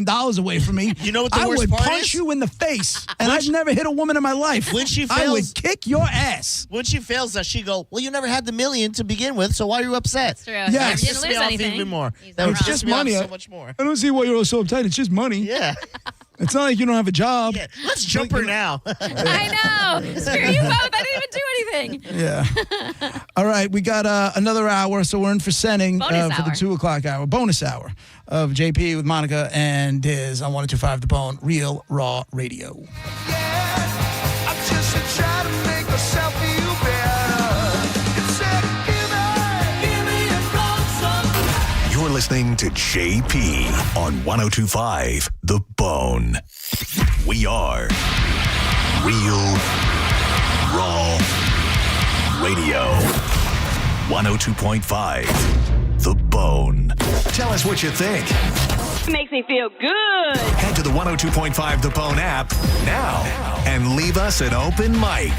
million away from me, You know what the I worst would part punch is? you in the face. And I've never hit a woman in my life. When she I would fails- kick your ass. When she fails us, she go, well, you never had the million to begin with, so why are you upset? That's true. Yes. You Pisses didn't me lose off anything. even more. He's That would not just piss me off money. so much more. I don't see why you're so uptight. It's just money. Yeah. It's not like you don't have a job. Yeah. Let's jump her now. I know. Screw you both. I didn't even do anything. Yeah. All right, we got another hour, so we're in for Senning Bonus for the hour. 2 o'clock hour. Bonus hour of JP with Monica and Diz on 102.5 The Bone, Real Raw Radio. I'm just trying to make myself feel better. It's said, give me a call, You're listening to JP on 102.5 The Bone. We are Real Raw Radio. 102.5 The Bone. Tell us what you think. Makes me feel good. Head to the 102.5 The Bone app now and leave us an open mic.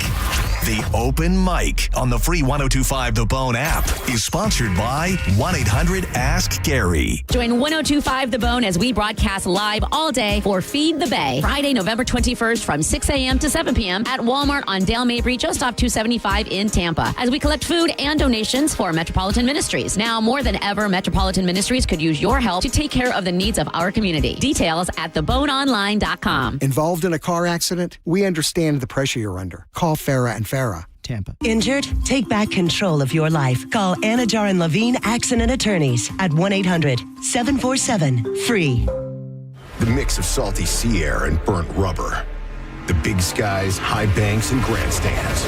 The Open Mic on the free 102.5 The Bone app is sponsored by 1-800-ASK-GARY. Join 102.5 The Bone as we broadcast live all day for Feed the Bay. Friday, November 21st from 6 a.m. to 7 p.m. at Walmart on Dale Mabry, just off 275 in Tampa, as we collect food and donations for Metropolitan Ministries. Now, more than ever, Metropolitan Ministries could use your help to take care of the needs of our community. Details at theboneonline.com. Involved in a car accident? We understand the pressure you're under. Call Farah and Farah. Tampa. Injured? Take back control of your life. Call Anajar and Levine Accident Attorneys at 1-800-747-FREE. The mix of salty sea air and burnt rubber. The big skies, high banks, and grandstands.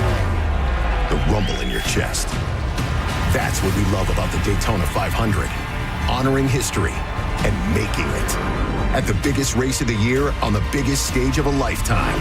The rumble in your chest. That's what we love about the Daytona 500. Honoring history and making it. At the biggest race of the year on the biggest stage of a lifetime.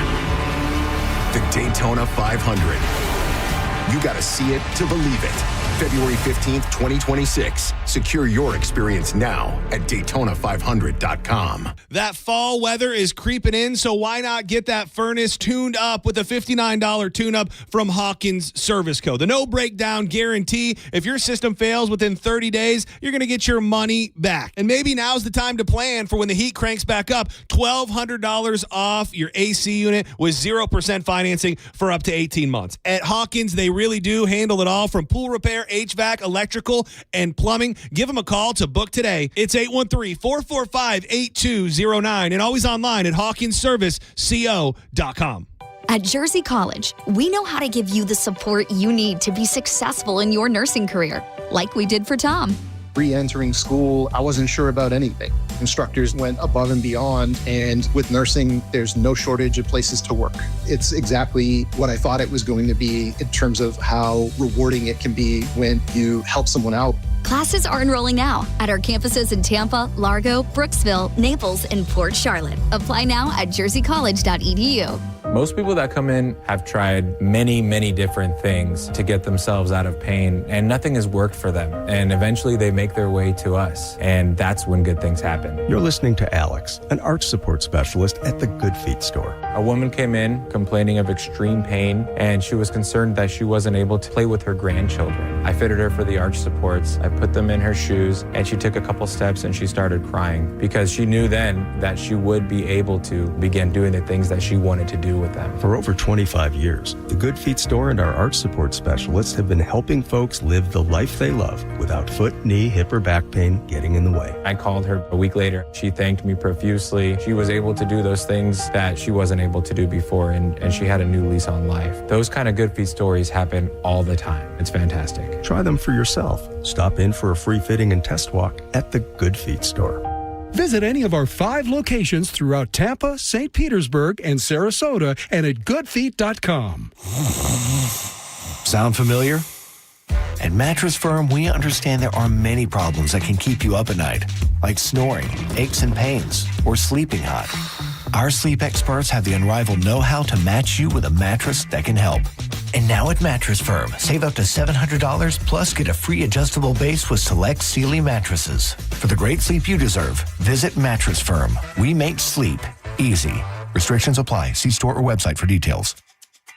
The Daytona 500. You gotta see it to believe it. February 15th, 2026. Secure your experience now at Daytona500.com. That fall weather is creeping in, so why not get that furnace tuned up with a $59 tune-up from Hawkins Service Co. The no breakdown guarantee. If your system fails within 30 days, you're going to get your money back. And maybe now's the time to plan for when the heat cranks back up. $1,200 off your AC unit with 0% financing for up to 18 months. At Hawkins, they really do handle it all, from pool repair, HVAC, electrical, and plumbing. Give them a call to book today. It's 813-445-8209 and always online at hawkinsserviceco.com. At Jersey College, we know how to give you the support you need to be successful in your nursing career, like we did for Tom. Re-entering school, I wasn't sure about anything. Instructors went above and beyond, and with nursing, there's no shortage of places to work. It's exactly what I thought it was going to be in terms of how rewarding it can be when you help someone out. Classes are enrolling now at our campuses in Tampa, Largo, Brooksville, Naples, and Port Charlotte. Apply now at jerseycollege.edu. Most people that come in have tried many, many different things to get themselves out of pain, and nothing has worked for them. And eventually they make their way to us, and that's when good things happen. You're listening to Alex, an arch support specialist at the Good Feet store. A woman came in complaining of extreme pain, and she was concerned that she wasn't able to play with her grandchildren. I fitted her for the arch supports. I put them in her shoes, and she took a couple steps and she started crying because she knew then that she would be able to begin doing the things that she wanted to do with them. For over 25 years, the Good Feet store and our arch support specialists have been helping folks live the life they love without foot, knee, hip, or back pain getting in the way. I called her a week later. She thanked me profusely. She was able to do those things that she wasn't able to do before, and she had a new lease on life. Those kind of Good Feet stories happen all the time. It's fantastic. Try them for yourself. Stop in for a free fitting and test walk at the Good Feet store. Visit any of our 5 locations throughout Tampa, St. Petersburg, and Sarasota, and at goodfeet.com. Sound familiar? At Mattress Firm, we understand there are many problems that can keep you up at night, like snoring, aches and pains, or sleeping hot. Our sleep experts have the unrivaled know-how to match you with a mattress that can help. And now at Mattress Firm, save up to $700 plus get a free adjustable base with select Sealy mattresses. For the great sleep you deserve, visit Mattress Firm. We make sleep easy. Restrictions apply. See store or website for details.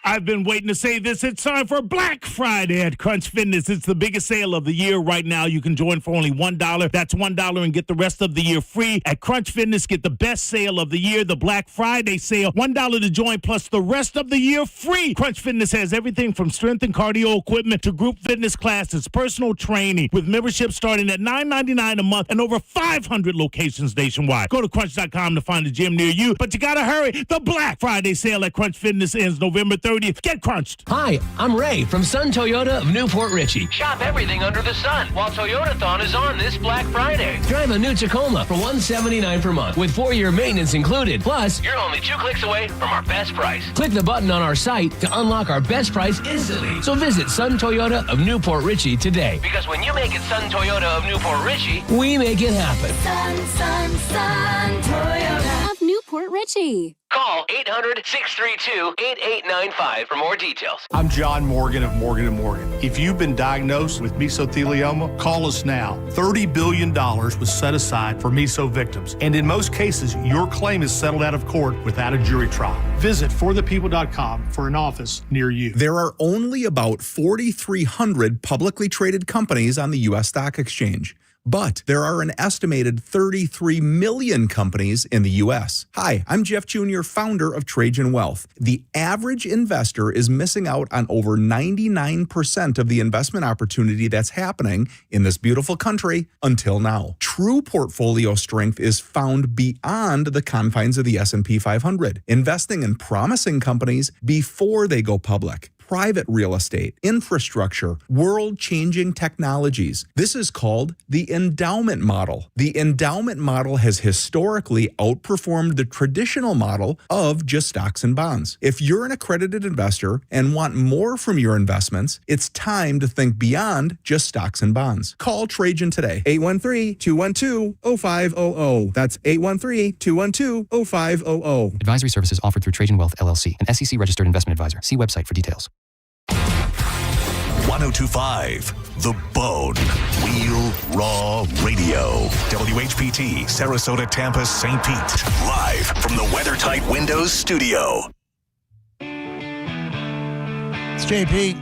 I've been waiting to say this. It's time for Black Friday at Crunch Fitness. It's the biggest sale of the year right now. You can join for only $1. That's $1 and get the rest of the year free. At Crunch Fitness, get the best sale of the year, the Black Friday sale. $1 to join plus the rest of the year free. Crunch Fitness has everything from strength and cardio equipment to group fitness classes, personal training, with membership starting at $9.99 a month and over 500 locations nationwide. Go to crunch.com to find a gym near you, but you gotta hurry. The Black Friday sale at Crunch Fitness ends November 30th. Get crunched. Hi, I'm Ray from Sun Toyota of Newport Richey. Shop everything under the sun while Toyotathon is on this Black Friday. Drive a new Tacoma for $179 per month with 4-year maintenance included. Plus, you're only 2 clicks away from our best price. Click the button on our site to unlock our best price instantly. So visit Sun Toyota of Newport Richey today. Because when you make it Sun Toyota of Newport Richey, we make it happen. Sun Toyota of Newport Richey. Call 800-632-8895 for more details. I'm John Morgan of Morgan & Morgan. If you've been diagnosed with mesothelioma, call us now. $30 billion was set aside for meso victims. And in most cases, your claim is settled out of court without a jury trial. Visit forthepeople.com for an office near you. There are only about 4,300 publicly traded companies on the U.S. Stock Exchange. But there are an estimated 33 million companies in the U.S. Hi, I'm Jeff Jr., founder of Trajan Wealth. The average investor is missing out on over 99% of the investment opportunity that's happening in this beautiful country until now. True portfolio strength is found beyond the confines of the S&P 500, investing in promising companies before they go public. Private real estate, infrastructure, world-changing technologies. This is called the endowment model. The endowment model has historically outperformed the traditional model of just stocks and bonds. If you're an accredited investor and want more from your investments, it's time to think beyond just stocks and bonds. Call Trajan today, 813-212-0500. That's 813-212-0500. Advisory services offered through Trajan Wealth, LLC, an SEC-registered investment advisor. See website for details. 1025 The Bone. Real Raw Radio. WHPT, Sarasota, Tampa, St. Pete. Live from the WeatherTight Windows studio. It's JP,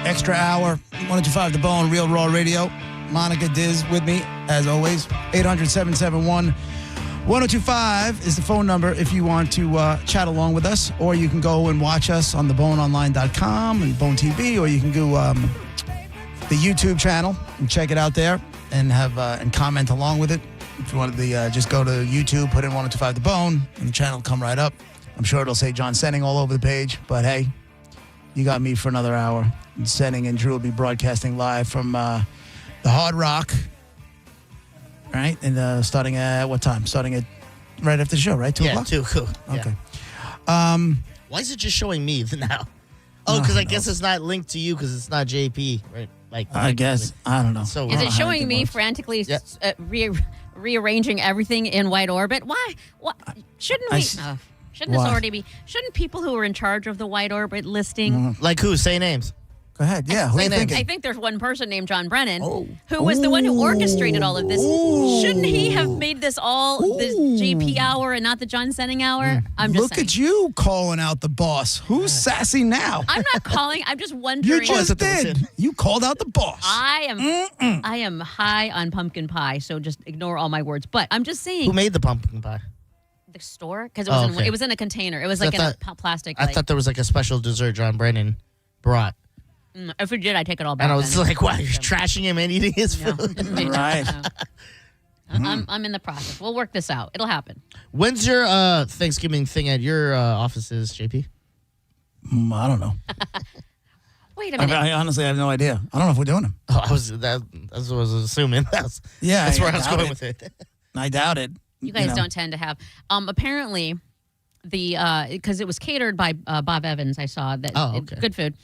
extra hour, 1025 The Bone, Real Raw Radio. Monica Diz with me, as always. 800-771-1025 is the phone number if you want to chat along with us, or you can go and watch us on theboneonline.com and Bone TV, or you can go the YouTube channel and check it out there and have and comment along with it. If you want to just go to YouTube, put in 1025 The Bone, and the channel will come right up. I'm sure it'll say John Senning all over the page, but hey, you got me for another hour. And Senning and Drew will be broadcasting live from the Hard Rock. Right, and starting at what time? Starting at right after the show, right? 2 o'clock? 2. Cool. Okay. Why is it just showing me now? Oh, because I guess it's not linked to you because it's not JP, right? I guess. I don't know. So Is it showing me frantically rearranging everything in white orbit? Why? What? Shouldn't we? Shouldn't this already be? Shouldn't people who are in charge of the white orbit listing? Like who? Say names. Go ahead. Yeah. Who are you thinking? I think there's one person named John Brennan who was the one who orchestrated all of this. Shouldn't he have made this all this JP hour and not the John Senning hour? I'm just Look at you calling out the boss. Who's sassy now? I'm not calling. I'm just wondering. You just did. You called out the boss. I am high on pumpkin pie, so just ignore all my words. But I'm just saying. Who made the pumpkin pie? The store, because it was in a container. It was like in a plastic. I thought there was like a special dessert John Brennan brought. If we did, I take it all back. And I was like, "Wow, you're trashing him and eating his food." Right. I'm in the process. We'll work this out. It'll happen. When's your Thanksgiving thing at your offices, JP? I don't know. Wait a minute. I honestly have no idea. I don't know if we're doing them. Oh, that's what I was assuming. That's where I was going with it. I doubt it. You guys don't tend to have. Apparently, because it was catered by Bob Evans. I saw that. Oh, okay. Good food.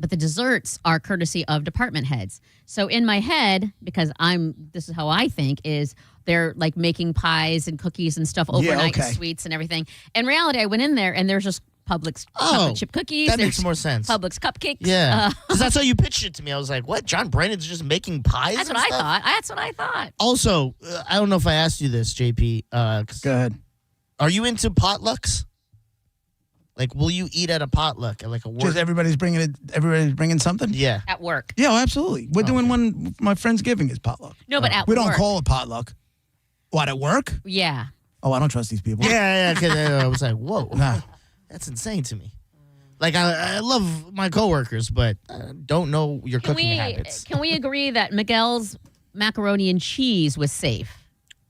But the desserts are courtesy of department heads. So in my head, because this is how I think, is they're like making pies and cookies and stuff overnight, and sweets and everything. In reality, I went in there and there's just Publix chocolate chip cookies. That makes more sense. Publix cupcakes. Yeah. Because that's how you pitched it to me. I was like, what? John Brennan's just making pies? That's what I thought. That's what I thought. Also, I don't know if I asked you this, JP. Go ahead. Are you into potlucks? Like, will you eat at a potluck at like a work? Just everybody's bringing something? Yeah. At work. Yeah, absolutely. We're doing one. My Friendsgiving is potluck. No, but at we work. don't call it potluck. What, at work? Yeah. Oh, I don't trust these people. Yeah, because I was like, whoa. Nah. That's insane to me. Like, I love my coworkers, but I don't know your cooking habits. Can we agree that Miguel's macaroni and cheese was safe?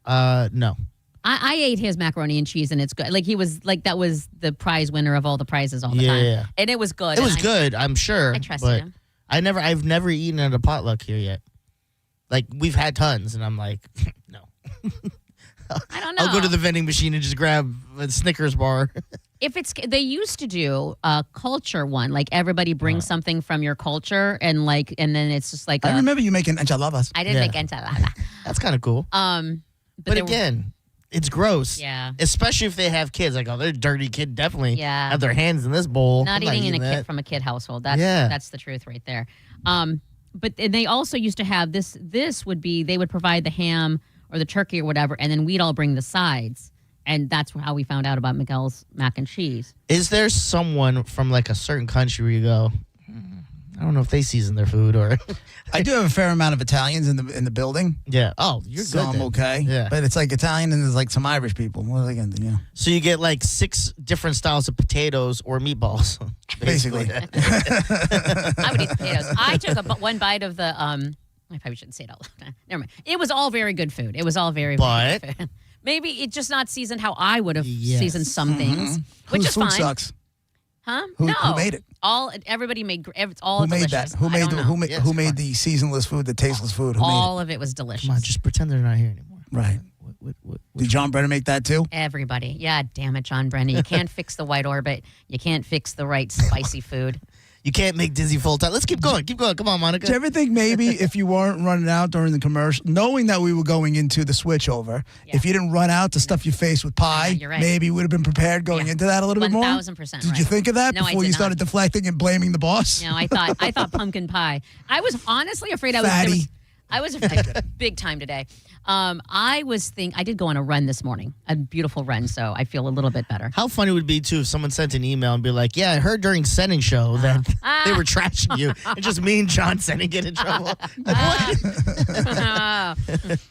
No. I ate his macaroni and cheese, and it's good. Like, he was, like, that was the prize winner of all the prizes all the time. Yeah. And it was good. It was good, I'm sure. I trusted but him. I've never eaten at a potluck here yet. Like, we've had tons, and I'm like, no. I don't know. I'll go to the vending machine and just grab a Snickers bar. They used to do a culture one, like everybody brings something from your culture, and then it's just like I remember you making enchiladas. I did make enchilada. That's kind of cool. But again, it's gross. Yeah. Especially if they have kids. Like, oh, they're a dirty kid. Definitely have their hands in this bowl. Not I'm eating in a that. kid from a kid household. That's the truth right there. But they also used to have this. This would be they would provide the ham or the turkey or whatever, and then we'd all bring the sides. And that's how we found out about Miguel's mac and cheese. Is there someone from like a certain country where you go, I don't know if they season their food or. I do have a fair amount of Italians in the building. Yeah. Oh, you're so good. I'm then. okay. Yeah. But it's like Italian and there's like some Irish people. What are they going to do? So you get like 6 different styles of potatoes or meatballs. Basically. I would eat potatoes. I took one bite of the. I probably shouldn't say it all. Never mind. It was all very good food. It was all very good food. Maybe it's just not seasoned how I would have seasoned some things, which is fine. Food sucks. Huh? Who No. made it? Everybody made. It's all Who made delicious. that? Who I made don't know. who made the seasonless food, the tasteless food? Who All of it was delicious. Come on, just pretend they're not here anymore. made it? Right. Did John Brennan make that too? Everybody. Yeah, damn it, John Brennan. You can't fix the white orbit. You can't fix the right spicy food. You can't make Dizzy full time. Let's keep going. Keep going. Come on, Monica. Do you ever think maybe if you weren't running out during the commercial, knowing that we were going into the switchover, if you didn't run out to stuff your face with pie, you're right. maybe you would have been prepared going into that a little bit more? 1,000% Did you think of that No, I before did you not. started deflecting and blaming the boss? No, I thought pumpkin pie. I was honestly afraid I was big time today. I did go on a run this morning, a beautiful run, so I feel a little bit better. How funny would it be, too, if someone sent an email and be like, yeah, I heard during Senning Show that they were trashing you. And just me and John Senning get in trouble.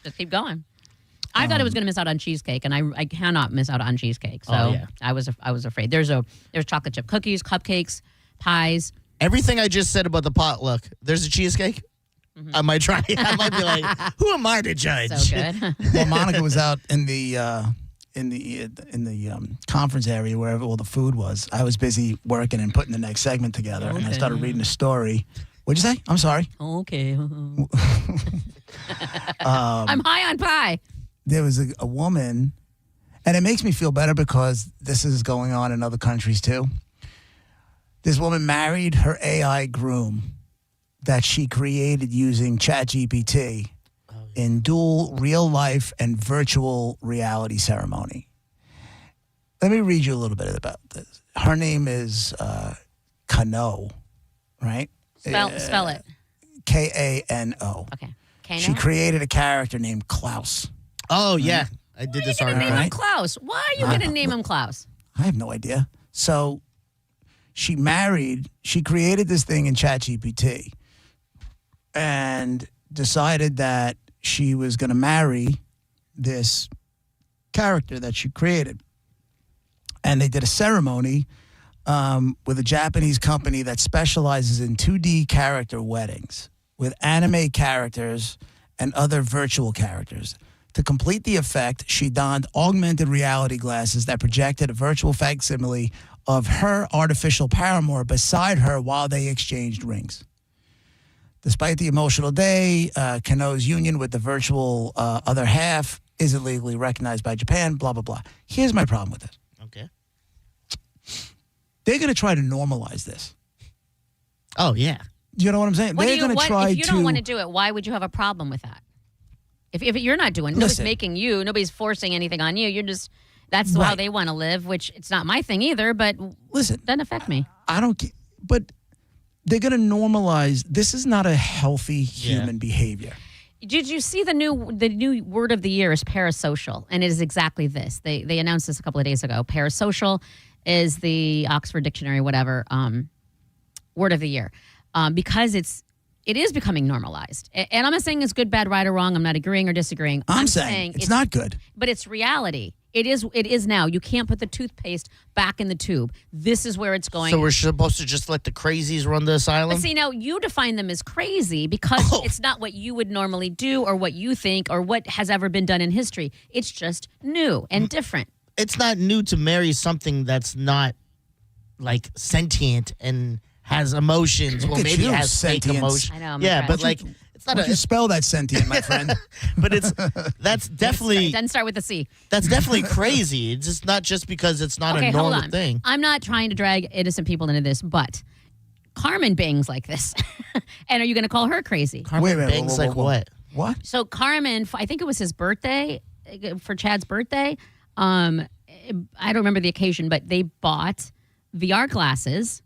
Just keep going. I thought I was going to miss out on cheesecake, and I cannot miss out on cheesecake. So I was afraid. There's chocolate chip cookies, cupcakes, pies. Everything I just said about the potluck, there's a cheesecake. I might try it. I might be like, who am I to judge? So good. Well, Monica was out in the conference area wherever all the food was. I was busy working and putting the next segment together, and I started reading a story. What'd you say? I'm sorry. Okay. I'm high on pie. There was a woman, and it makes me feel better because this is going on in other countries too. This woman married her AI groom that she created using ChatGPT in dual real life and virtual reality ceremony. Let me read you a little bit about this. Her name is Kano, right? Spell it. Kano. Okay. Kano? She created a character named Klaus. Oh, yeah. I did this already. Name him Klaus. Why are you going to name him Klaus? I have no idea. So she created this thing in ChatGPT and decided that she was going to marry this character that she created. And they did a ceremony with a Japanese company that specializes in 2D character weddings with anime characters and other virtual characters. To complete the effect, she donned augmented reality glasses that projected a virtual facsimile of her artificial paramour beside her while they exchanged rings. Despite the emotional day, Kano's union with the virtual other half isn't legally recognized by Japan, blah, blah, blah. Here's my problem with this. Okay. They're going to try to normalize this. Oh, yeah. You know what I'm saying? They're going to try if you don't want to do it, why would you have a problem with that? If you're not doing it, nobody's making you, nobody's forcing anything on you. You're just, that's how they want to live, which it's not my thing either, but listen, doesn't affect me. I don't get, but they're going to normalize. This is not a healthy human behavior. Did you see the new word of the year is parasocial, and it is exactly this. They announced this a couple of days ago. Parasocial, is the Oxford Dictionary, whatever, word of the year, because it is becoming normalized. And I'm not saying it's good, bad, right, or wrong. I'm not agreeing or disagreeing. I'm saying it's not good. But it's reality. It is now. You can't put the toothpaste back in the tube. This is where it's going. So we're supposed to just let the crazies run the asylum? But see, now you define them as crazy because it's not what you would normally do or what you think or what has ever been done in history. It's just new and different. It's not new to marry something that's not like sentient and has emotions. Well, maybe it has fake emotions. I know. Yeah, but like it's not. How do you spell that sentient, my friend? But that's definitely It doesn't start with a C. That's definitely crazy. It's just not just because it's not a normal thing. I'm not trying to drag innocent people into this, but Carmen bangs like this, and are you going to call her crazy? Carmen bangs like what? What? So Carmen, I think it was his birthday, for Chad's birthday. I don't remember the occasion, but they bought VR glasses.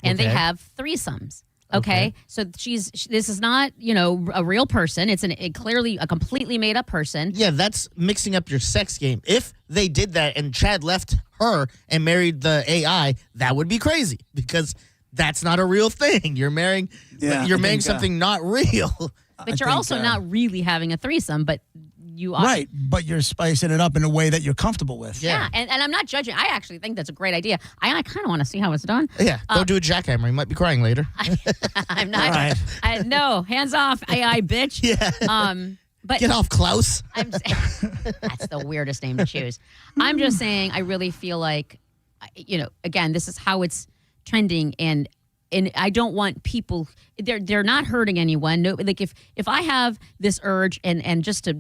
And they have threesomes. Okay. So this is not, a real person. It's clearly a completely made up person. Yeah, that's mixing up your sex game. If they did that and Chad left her and married the AI, that would be crazy because that's not a real thing. You're marrying something not real. But you're also not really having a threesome, but you are. Right, but you're spicing it up in a way that you're comfortable with. Yeah, and I'm not judging. I actually think that's a great idea. I kind of want to see how it's done. Yeah, don't do a jackhammer. You might be crying later. I'm not. Right. No, hands off, AI bitch. Yeah. But get off, Klaus. That's the weirdest name to choose. I'm just saying, I really feel like, again, this is how it's trending, and I don't want people. They're not hurting anyone. No, like if I have this urge and just to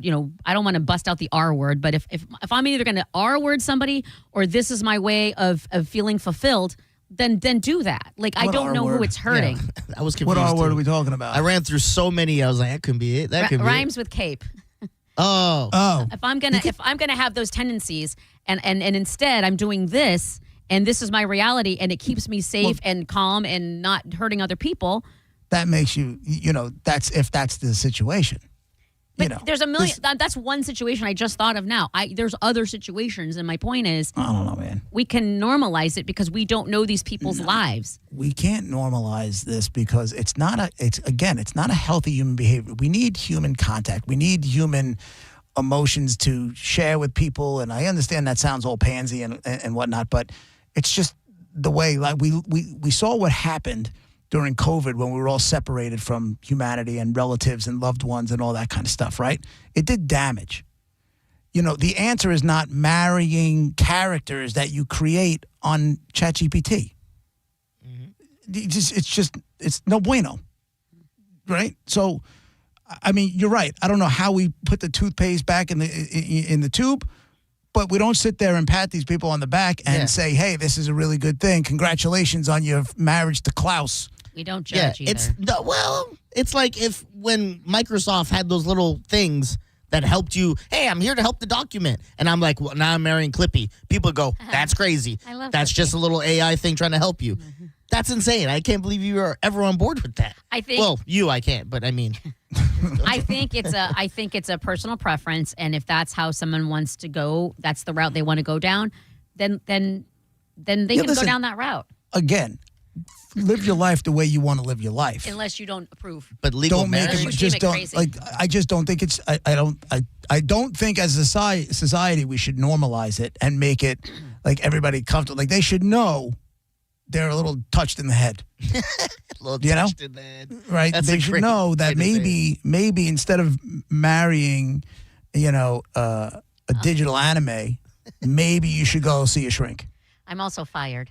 I don't want to bust out the R word, but if I'm either going to R word somebody or this is my way of feeling fulfilled, then do that. Like I don't know who it's hurting. Yeah. I was confused. What R word are we talking about? I ran through so many. I was like, that couldn't be it. That could be rhymes with cape. Oh. If I'm gonna have those tendencies and instead I'm doing this. And this is my reality, and it keeps me safe and calm and not hurting other people. That makes you, that's if that's the situation. But there's a million. That's one situation I just thought of now. There's other situations, and my point is, I don't know, man. We can normalize it because we don't know these people's lives. We can't normalize this because it's not a healthy human behavior. We need human contact. We need human emotions to share with people, and I understand that sounds all pansy and whatnot, but it's just the way, like we saw what happened during COVID when we were all separated from humanity and relatives and loved ones and all that kind of stuff, right? It did damage. The answer is not marrying characters that you create on ChatGPT. Mm-hmm. It's no bueno, right? So, I mean, you're right. I don't know how we put the toothpaste back in the tube, but we don't sit there and pat these people on the back and say, hey, this is a really good thing. Congratulations on your marriage to Klaus. We don't judge either. It's like when Microsoft had those little things that helped you, hey, I'm here to help the document. And I'm like, well, now I'm marrying Clippy. People go, that's crazy. I love That's Clippy. just a little AI thing trying to help you. Mm-hmm. That's insane. I can't believe you are ever on board with that. I can't, but I mean. I think it's a personal preference, and if that's how someone wants to go, that's the route they want to go down, then they can go down that route. Again, live your life the way you want to live your life. Unless you don't approve. But legal don't make marriage, it. Just don't crazy. I just don't think it's. I don't think as a society we should normalize it and make it like everybody comfortable. Like they should know they're a little touched in the head. touched in the head. Right? That's they should know that maybe instead of marrying, a digital anime, maybe you should go see a shrink. I'm also fired.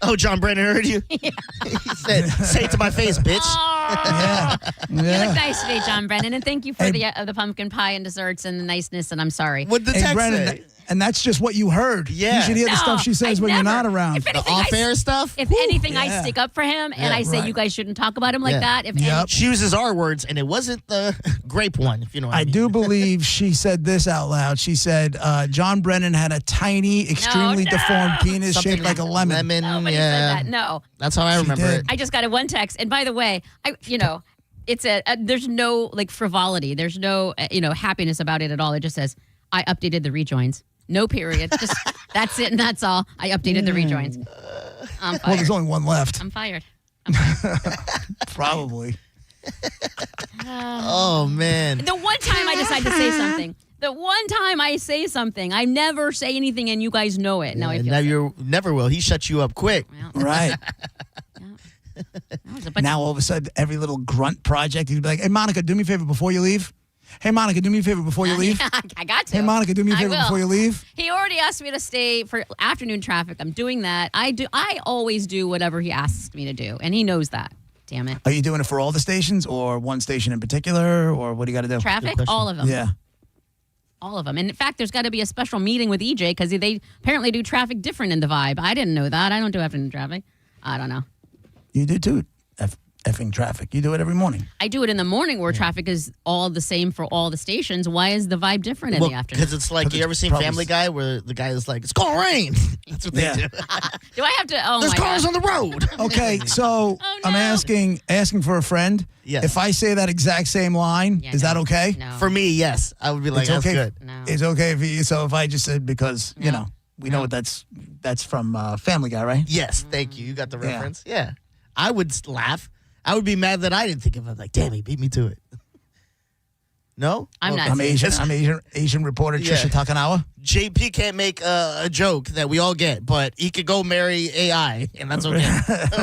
Oh, John Brennan heard you? Yeah. He said, say it to my face, bitch. Oh. You look nice today, John Brennan, and thank you for the pumpkin pie and desserts and the niceness, and I'm sorry. What'd the text Brennan, say? And that's just what you heard. Yeah. You should hear the stuff she says when you're not around. If anything, the off-air stuff? If anything, I stick up for him, and I say you guys shouldn't talk about him like that. She uses our words, and it wasn't the grape one, if you know what I mean. I do believe she said this out loud. She said John Brennan had a tiny, extremely deformed penis shaped like a lemon. Nobody said that. No. That's how I remember it. I just got one text, and by the way, it's there's no frivolity. There's no happiness about it at all. It just says I updated the rejoins. No period. That's it, and that's all. I updated the rejoins. I'm fired. Well, there's only one left. I'm fired. Probably. Oh, man. The one time I decide to say something. I never say anything, and you guys know it. Now I feel sick. You never will. He shut you up quick. Right. Now all of a sudden, every little grunt project, he'd be like, "Hey, Monica, do me a favor before you leave. Hey, Monica, do me a favor before you leave. I got to. Hey, Monica, do me a favor before you leave." He already asked me to stay for afternoon traffic. I'm doing that. I always do whatever he asks me to do, and he knows that. Damn it. Are you doing it for all the stations, or one station in particular, or what do you got to do? Traffic, all of them. Yeah. All of them. And in fact, there's got to be a special meeting with EJ because they apparently do traffic different in the Vibe. I didn't know that. I don't do afternoon traffic. I don't know. You do too. Effing traffic. You do it every morning. I do it in the morning where traffic is all the same for all the stations. Why is the Vibe different in the afternoon? Because it's like, you ever seen Family Guy where the guy is like, it's going to rain? That's what they do. Do I have to? Oh, There's my cars God. on the road. Okay, so I'm asking for a friend. Yes. If I say that exact same line, is that okay? No. For me, yes. I would be like, It's that's okay. good. It's okay for you. So if I just said, because, you know, we know what that's from Family Guy, right? Yes, thank you. You got the reference. Yeah. I would laugh. I would be mad that I didn't think of it. Like, damn, he beat me to it. No? I'm not. I'm Asian reporter Trisha Takanawa. JP can't make a joke that we all get, but he could go marry AI, and that's okay.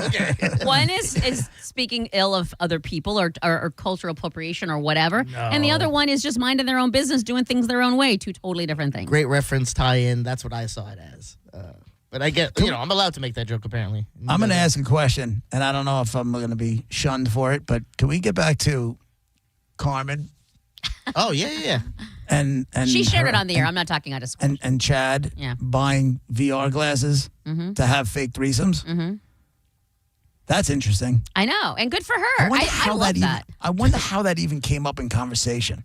Okay. One is speaking ill of other people or cultural appropriation or whatever. No. And the other one is just minding their own business, doing things their own way. Two totally different things. Great reference tie-in. That's what I saw it as. But I get, I'm allowed to make that joke, apparently. I'm going to ask a question, and I don't know if I'm going to be shunned for it, but can we get back to Carmen? Oh, yeah. And she shared it on the air. I'm not talking out of school. And Chad buying VR glasses to have fake threesomes. Mm-hmm. That's interesting. I know, and good for her. I love that. I wonder how that even came up in conversation.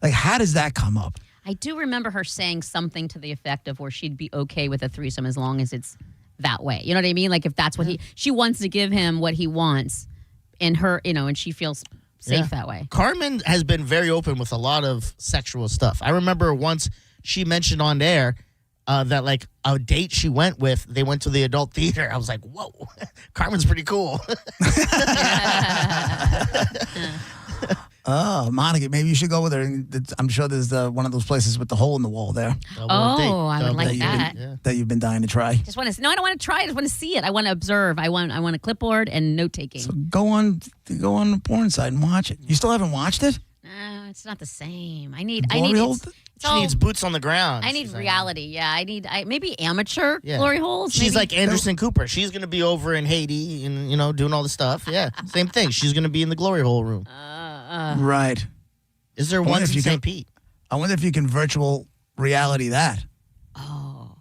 Like, how does that come up? I do remember her saying something to the effect of where she'd be okay with a threesome as long as it's that way. You know what I mean? Like if that's what she wants to give him what he wants and her, and she feels safe that way. Carmen has been very open with a lot of sexual stuff. I remember once she mentioned on air that like a date she went with, they went to the adult theater. I was like, whoa, Carmen's pretty cool. Oh, Monica, maybe you should go with her. I'm sure there's one of those places with the hole in the wall there. I would like that. That you've been dying to try. Just want to. No, I don't want to try. I just want to see it. I want to observe. I want a clipboard and note taking. So go on the porn site and watch it. You still haven't watched it? No, it's not the same. I need. She needs boots on the ground. I need reality. Yeah, I need maybe amateur glory holes. She's like Anderson Cooper. She's gonna be over in Haiti and doing all the stuff. Yeah, same thing. She's gonna be in the glory hole room. Right. Is there one in St. Pete? I wonder if you can virtual reality that. Oh.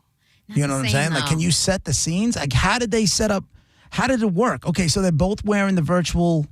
You know what I'm saying? Like, can you set the scenes? Like, how did they set up? How did it work? Okay, so they're both wearing the virtual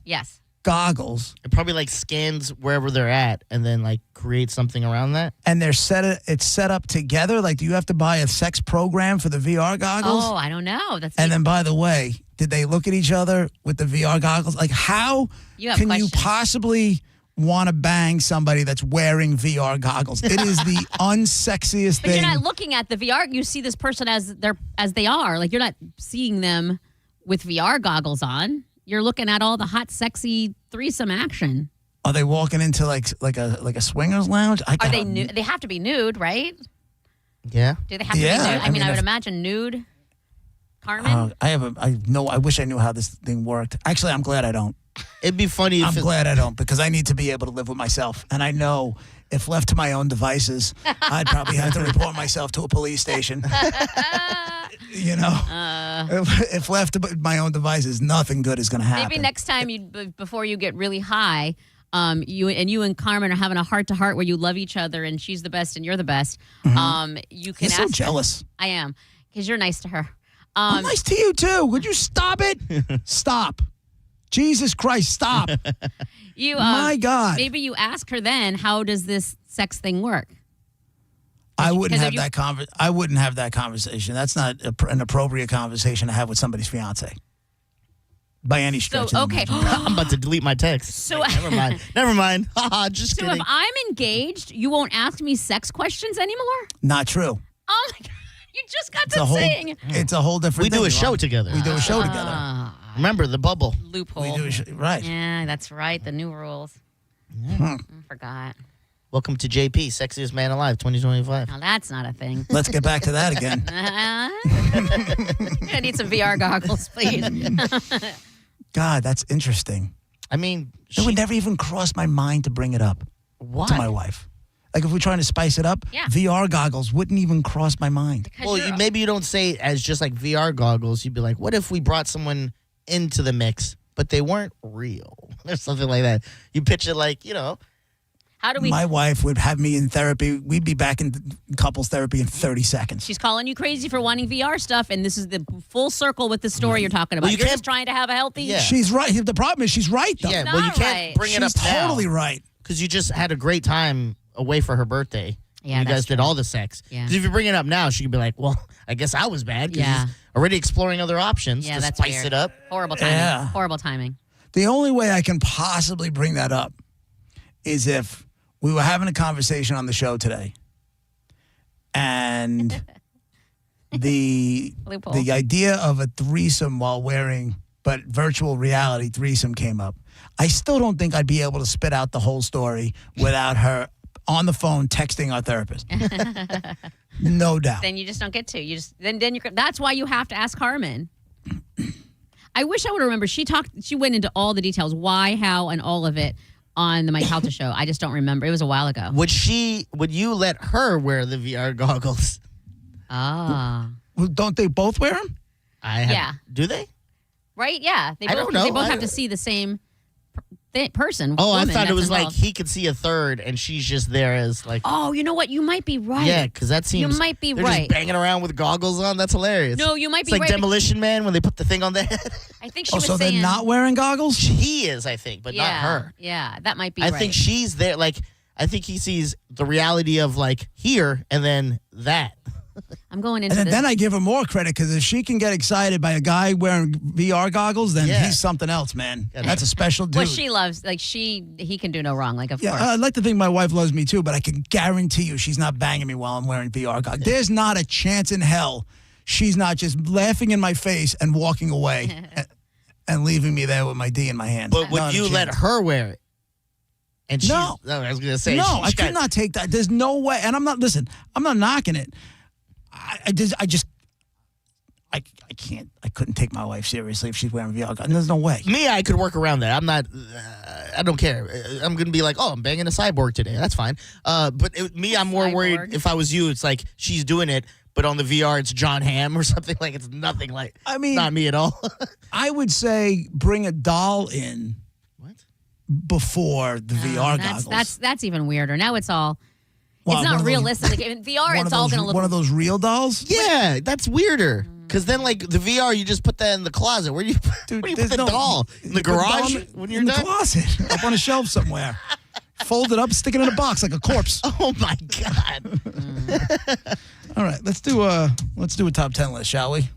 goggles. It probably like scans wherever they're at and then like create something around that. And it's set up together. Like, do you have to buy a sex program for the VR goggles? Oh, I don't know. And then, by the way, did they look at each other with the VR goggles? Like, how can you possibly want to bang somebody that's wearing VR goggles? It is the unsexiest But thing. you're not looking at the VR. You see this person as they are. Like, you're not seeing them with VR goggles on. You're looking at all the hot, sexy threesome action. Are they walking into like a swingers lounge? Are they nude? They have to be nude, right? Yeah. Do they have to be nude? I mean, I would imagine nude. Carmen? I wish I knew how this thing worked. Actually, I'm glad I don't. It'd be funny if I'm glad I don't, because I need to be able to live with myself. And I know if left to my own devices, I'd probably have to report myself to a police station. If left to my own devices, nothing good is going to happen. Maybe next time before you get really high, you and Carmen are having a heart-to-heart where you love each other and she's the best and you're the best. Mm-hmm. You can You're ask so jealous. her. I am, because you're nice to her. I'm nice to you, too. Would you stop it? Stop. Jesus Christ, stop. My God. Maybe you ask her then, how does this sex thing work? I wouldn't have that conversation. That's not an appropriate conversation to have with somebody's fiance. By any stretch. Okay. I'm about to delete my text. So never mind. Never mind. Just so kidding. if I'm engaged, you won't ask me sex questions anymore? Not true. Oh my God. You just got to sing. It's a whole different We thing. do a show together. We do a show together. Remember the bubble. Loophole. We do a show, right. Yeah, that's right. The new rules. Hmm. I forgot. Welcome to JP, Sexiest Man Alive 2025. Now that's not a thing. Let's get back to that again. I need some VR goggles, please. God, that's interesting. I mean, it would never even cross my mind to bring it up to my wife. Like if we're trying to spice it up, VR goggles wouldn't even cross my mind. Well, maybe you don't say it as just like VR goggles. You'd be like, what if we brought someone into the mix, but they weren't real or something like that? You pitch it like, How do we? My wife would have me in therapy. We'd be back in couples therapy in 30 seconds. She's calling you crazy for wanting VR stuff, and this is the full circle with the story you're talking about. Well, you You're can't- just trying to have a healthy. Yeah. She's right. The problem is she's right, though. Yeah, well, you can't bring it up She's now. totally right. Because you just had a great time away for her birthday. Yeah, you that's guys did true. all the sex. Yeah. 'Cause if you bring it up now, she could be like, well, I guess I was bad. 'Cause Yeah. he's already exploring other options Yeah, to that's spice weird. it up. Horrible timing. Yeah. Horrible timing. The only way I can possibly bring that up is if we were having a conversation on the show today, and the idea of a threesome but virtual reality threesome came up. I still don't think I'd be able to spit out the whole story without her on the phone texting our therapist. No doubt. Then you just don't get to. You just then you're. That's why you have to ask Carmen. I wish I would remember. She went into all the details, why, how, and all of it on the Mike Calta show. I just don't remember. It was a while ago. Would you let her wear the VR goggles? Ah. Well, don't they both wear them? Yeah. Do they? Right? Yeah. They I both, don't know. They both have to see the same person. Oh, woman I thought it that's was involved. like he could see a third and she's just there as like. Oh, you know what? You might be right. Yeah, because that seems. You might be they're right. Just banging around with goggles on. That's hilarious. No, you might It's be like right. Demolition Man when they put the thing on the head. I think she was so saying. they're not wearing goggles? He is, I think, but not her. Yeah, that might be I right. think she's there. Like, I think he sees the reality of like here and then that. I'm going into And this. then I give her more credit because if she can get excited by a guy wearing VR goggles, then Yeah. he's something else, man. That's a special dude. Well, she loves, he can do no wrong, like, of Yeah, course. I'd like to think my wife loves me too, but I can guarantee you she's not banging me while I'm wearing VR goggles. There's not a chance in hell she's not just laughing in my face and walking away and leaving me there with my D in my hand. But would Not a you let chance. her wear it? And she's, No. I was gonna say No, she's I could not take that. There's no way. And I'm not knocking it. I can't. I couldn't take my wife seriously if she's wearing VR goggles. There's no way. Me, I could work around that. I'm not. I don't care. I'm gonna be like, oh, I'm banging a cyborg today. That's fine. But I'm more worried. If I was you, it's like she's doing it, but on the VR, it's John Hamm or something. Like it's nothing like. I mean, not me at all. I would say bring a doll in. What? Before the VR goggles. That's even weirder. Now it's all. Well, it's one not of those- realistic. Like, in VR, it's all going to look. One of those real dolls? Yeah, that's weirder. Because then, like the VR, you just put that in the closet. Where do you put the doll? In the Put the doll garage in when you're in done? the closet, up on a shelf somewhere. Fold it up, stick it in a box like a corpse. Oh my God! All right, let's do a top 10 list, shall we?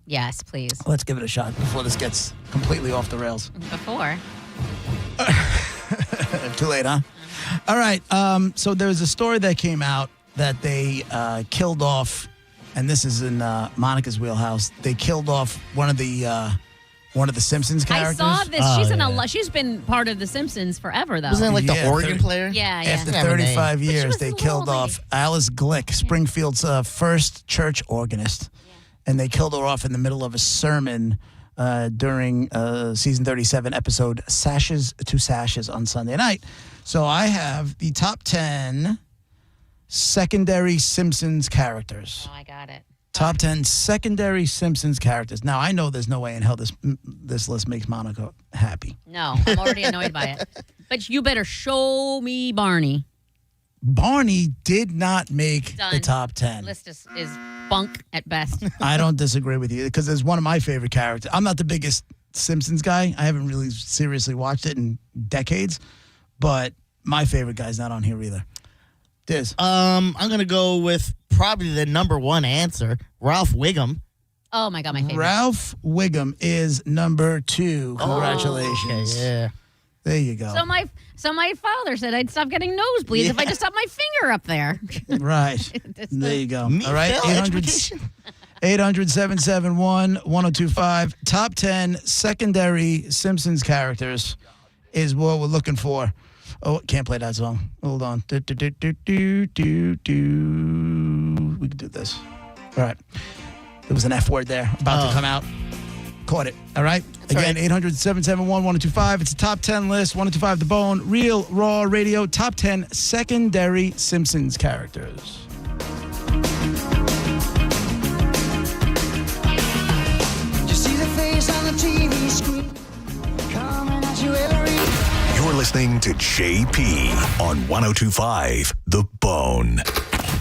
Yes, please. Let's give it a shot before this gets completely off the rails. Before. Too late, huh? All right. So there's a story that came out that they killed off, and this is in Monica's wheelhouse. They killed off one of the Simpsons characters. I saw this. She's been part of The Simpsons forever, though. Wasn't it like the organ player? Yeah, yeah. After Yeah, Renee. 35 years, they killed off Alice Glick, Springfield's first church organist. And they killed her off in the middle of a sermon during season 37 episode Sashes to Sashes on Sunday night. So I have the top 10 secondary Simpsons characters. Oh, I got it. Top 10 secondary Simpsons characters. Now, I know there's no way in hell this list makes Monica happy. No, I'm already annoyed by it. But you better show me Barney. Barney did not make Done. the top 10. List is bunk at best. I don't disagree with you because it's one of my favorite characters. I'm not the biggest Simpsons guy. I haven't really seriously watched it in decades, but my favorite guy's not on here either. Diz. I'm gonna go with probably the number one answer, Ralph Wiggum. Oh my God, my favorite. Ralph Wiggum is number 2. Congratulations. Okay, yeah. There you go. So my father said I'd stop getting nosebleeds if I just stuck my finger up there. Right. There you go. All right. 800-771-1025. Top 10 secondary Simpsons characters is what we're looking for. Oh, can't play that song. Hold on. We can do this. All right. There was an F word there about to come out. Caught it. All right. Again, 800-771-1025. It's a top 10 list. 1025 The Bone. Real Raw Radio. Top 10 secondary Simpsons characters. On the TV screen, coming at you every... You're listening to JP on 1025 The Bone.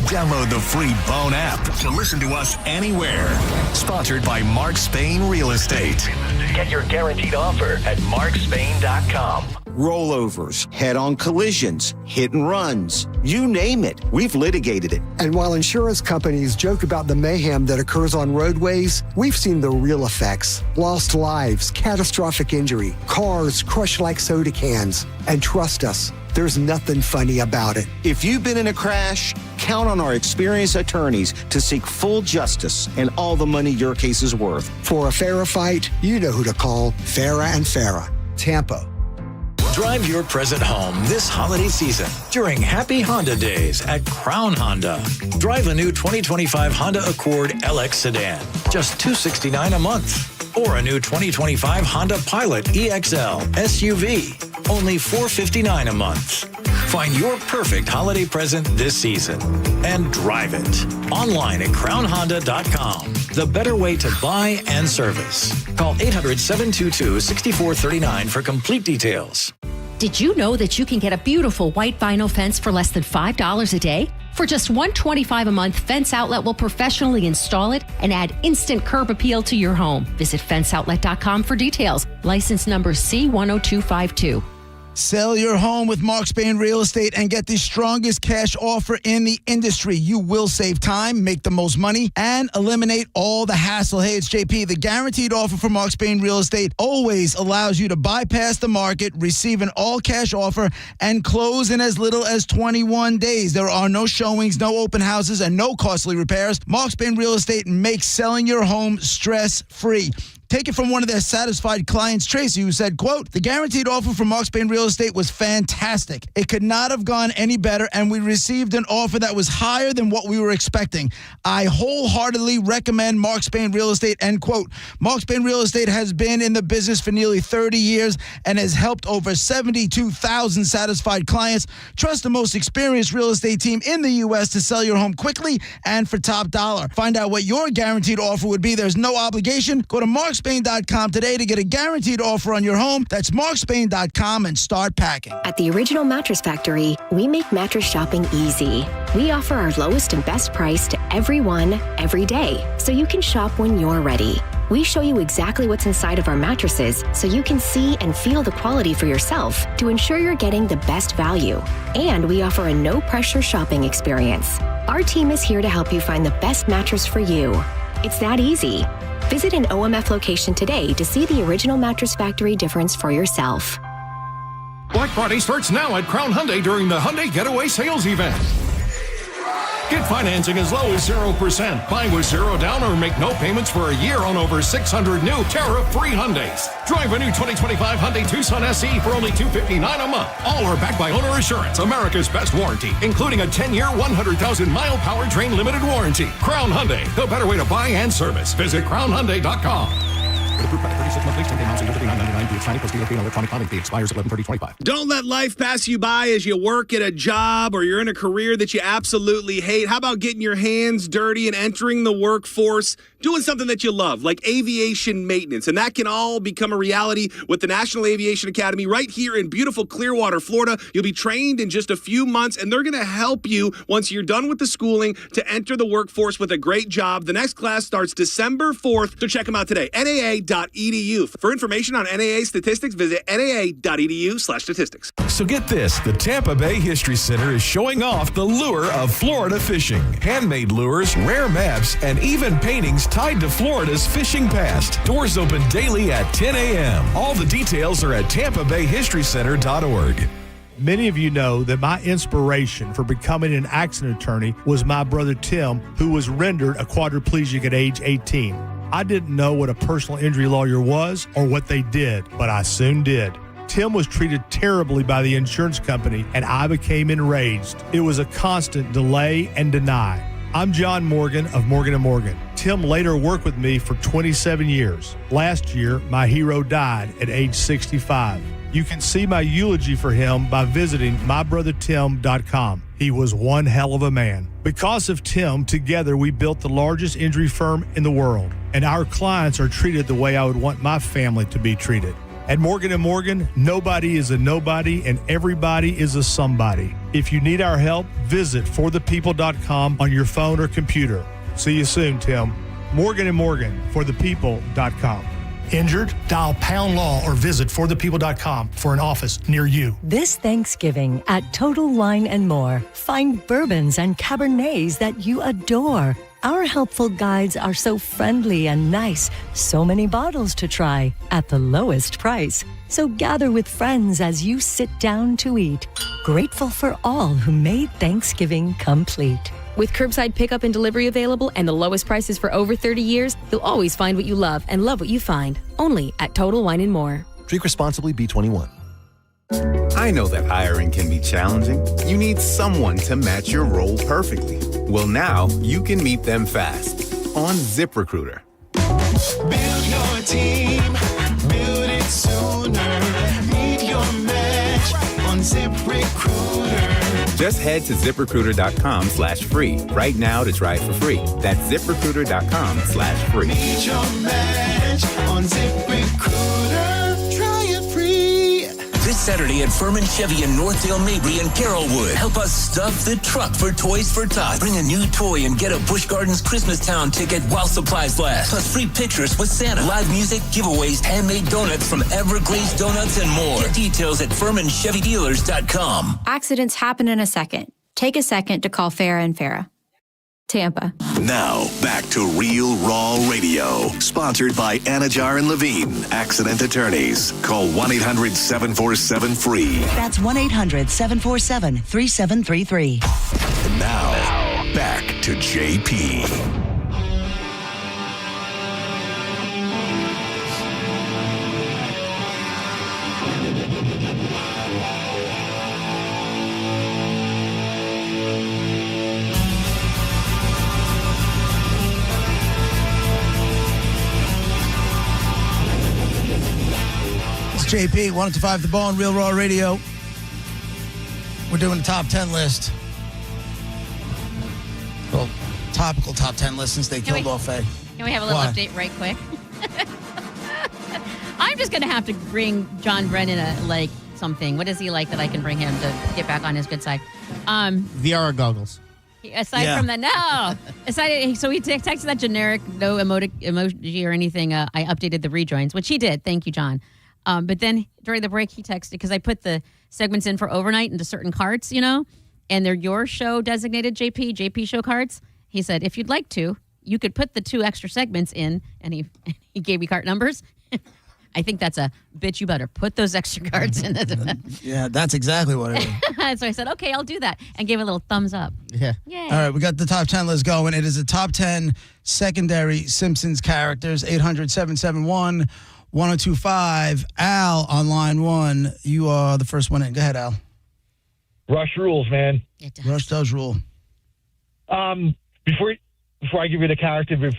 Download the free Bone app to listen to us anywhere. Sponsored by Mark Spain Real Estate. Get your guaranteed offer at markspain.com. Rollovers, head-on collisions, hit and runs, you name it. We've litigated it. And while insurance companies joke about the mayhem that occurs on roadways, we've seen the real effects. Lost lives, catastrophic injury, cars crushed like soda cans. And trust us, there's nothing funny about it. If you've been in a crash, count on our experienced attorneys to seek full justice and all the money your case is worth. For a fairer fight, you know who to call. Farah and Farah, Tampa. Drive your present home this holiday season during Happy Honda Days at Crown Honda. Drive a new 2025 Honda Accord LX sedan, just $269 a month. Or a new 2025 Honda Pilot EXL SUV, only $459 a month. Find your perfect holiday present this season and drive it. Online at crownhonda.com. The better way to buy and service. Call 800-722-6439 for complete details. Did you know that you can get a beautiful white vinyl fence for less than $5 a day? For just $125 a month, Fence Outlet will professionally install it and add instant curb appeal to your home. Visit fenceoutlet.com for details. License number C10252. Sell your home with Mark Spain Real Estate and get the strongest cash offer in the industry. You will save time, make the most money, and eliminate all the hassle. Hey, it's JP. The guaranteed offer from Mark Spain Real Estate always allows you to bypass the market, receive an all-cash offer, and close in as little as 21 days. There are no showings, no open houses, and no costly repairs. Mark Spain Real Estate makes selling your home stress-free. Take it from one of their satisfied clients, Tracy, who said, quote, "The guaranteed offer from Mark Spain Real Estate was fantastic. It could not have gone any better, and we received an offer that was higher than what we were expecting. I wholeheartedly recommend Mark Spain Real Estate," end quote. Mark Spain Real Estate has been in the business for nearly 30 years and has helped over 72,000 satisfied clients. Trust the most experienced real estate team in the U.S. to sell your home quickly and for top dollar. Find out what your guaranteed offer would be. There's no obligation. Go to markspain.com today to get a guaranteed offer on your home. That's markspain.com and start packing. At the Original Mattress Factory, we make mattress shopping easy. We offer our lowest and best price to everyone, every day, so you can shop when you're ready. We show you exactly what's inside of our mattresses so you can see and feel the quality for yourself to ensure you're getting the best value. And we offer a no-pressure shopping experience. Our team is here to help you find the best mattress for you. It's that easy. Visit an OMF location today to see the Original Mattress Factory difference for yourself. Black Friday starts now at Crown Hyundai during the Hyundai Getaway Sales Event. Get financing as low as 0%. Buy with zero down or make no payments for a year on over 600 new tariff-free Hyundais. Drive a new 2025 Hyundai Tucson SE for only $259 a month. All are backed by Owner Assurance, America's best warranty, including a 10-year, 100,000-mile powertrain limited warranty. Crown Hyundai, the better way to buy and service. Visit crownhyundai.com. Approved by 36 monthly, 10-day amounts, $59.99. The Hispanic plus DOT and electronic filing fee expires 11/30/25. Don't let life pass you by as you work at a job or you're in a career that you absolutely hate. How about getting your hands dirty and entering the workforce, doing something that you love, like aviation maintenance? And that can all become a reality with the National Aviation Academy right here in beautiful Clearwater, Florida. You'll be trained in just a few months, and they're going to help you once you're done with the schooling to enter the workforce with a great job. The next class starts December 4th, so check them out today. NAA naa.edu. For information on NAA statistics, visit naa.edu/statistics. So get this, the Tampa Bay History Center is showing off the lure of Florida fishing. Handmade lures, rare maps, and even paintings tied to Florida's fishing past. Doors open daily at 10 a.m. All the details are at tampabayhistorycenter.org. Many of you know that my inspiration for becoming an accident attorney was my brother Tim, who was rendered a quadriplegic at age 18. I didn't know what a personal injury lawyer was or what they did, but I soon did. Tim was treated terribly by the insurance company, and I became enraged. It was a constant delay and deny. I'm John Morgan of Morgan & Morgan. Tim later worked with me for 27 years. Last year, my hero died at age 65. You can see my eulogy for him by visiting mybrothertim.com. He was one hell of a man. Because of Tim, together we built the largest injury firm in the world, and our clients are treated the way I would want my family to be treated. At Morgan & Morgan, nobody is a nobody and everybody is a somebody. If you need our help, visit forthepeople.com on your phone or computer. See you soon, Tim. Morgan & Morgan, forthepeople.com. Injured? Dial Pound Law or visit forthepeople.com for an office near you. This Thanksgiving at Total Wine & More, find bourbons and Cabernets that you adore. Our helpful guides are so friendly and nice. So many bottles to try at the lowest price. So gather with friends as you sit down to eat. Grateful for all who made Thanksgiving complete. With curbside pickup and delivery available and the lowest prices for over 30 years, you'll always find what you love and love what you find. Only at Total Wine & More. Drink responsibly, B21. I know that hiring can be challenging. You need someone to match your role perfectly. Well, now you can meet them fast on ZipRecruiter. Build your team, build it sooner. Meet your match on ZipRecruiter. Just head to ZipRecruiter.com/free right now to try it for free. That's ZipRecruiter.com/free. Meet your match on ZipRecruiter. Try it free. This Saturday at Furman Chevy in Northdale, Mabry, and Carrollwood. Help us stuff the truck for Toys for Tots. Bring a new toy and get a Busch Gardens Christmas Town ticket while supplies last. Plus free pictures with Santa, live music, giveaways, handmade donuts from Everglazed Donuts, and more. Get details at FurmanChevyDealers.com. Accidents happen in a second. Take a second to call Farah and Farah. Tampa. Now, back to Real Raw Radio. Sponsored by Anajar and Levine, accident attorneys. Call 1-800-747-FREE. That's 1-800-747-3733. And now, back to JP. JP, 105 The Bone, Real Raw Radio. We're doing the top 10 list. Well, topical top 10 list since they killed off a. Can we have a little update right quick? I'm just going to have to bring John Brennan something. What is he like that I can bring him to get back on his good side? VR goggles. Aside from that, no. So he texted that generic, no emoji or anything. I updated the rejoins, which he did. Thank you, John. But then during the break, he texted, because I put the segments in for overnight into certain carts, and they're your show designated JP show carts. He said, if you'd like to, you could put the 2 extra segments in, and he gave me cart numbers. I think that's a bitch. You better put those extra cards in. Yeah, that's exactly what it is. So I said, okay, I'll do that, and gave a little thumbs up. Yeah. Yay. All right, we got the top 10 list going. It is the top 10 secondary Simpsons characters. 800-771-1025. Al on line 1. You are the first one in. Go ahead, Al. Rush rules, man. Rush does rule. Before I give you the character, and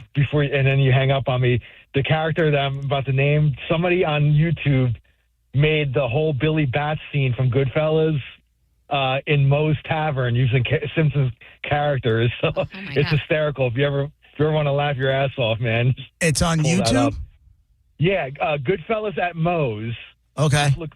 then you hang up on me, the character that I'm about to name, somebody on YouTube made the whole Billy Bats scene from Goodfellas in Moe's Tavern using Simpsons characters. So it's hysterical. If you ever want to laugh your ass off, man. It's on YouTube? Yeah, Goodfellas at Moe's. Okay. Look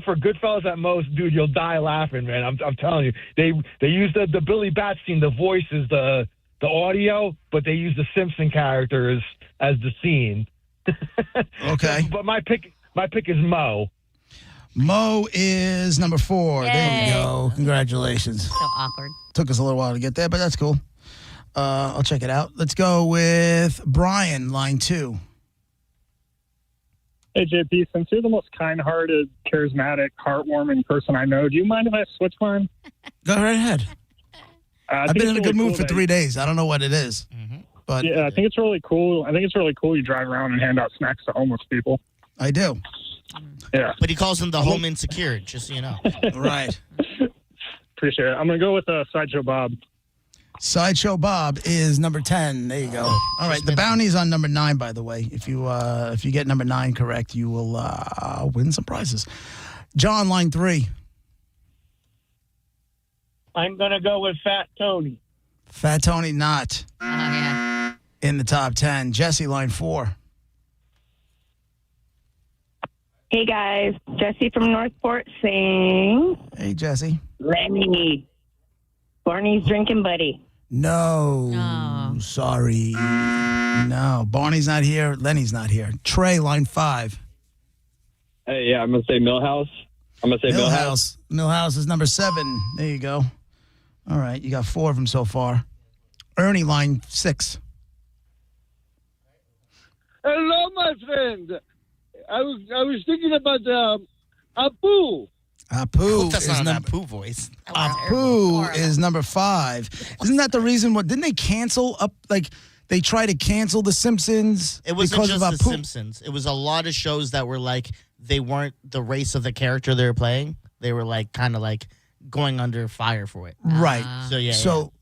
for Goodfellas at Moe's, dude. You'll die laughing, man. I'm telling you. They use the Billy Bats scene. The voice is the audio, but they use the Simpson characters as the scene. Okay. But my pick is Mo. Mo is number 4. Yay. There you go. Congratulations. So awkward. Took us a little while to get there, but that's cool. I'll check it out. Let's go with Brian, line 2. Hey, JP, since you're the most kind-hearted, charismatic, heartwarming person I know, do you mind if I switch mine? Go right ahead. I've been in a good mood for 3 days. I don't know what it is. But yeah, I think it's really cool. I think it's really cool you drive around and hand out snacks to homeless people. I do. Yeah. But he calls them the home insecure, just so you know. Right. Appreciate it. I'm going to go with Sideshow Bob. Sideshow Bob is number 10. There you go. All right. The bounty's on number 9, by the way. If you get number 9 correct, you will win some prizes. John, line 3. I'm going to go with Fat Tony. Fat Tony, not in the top 10. Jesse, line 4. Hey, guys. Jesse from Northport saying... Hey, Jesse. Lenny. Barney's drinking buddy. No. Sorry. No. Barney's not here. Lenny's not here. Trey, line 5. Hey, yeah, I'm going to say Millhouse. I'm going to say Millhouse. Millhouse is number 7. There you go. All right. You got 4 of them so far. Ernie, line 6. Hello, my friend. I was thinking about Apu. Apu That's is not an Apu voice. Apu is number 5. Isn't that the reason? Didn't they cancel up? Like they tried to cancel The Simpsons. It wasn't because just of The Apu. Simpsons. It was a lot of shows that were like they weren't the race of the character they were playing. They were like kind of like going under fire for it. Right. So yeah. So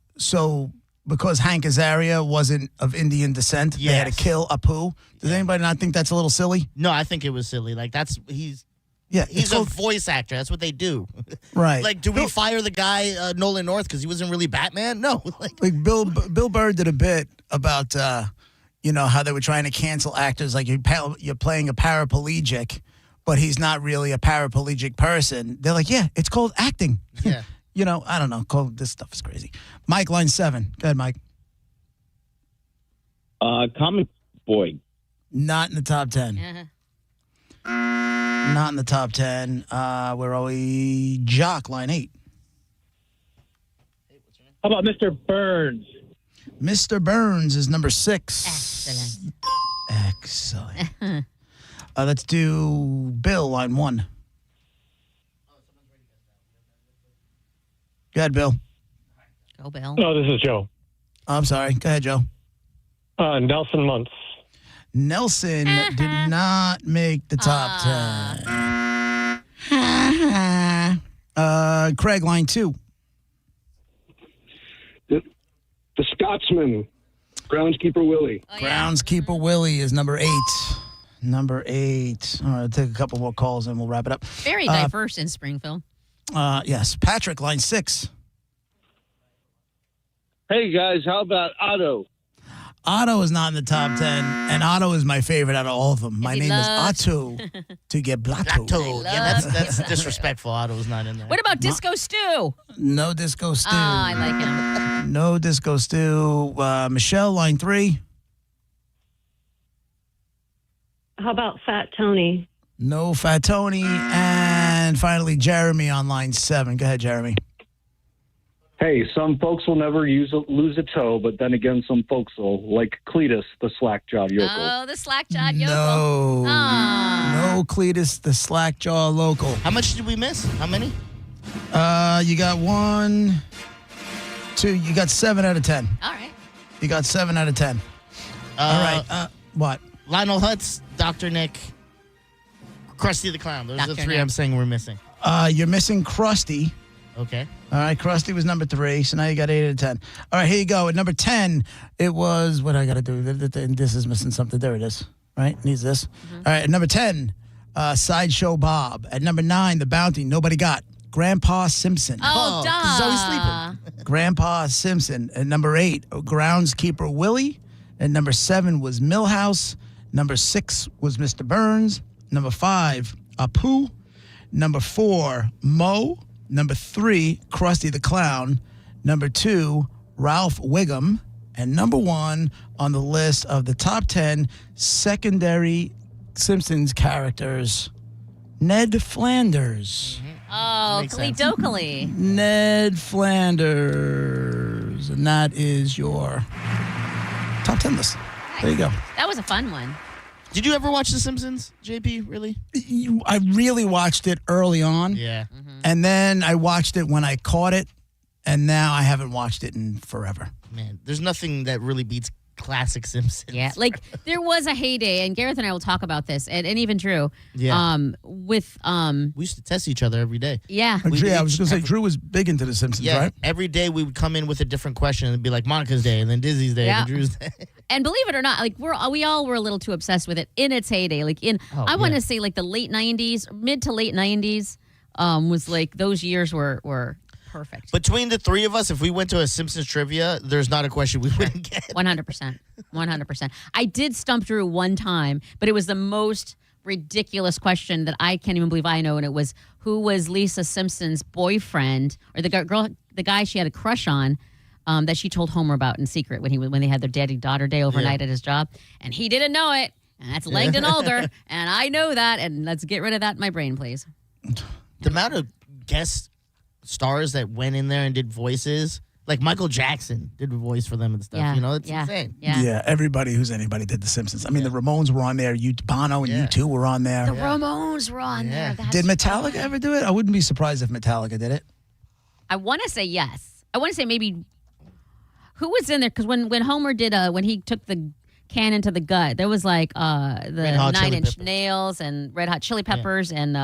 because Hank Azaria wasn't of Indian descent, they had to kill Apu. Does anybody not think that's a little silly? No, I think it was silly. Like he's it's a called- voice actor. That's what they do. Right. Like, do we fire the guy Nolan North because he wasn't really Batman? No. Like Bill Burr did a bit about how they were trying to cancel actors. Like you're playing a paraplegic, but he's not really a paraplegic person. They're like, yeah, it's called acting. Yeah. I don't know. This stuff is crazy. Mike, line 7. Go ahead, Mike. Comic Boy. Not in the top 10. Not in the top 10. Where are we? Jock, line 8. How about Mr. Burns? Mr. Burns is number 6. Excellent. Let's do Bill, line 1. Go ahead, Bill. Go, Bill. No, this is Joe. I'm sorry. Go ahead, Joe. Nelson Muntz. Nelson did not make the top 10. Craig, line 2. The Scotsman, Groundskeeper Willie. Groundskeeper Willie is number 8. Number 8. All right, I'll take a couple more calls and we'll wrap it up. Very diverse in Springfield. Yes. Patrick, line 6. Hey, guys, how about Otto? Otto is not in the top 10, and Otto is my favorite out of all of them. My name is Otto to get Blato. Yeah, that's disrespectful. Otto's not in there. What about Disco Stew? No Disco Stew. Oh, I like him. No Disco Stew. Michelle, line 3. How about Fat Tony? No Fat Tony. And finally, Jeremy on line 7. Go ahead, Jeremy. Hey, some folks will never lose a toe, but then again, some folks will, like Cletus, the slack-jawed yokel. Oh, the slack-jawed yokel. No Cletus, the slack-jaw local. How much did we miss? How many? You got 1, 2. You got 7 out of 10. All right. You got 7 out of 10. All right. What? Lionel Hutz, Dr. Nick, Krusty the Clown. Those are the 3 I'm saying we're missing. You're missing Krusty. Okay. All right, Krusty was number 3, so now you got 8 out of 10. All right, here you go. At number 10, it was, what I got to do? This is missing something. There it is, right? Needs this. All right, at number 10, Sideshow Bob. At number 9, The Bounty, nobody got. Grandpa Simpson. Oh, duh. He's always sleeping. Grandpa Simpson. At number 8, Groundskeeper Willie. At number 7 was Millhouse. Number 6 was Mr. Burns. Number 5, Apu. Number 4, Mo. Number 3, Krusty the Clown. Number 2, Ralph Wiggum. And number 1 on the list of the top 10 secondary Simpsons characters, Ned Flanders. Oh, Kalidokali. Ned Flanders. And that is your top 10 list. There you go. That was a fun one. Did you ever watch The Simpsons, JP, really? I really watched it early on. Yeah. And then I watched it when I caught it, and now I haven't watched it in forever. Man, there's nothing that really beats classic Simpsons. Yeah, like there was a heyday, and Gareth and I will talk about this, and even Drew. Yeah. We used to test each other every day. Yeah. I was going to say, Drew was big into The Simpsons, Yeah, right? every day we would come in with a different question. It'd be like Monica's day, and then Dizzy's day, Yeah. and then Drew's day. And believe it or not, like we all were a little too obsessed with it in its heyday. Like I want to say like the late 90s, mid to late 90s was like those years were perfect. Between the three of us, if we went to a Simpsons trivia, there's not a question we wouldn't get. 100%. 100%. I did stump Drew one time, but it was the most ridiculous question that I can't even believe I know, and it was who was Lisa Simpson's boyfriend or the guy she had a crush on. That she told Homer about in secret when they had their daddy-daughter day overnight at his job. And he didn't know it. And that's Langdon Olger. And I know that. And let's get rid of that in my brain, please. The amount of guest stars that went in there and did voices, like Michael Jackson did a voice for them and stuff. Yeah. You know, it's insane. Yeah. Everybody who's anybody did The Simpsons. I mean, the Ramones were on there. Bono and U2 were on there. The Ramones were on there. That's Did Metallica ever do it? I wouldn't be surprised if Metallica did it. I want to say yes. I want to say maybe... Who was in there? Because when Homer did when he took the cannon to the gut, there was like the 9 Inch Nails and Red Hot Chili Peppers and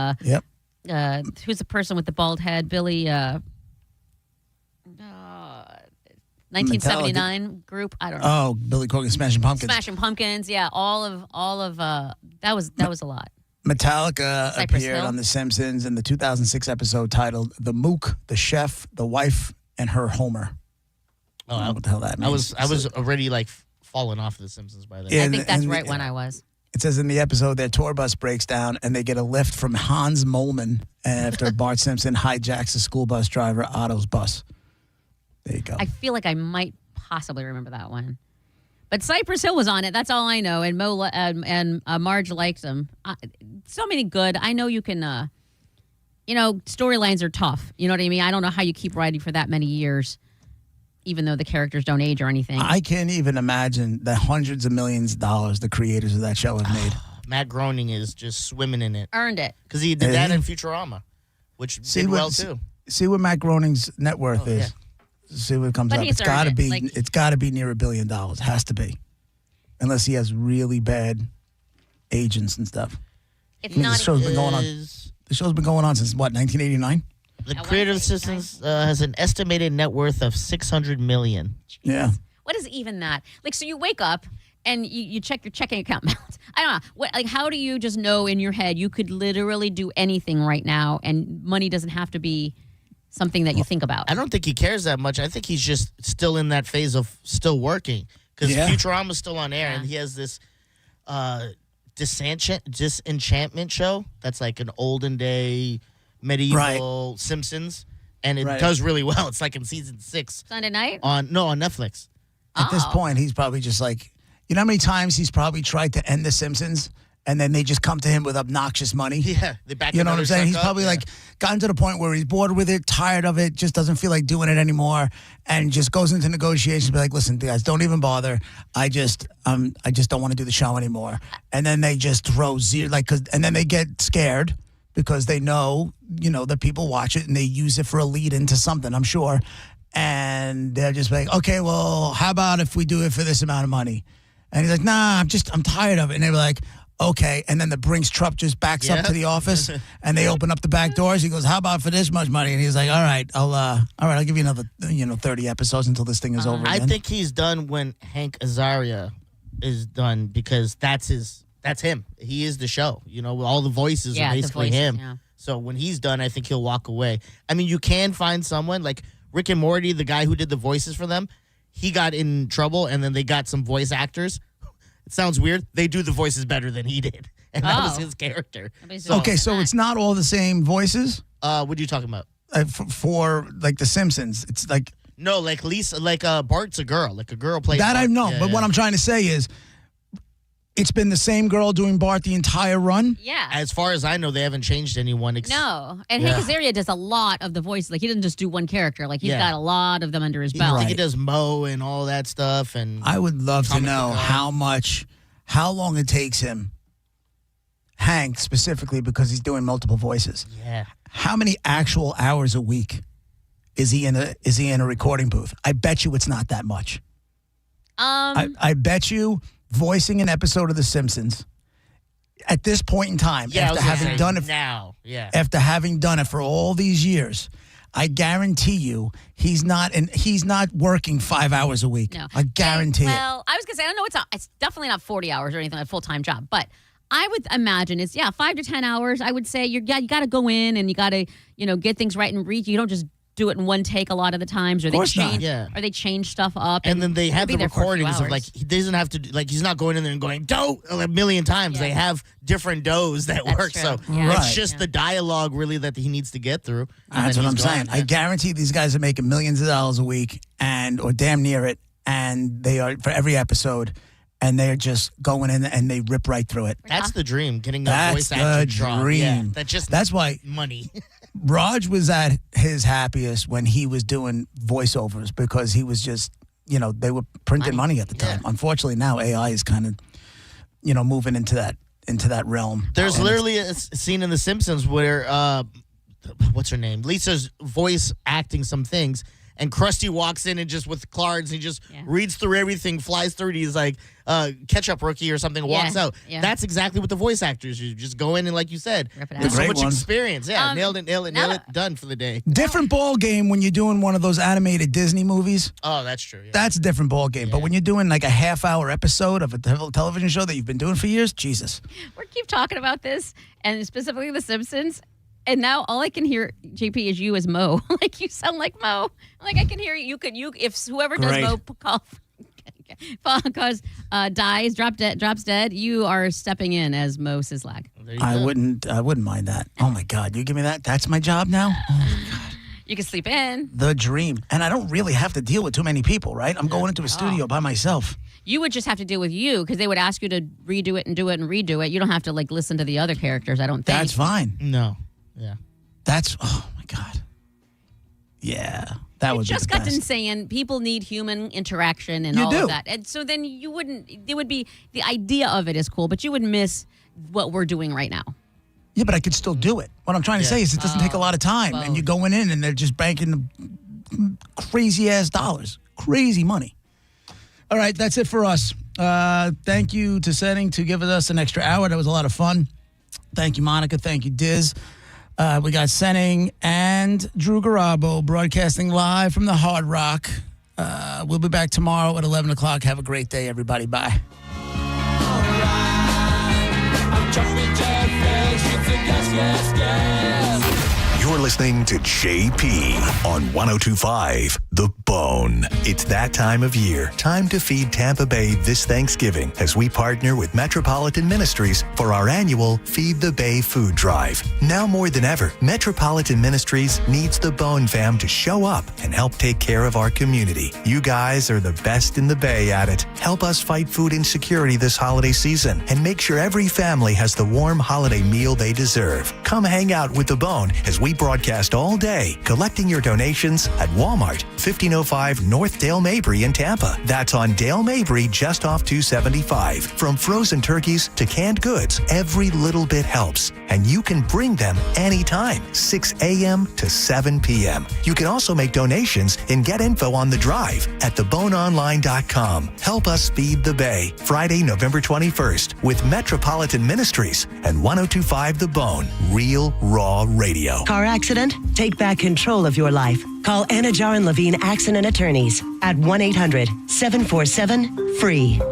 who's the person with the bald head? Billy 1979 group. I don't know. Oh, Billy Corgan, Smashing Pumpkins. Smashing Pumpkins. Yeah, all of that was a lot. Metallica Cypress appeared Hill. on The Simpsons in the 2006 episode titled "The Mook, the Chef, the Wife, and Her Homer." I don't know what the hell that means. I was already like falling off The Simpsons by then. I think that's right when I was. It says in the episode their tour bus breaks down and they get a lift from Hans Molman after Bart Simpson hijacks a school bus driver Otto's bus. There you go. I feel like I might possibly remember that one. But Cypress Hill was on it. That's all I know. And Marge liked them. So many good. I know you can, storylines are tough. You know what I mean? I don't know how you keep writing for that many years, even though the characters don't age or anything. I can't even imagine the hundreds of millions of dollars the creators of that show have made. Matt Groening is just swimming in it. Earned it. Because he did that in Futurama, which did well too. See what Matt Groening's net worth is. See what comes But up. he's It's got to earned be. it. Like- It's got to be near $1 billion. It has to be, unless he has really bad agents and stuff. It's I mean, not. the show's been going on. The show's been going on since what, 1989? The creator of Simpsons has an estimated net worth of $600 million. Yeah. What is even that? Like, so you wake up and you check your checking account balance. I don't know. How do you just know in your head you could literally do anything right now and money doesn't have to be something that you think about? I don't think he cares that much. I think he's just still in that phase of still working because Futurama's still on air and he has this disenchantment show that's like an olden day medieval Simpsons, and it does really well. It's like in season 6 Sunday night on Netflix. At this point, he's probably just like, you know how many times he's probably tried to end The Simpsons and then they just come to him with obnoxious money? Yeah, they back. You know what I'm saying? He's up. probably like gotten to the point where he's bored with it, tired of it, just doesn't feel like doing it anymore, and just goes into negotiations. Be like, listen, guys, don't even bother. I just don't want to do the show anymore. And then they just throw zero, and then they get scared because they know, that people watch it and they use it for a lead into something, I'm sure. And they're just like, okay, well, how about if we do it for this amount of money? And he's like, nah, I'm tired of it. And they were like, okay. And then the Brinks truck just backs up to the office and they open up the back doors. He goes, how about for this much money? And he's like, all right, I'll give you another, 30 episodes until this thing is over I again. think he's done when Hank Azaria is done because that's him. He is the show. All the voices are basically him. Yeah. So when he's done, I think he'll walk away. I mean, you can find someone like Rick and Morty, the guy who did the voices for them. He got in trouble, and then they got some voice actors. It sounds weird. They do the voices better than he did, and that was his character. So it's not all the same voices? What are you talking about? For like The Simpsons, it's like No, like Lisa, like Bart's a girl. Like a girl plays That Bart. I know, but what I'm trying to say is it's been the same girl doing Bart the entire run? Yeah. As far as I know, they haven't changed anyone. No. And Hank Azaria does a lot of the voices. Like, he doesn't just do one character. Like, he's got a lot of them under his belt. I think he does Mo and all that stuff. And I would love to know how long it takes him, Hank specifically, because he's doing multiple voices. Yeah. How many actual hours a week is he in a recording booth? I bet you it's not that much. I bet you voicing an episode of The Simpsons at this point in time, after having done it now, after having done it for all these years, I guarantee you he's not working 5 hours a week. No. I guarantee it. Well, I was gonna say I don't know. It's definitely not 40 hours or anything like a full-time job, but I would imagine it's 5 to 10 hours. I would say you got to go in and you got to get things right and read. You don't just do it in one take a lot of the times, or they change stuff up, and then they have the recordings of like he doesn't have to he's not going in there and going dough a million times. They have different doughs that work, true. so it's just the dialogue really that he needs to get through. That's what I'm saying. I guarantee these guys are making millions of dollars a week, or damn near it, and they are for every episode. And they're just going in and they rip right through it. That's the dream, getting a voice actor job. Dream. Yeah, that's why money. Raj was at his happiest when he was doing voiceovers, because he was just, they were printing money at the time. Unfortunately, now AI is kind of, moving into that realm. There's literally a scene in The Simpsons where, what's her name? Lisa's voice acting some things. And Krusty walks in and just with cards, he just reads through everything, flies through it. He's like, ketchup rookie or something, walks out. Yeah. That's exactly what the voice actors do. Just go in and, like you said, there's so much experience. Yeah, nailed it, done for the day. Different ball game when you're doing one of those animated Disney movies. Oh, that's true. Yeah. That's a different ball game. But when you're doing like a half-hour episode of a television show that you've been doing for years, Jesus. We keep talking about this, and specifically The Simpsons. And now all I can hear, JP, is you as Mo. Like, you sound like Mo. Like, I can hear you. If whoever does Mo drops dead, you are stepping in as Mo Sislak. I wouldn't mind that. Oh my God, you give me that? That's my job now? Oh my God. You can sleep in. The dream. And I don't really have to deal with too many people, right? I'm going into a studio by myself. You would just have to deal with you, because they would ask you to redo it and do it and redo it. You don't have to listen to the other characters, I don't think. That's fine. No. Yeah. Oh my God. Yeah. That would be just the got best. done saying people need human interaction and all of that. And so then you wouldn't, it would be, the idea of it is cool, but you would miss what we're doing right now. Yeah, but I could still do it. What I'm trying to say is it doesn't take a lot of time. And you're going in and they're just banking crazy ass dollars. Crazy money. All right, that's it for us. Thank you to Senning to give us an extra hour. That was a lot of fun. Thank you, Monica. Thank you, Diz. We got Senning and Drew Garabo broadcasting live from the Hard Rock. We'll be back tomorrow at 11 o'clock. Have a great day, everybody. Bye. You're listening to JP on 102.5 The Bone. It's that time of year. Time to feed Tampa Bay this Thanksgiving as we partner with Metropolitan Ministries for our annual Feed the Bay food drive. Now more than ever, Metropolitan Ministries needs the Bone fam to show up and help take care of our community. You guys are the best in the Bay at it. Help us fight food insecurity this holiday season and make sure every family has the warm holiday meal they deserve. Come hang out with the Bone as we broadcast all day, collecting your donations at Walmart, 1505 North Dale Mabry in Tampa. That's on Dale Mabry, just off 275. From frozen turkeys to canned goods, every little bit helps. And you can bring them anytime, 6 a.m. to 7 p.m. You can also make donations and get info on the drive at theboneonline.com. Help us feed the Bay, Friday, November 21st, with Metropolitan Ministries and 102.5 The Bone, Real Raw Radio. Car accident? Take back control of your life. Call Anna Jar and Levine Accident Attorneys at 1-800-747-FREE.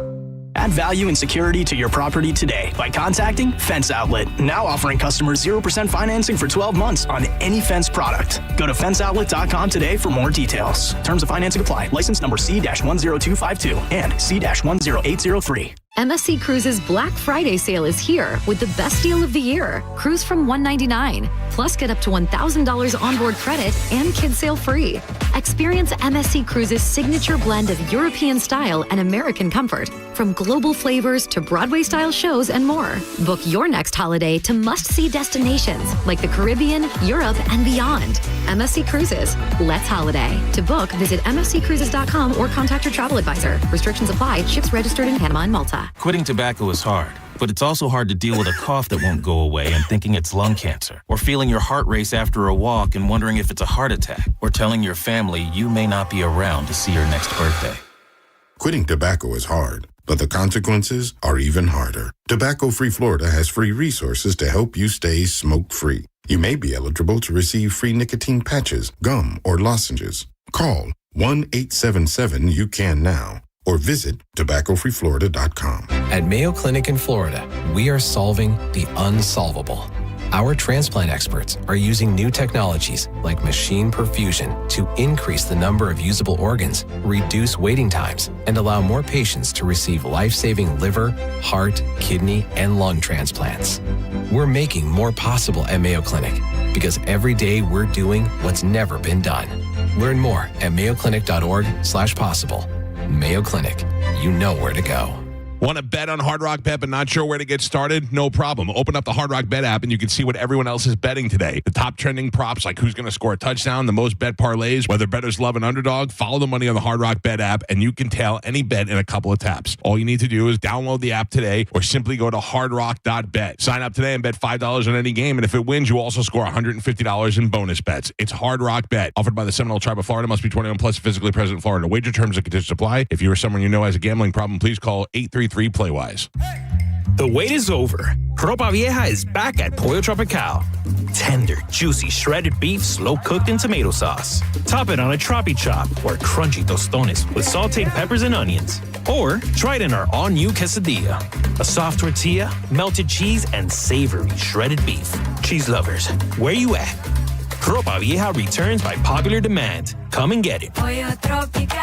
Add value and security to your property today by contacting Fence Outlet. Now offering customers 0% financing for 12 months on any Fence product. Go to fenceoutlet.com today for more details. Terms of financing apply. License number C-10252 and C-10803. MSC Cruises Black Friday sale is here with the best deal of the year. Cruise from $199. Plus, get up to $1,000 onboard credit and kids sail free. Experience MSC Cruises' signature blend of European style and American comfort. From global flavors to Broadway-style shows and more. Book your next holiday to must-see destinations like the Caribbean, Europe, and beyond. MSC Cruises. Let's holiday. To book, visit msccruises.com or contact your travel advisor. Restrictions apply. Ships registered in Panama and Malta. Quitting tobacco is hard, but it's also hard to deal with a cough that won't go away and thinking it's lung cancer, or feeling your heart race after a walk and wondering if it's a heart attack, or telling your family you may not be around to see your next birthday. Quitting tobacco is hard, but the consequences are even harder. Tobacco-Free Florida has free resources to help you stay smoke-free. You may be eligible to receive free nicotine patches, gum, or lozenges. Call 1-877-YOU-CAN-NOW or visit tobaccofreeflorida.com. At Mayo Clinic in Florida, we are solving the unsolvable. Our transplant experts are using new technologies like machine perfusion to increase the number of usable organs, reduce waiting times, and allow more patients to receive life-saving liver, heart, kidney, and lung transplants. We're making more possible at Mayo Clinic because every day we're doing what's never been done. Learn more at mayoclinic.org/possible. Mayo Clinic, you know where to go. Want to bet on Hard Rock Bet but not sure where to get started? No problem. Open up the Hard Rock Bet app and you can see what everyone else is betting today. The top trending props like who's going to score a touchdown, the most bet parlays, whether bettors love an underdog. Follow the money on the Hard Rock Bet app and you can tail any bet in a couple of taps. All you need to do is download the app today or simply go to hardrock.bet. Sign up today and bet $5 on any game, and if it wins, you also score $150 in bonus bets. It's Hard Rock Bet, offered by the Seminole Tribe of Florida. Must be 21 plus, physically present in Florida. Wager terms and conditions apply. If you or someone you know has a gambling problem, please call 833-PLAY-WISE. The wait is over. Ropa Vieja is back at Pollo Tropical. Tender, juicy, shredded beef slow-cooked in tomato sauce. Top it on a tropi chop or crunchy tostones with sauteed peppers and onions. Or try it in our all-new quesadilla. A soft tortilla, melted cheese, and savory shredded beef. Cheese lovers, where you at? Ropa Vieja returns by popular demand. Come and get it. Pollo Tropical.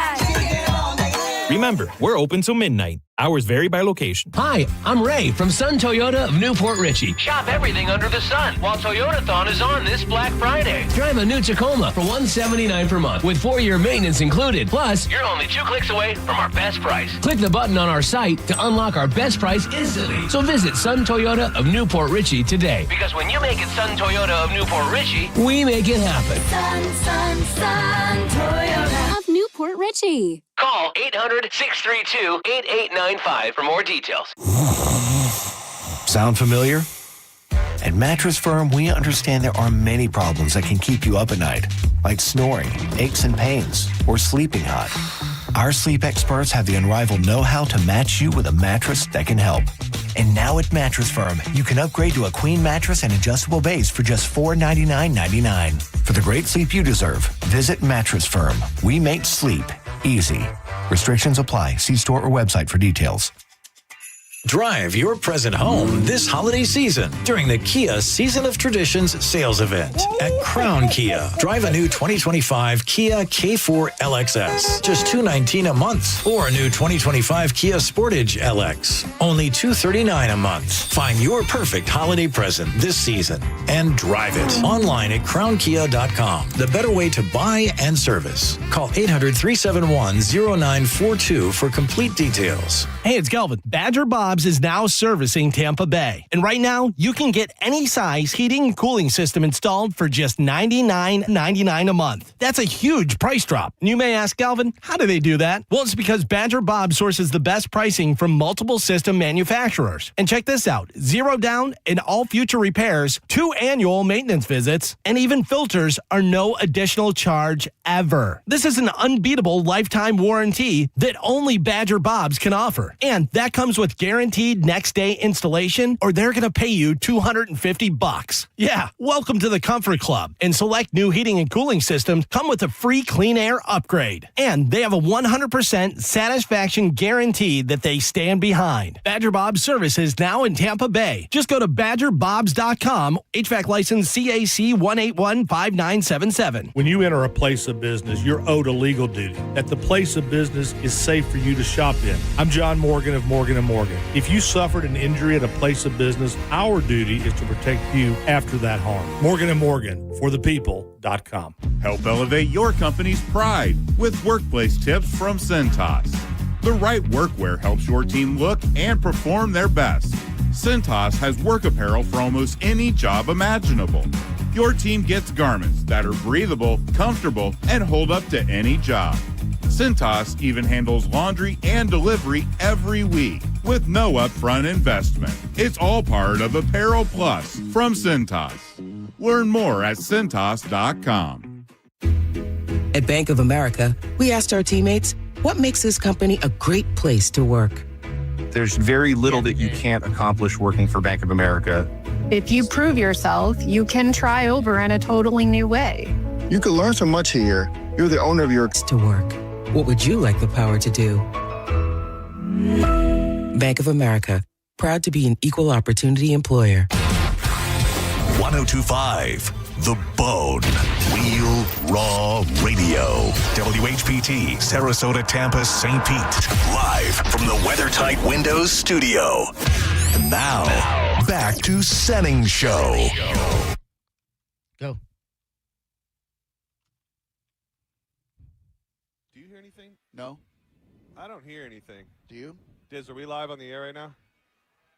Remember, we're open till midnight. Hours vary by location. Hi, I'm Ray from Sun Toyota of Newport Richey. Shop everything under the sun while Toyotathon is on this Black Friday. Drive a new Tacoma for $179 per month with 4-year maintenance included. Plus, you're only 2 clicks away from our best price. Click the button on our site to unlock our best price instantly. So visit Sun Toyota of Newport Richey today. Because when you make it Sun Toyota of Newport Richey, we make it happen. Sun Toyota of Newport Richey. Call 800-632-8895 for more details. Sound familiar? At Mattress Firm, we understand there are many problems that can keep you up at night, like snoring, aches and pains, or sleeping hot. Our sleep experts have the unrivaled know-how to match you with a mattress that can help. And now at Mattress Firm, you can upgrade to a queen mattress and adjustable base for just $499.99. For the great sleep you deserve, visit Mattress Firm. We make sleep easy. Restrictions apply. See store or website for details. Drive your present home this holiday season during the Kia Season of Traditions sales event at Crown Kia. Drive a new 2025 Kia K4 LXS, just $219 a month, or a new 2025 Kia Sportage LX, only $239 a month. Find your perfect holiday present this season and drive it online at crownkia.com. The better way to buy and service. Call 800-371-0942 for complete details. Hey, it's Kelvin. Badger Bob's is now servicing Tampa Bay. And right now, you can get any size heating and cooling system installed for just $99.99 a month. That's a huge price drop. And you may ask, Kelvin, how do they do that? Well, it's because Badger Bob sources the best pricing from multiple system manufacturers. And check this out. 0 down and all future repairs, 2 annual maintenance visits, and even filters are no additional charge ever. This is an unbeatable lifetime warranty that only Badger Bob's can offer. And that comes with guaranteed guaranteed next day installation, or they're going to pay you $250. Yeah, welcome to the Comfort Club. And select new heating and cooling systems come with a free clean air upgrade. And they have a 100% satisfaction guarantee that they stand behind. Badger Bob's service is now in Tampa Bay. Just go to badgerbobs.com, HVAC license CAC 1815977. When you enter a place of business, you're owed a legal duty that the place of business is safe for you to shop in. I'm John Morgan of Morgan & Morgan. If you suffered an injury at a place of business, our duty is to protect you after that harm. Morgan & Morgan, for the people.com. Help elevate your company's pride with workplace tips from Cintas. The right workwear helps your team look and perform their best. Cintas has work apparel for almost any job imaginable. Your team gets garments that are breathable, comfortable, and hold up to any job. Cintas even handles laundry and delivery every week with no upfront investment. It's all part of Apparel Plus from Cintas. Learn more at Cintas.com. At Bank of America, we asked our teammates, what makes this company a great place to work? There's very little that you can't accomplish working for Bank of America. If you prove yourself, you can try over in a totally new way. You can learn so much here. You're the owner of your... To work. What would you like the power to do? Bank of America, proud to be an equal opportunity employer. 1025 The Bone. Real Raw Radio. WHPT, Sarasota, Tampa, St. Pete. Live from the WeatherTight Windows studio. And now, back to Senning Show. Go. Do you hear anything? No. I don't hear anything. Do you? Diz, are we live on the air right now?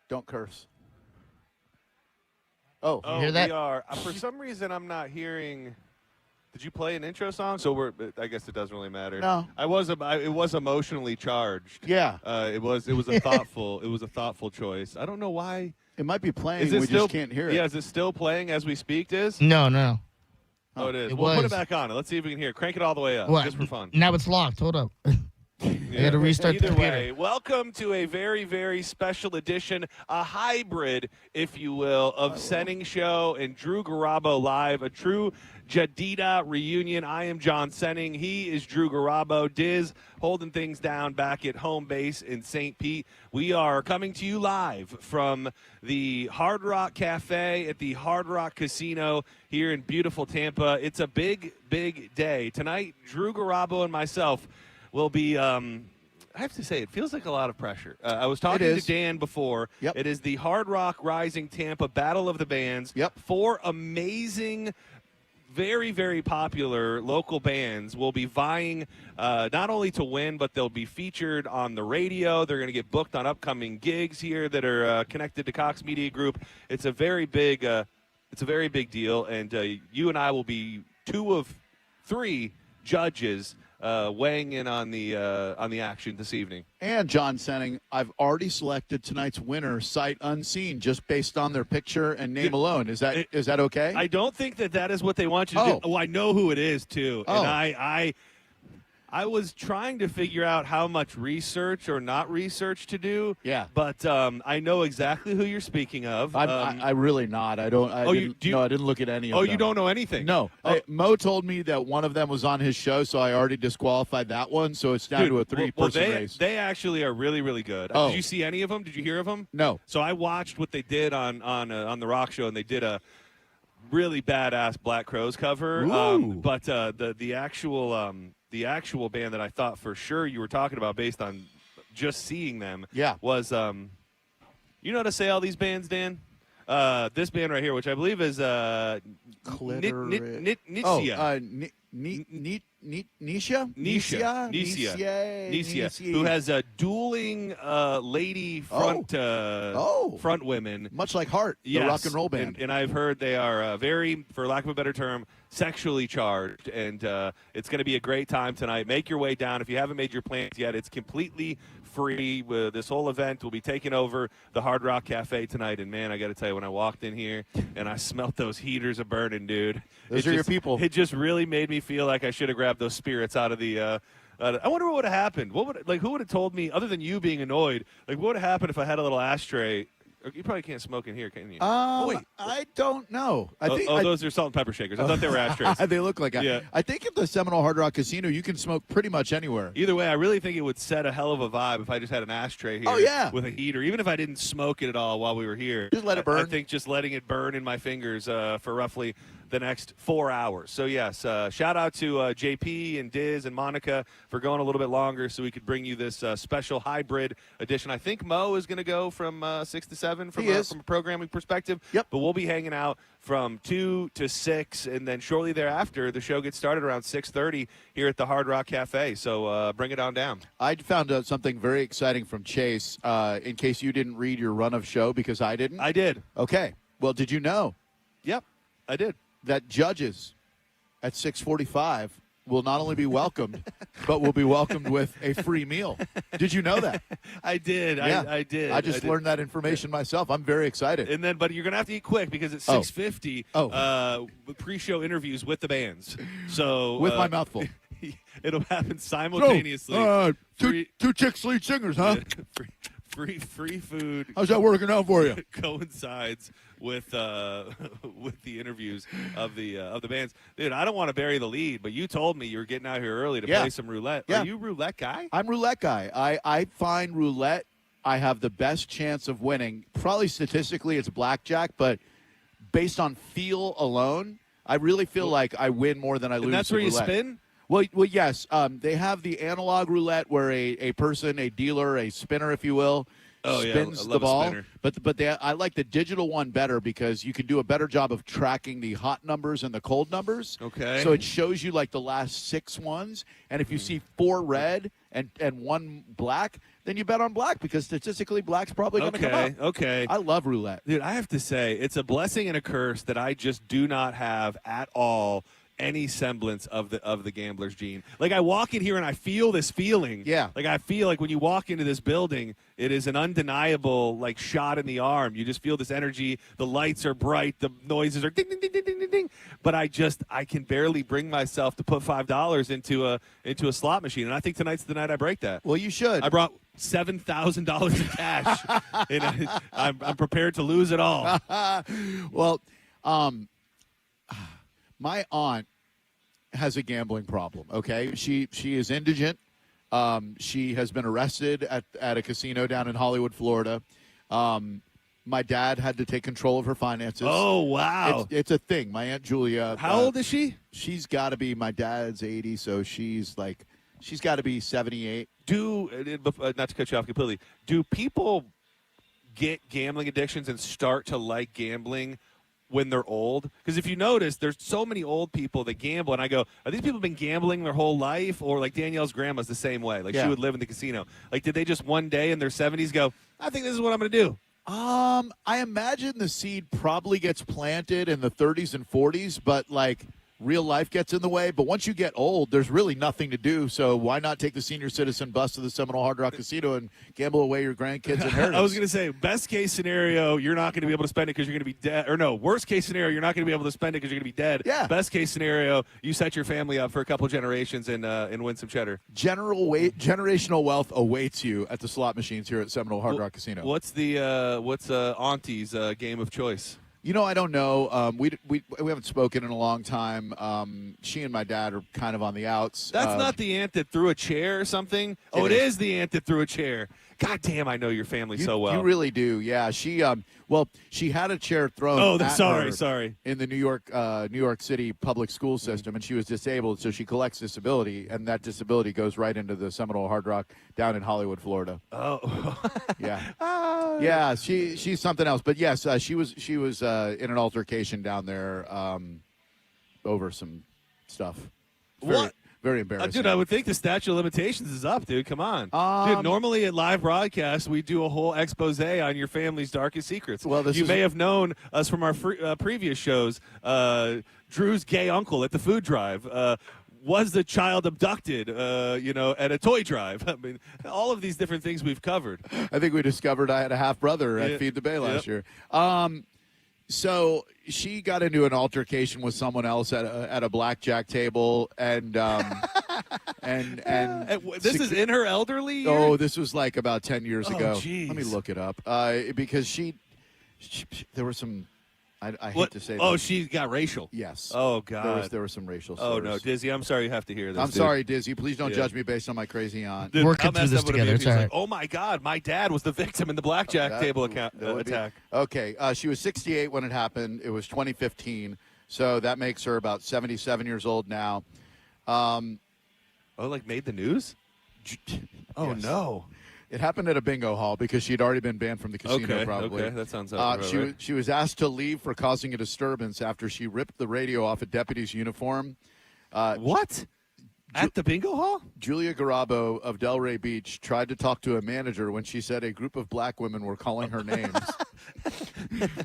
Don't curse. Oh, you hear that? We are. For some reason, I'm not hearing. Did you play an intro song? So I guess it doesn't really matter. No. It was emotionally charged. Yeah. It was a thoughtful. It was a thoughtful choice. I don't know why. It might be playing. We just can't hear it. Yeah. Is it still playing as we speak? Diz? No. Oh, it is. It We'll put was. it back on. Let's see if we can hear it. Crank it all the way up, just for fun. Now it's locked. Hold up. I got to restart the Either computer. way, welcome to a very, very special edition, a hybrid, if you will, of Senning Show and Drew Garabo Live, a true Jadida reunion. I am John Senning. He is Drew Garabo. Diz holding things down back at home base in St. Pete. We are coming to you live from the Hard Rock Cafe at the Hard Rock Casino here in beautiful Tampa. It's a big, big day. Tonight, Drew Garabo and myself will be, I have to say, it feels like a lot of pressure. I was talking to Dan before. Yep. It is the Hard Rock Rising Tampa Battle of the Bands. Yep. 4 amazing, very, very popular local bands will be vying not only to win, but they'll be featured on the radio. They're going to get booked on upcoming gigs here that are connected to Cox Media Group. It's a very big deal, and you and I will be 2 of 3 judges weighing in on the action this evening. And John Senning, I've already selected tonight's winner, sight unseen, just based on their picture and name alone. Is that okay? I don't think that is what they want you to do. Oh, I know who it is too, and I was trying to figure out how much research or not research to do. Yeah. But I know exactly who you're speaking of. I really not. I didn't look at any of them. Oh, you don't know anything? No. Mo told me that one of them was on his show, so I already disqualified that one. So it's down to a 3-person race. They actually are really, really good. Did you see any of them? Did you hear of them? No. So I watched what they did on the Rock Show, and they did a really badass Black Crowes cover. But the actual band that I thought for sure you were talking about based on just seeing them was, you know how to say all these bands, Dan? This band right here, which I believe is Nitsia. Nisha, who has a dueling lady front women. Much like Heart, the rock and roll band. And I've heard they are very, for lack of a better term, sexually charged. And it's going to be a great time tonight. Make your way down. If you haven't made your plans yet, it's completely free. This whole event will be taking over the Hard Rock Cafe tonight. And, man, I got to tell you, when I walked in here and I smelt those heaters a-burning, dude. Those are your people. It just really made me feel like I should have grabbed those spirits out of the I wonder what would have happened. Who would have told me, other than you being annoyed, like what would have happened if I had a little ashtray? You probably can't smoke in here, can you? Wait. I don't know. Those are salt and pepper shakers. I thought they were ashtrays. They look like Yeah. I think at the Seminole Hard Rock Casino, you can smoke pretty much anywhere. Either way, I really think it would set a hell of a vibe if I just had an ashtray here. Oh, yeah. With a heater, even if I didn't smoke it at all while we were here. Just let it burn. I think just letting it burn in my fingers for roughly the next 4 hours. So, yes, shout out to JP and Diz and Monica for going a little bit longer so we could bring you this special hybrid edition. I think Mo is going to go from 6 to 7 from a programming perspective. Yep. But we'll be hanging out from 2 to 6, and then shortly thereafter, the show gets started around 6:30 here at the Hard Rock Cafe. So bring it on down. I found out something very exciting from Chase, in case you didn't read your run of show, because I didn't. I did. Okay. Well, did you know? Yep, I did. That judges at 6:45 will not only be welcomed, but will be welcomed with a free meal. Did you know that? I did. Yeah. I did. I just learned that information myself. I'm very excited. And then, but you're gonna have to eat quick because it's 6:50. Pre-show interviews with the bands. So with my mouth full. It'll happen simultaneously. Two chicks lead singers, huh? Free food. How's that working out for you? Coincides with the interviews of the bands. Dude, I don't want to bury the lead, but you told me you were getting out here early to play some roulette. Yeah. Are you a roulette guy? I'm roulette guy. I find roulette I have the best chance of winning. Probably statistically it's blackjack, but based on feel alone, I really feel like I win more than I lose. And that's where you spin? Well, yes. They have the analog roulette where a person, a dealer, a spinner, if you will, spins the ball. But I like the digital one better because you can do a better job of tracking the hot numbers and the cold numbers. Okay. So it shows you like the last 6 ones, and if you see 4 red and 1 black, then you bet on black because statistically black's probably going to come up. Okay. I love roulette. Dude, I have to say, it's a blessing and a curse that I just do not have at all any semblance of the gambler's gene. Like, I walk in here and I feel this feeling. Yeah. Like, I feel like when you walk into this building, it is an undeniable, like, shot in the arm. You just feel this energy. The lights are bright. The noises are ding, ding, ding, ding, ding, ding, ding. But I can barely bring myself to put $5 into a slot machine. And I think tonight's the night I break that. Well, you should. I brought $7,000 in cash. And I'm prepared to lose it all. Well, my aunt has a gambling problem, okay? She is indigent. She has been arrested at a casino down in Hollywood, Florida. My dad had to take control of her finances. Oh, wow. It's a thing. My Aunt Julia. How old is she? She's got to be, my dad's 80, so she's got to be 78. Not to cut you off completely, do people get gambling addictions and start to like gambling when they're old? Because if you notice, there's so many old people that gamble, and I go, are these people been gambling their whole life? Or like Danielle's grandma's the same way. Like, she would live in the casino. Like, did they just one day in their 70s go, I think this is what I'm going to do? I imagine the seed probably gets planted in the 30s and 40s, but like real life gets in the way. But once you get old, there's really nothing to do. So why not take the senior citizen bus to the Seminole Hard Rock Casino and gamble away your grandkids' inheritance? I was going to say, best case scenario, you're not going to be able to spend it because you're going to be dead. Or no, worst case scenario, you're not going to be able to spend it because you're going to be dead. Yeah. Best case scenario, you set your family up for a couple generations and win some cheddar. Generational wealth awaits you at the slot machines here at Seminole Hard Rock Casino. What's Auntie's game of choice? You know, I don't know. We haven't spoken in a long time. She and my dad are kind of on the outs. That's not the aunt that threw a chair or something? Oh, it is the aunt that threw a chair. God damn, I know your family so well. You really do. Yeah, she had a chair thrown. Oh, at sorry. her in the New York City public school system, and she was disabled, so she collects disability, and that disability goes right into the Seminole Hard Rock down in Hollywood, Florida. Oh, yeah, yeah. She's something else, but yes, she was in an altercation down there over some stuff. What? Very embarrassing. Dude, I would think the statute of limitations is up, dude. Come on. Dude, normally at live broadcasts, we do a whole expose on your family's darkest secrets. Well, you may have known us from our previous shows. Drew's gay uncle at the food drive. Was the child abducted, at a toy drive? I mean, all of these different things we've covered. I think we discovered I had a half-brother at Feed the Bay last year. So she got into an altercation with someone else at a blackjack table, and And this is in her elderly year? Oh, this was like about 10 years ago. Geez. Let me look it up. Because she there were some. I hate to say. Oh, that. she got racial. Yes. Oh God. There were some racial. Oh slurs. no, Dizzy, I'm sorry you have to hear this. I'm sorry, Dizzy. Please don't Yeah. judge me based on my crazy aunt. We're working through this How messed up would it be together. if It's he was all like, right. oh my God, my dad was the victim in the blackjack table attack. Okay. She was 68 when it happened. It was 2015. So that makes her about 77 years old now. Like made the news? Oh Yes. no. It happened at a bingo hall because she'd already been banned from the casino. Probably. Okay, that sounds right. She was asked to leave for causing a disturbance after she ripped the radio off a deputy's uniform. What? At the bingo hall? Julia Garabo of Delray Beach tried to talk to a manager when she said a group of black women were calling her names.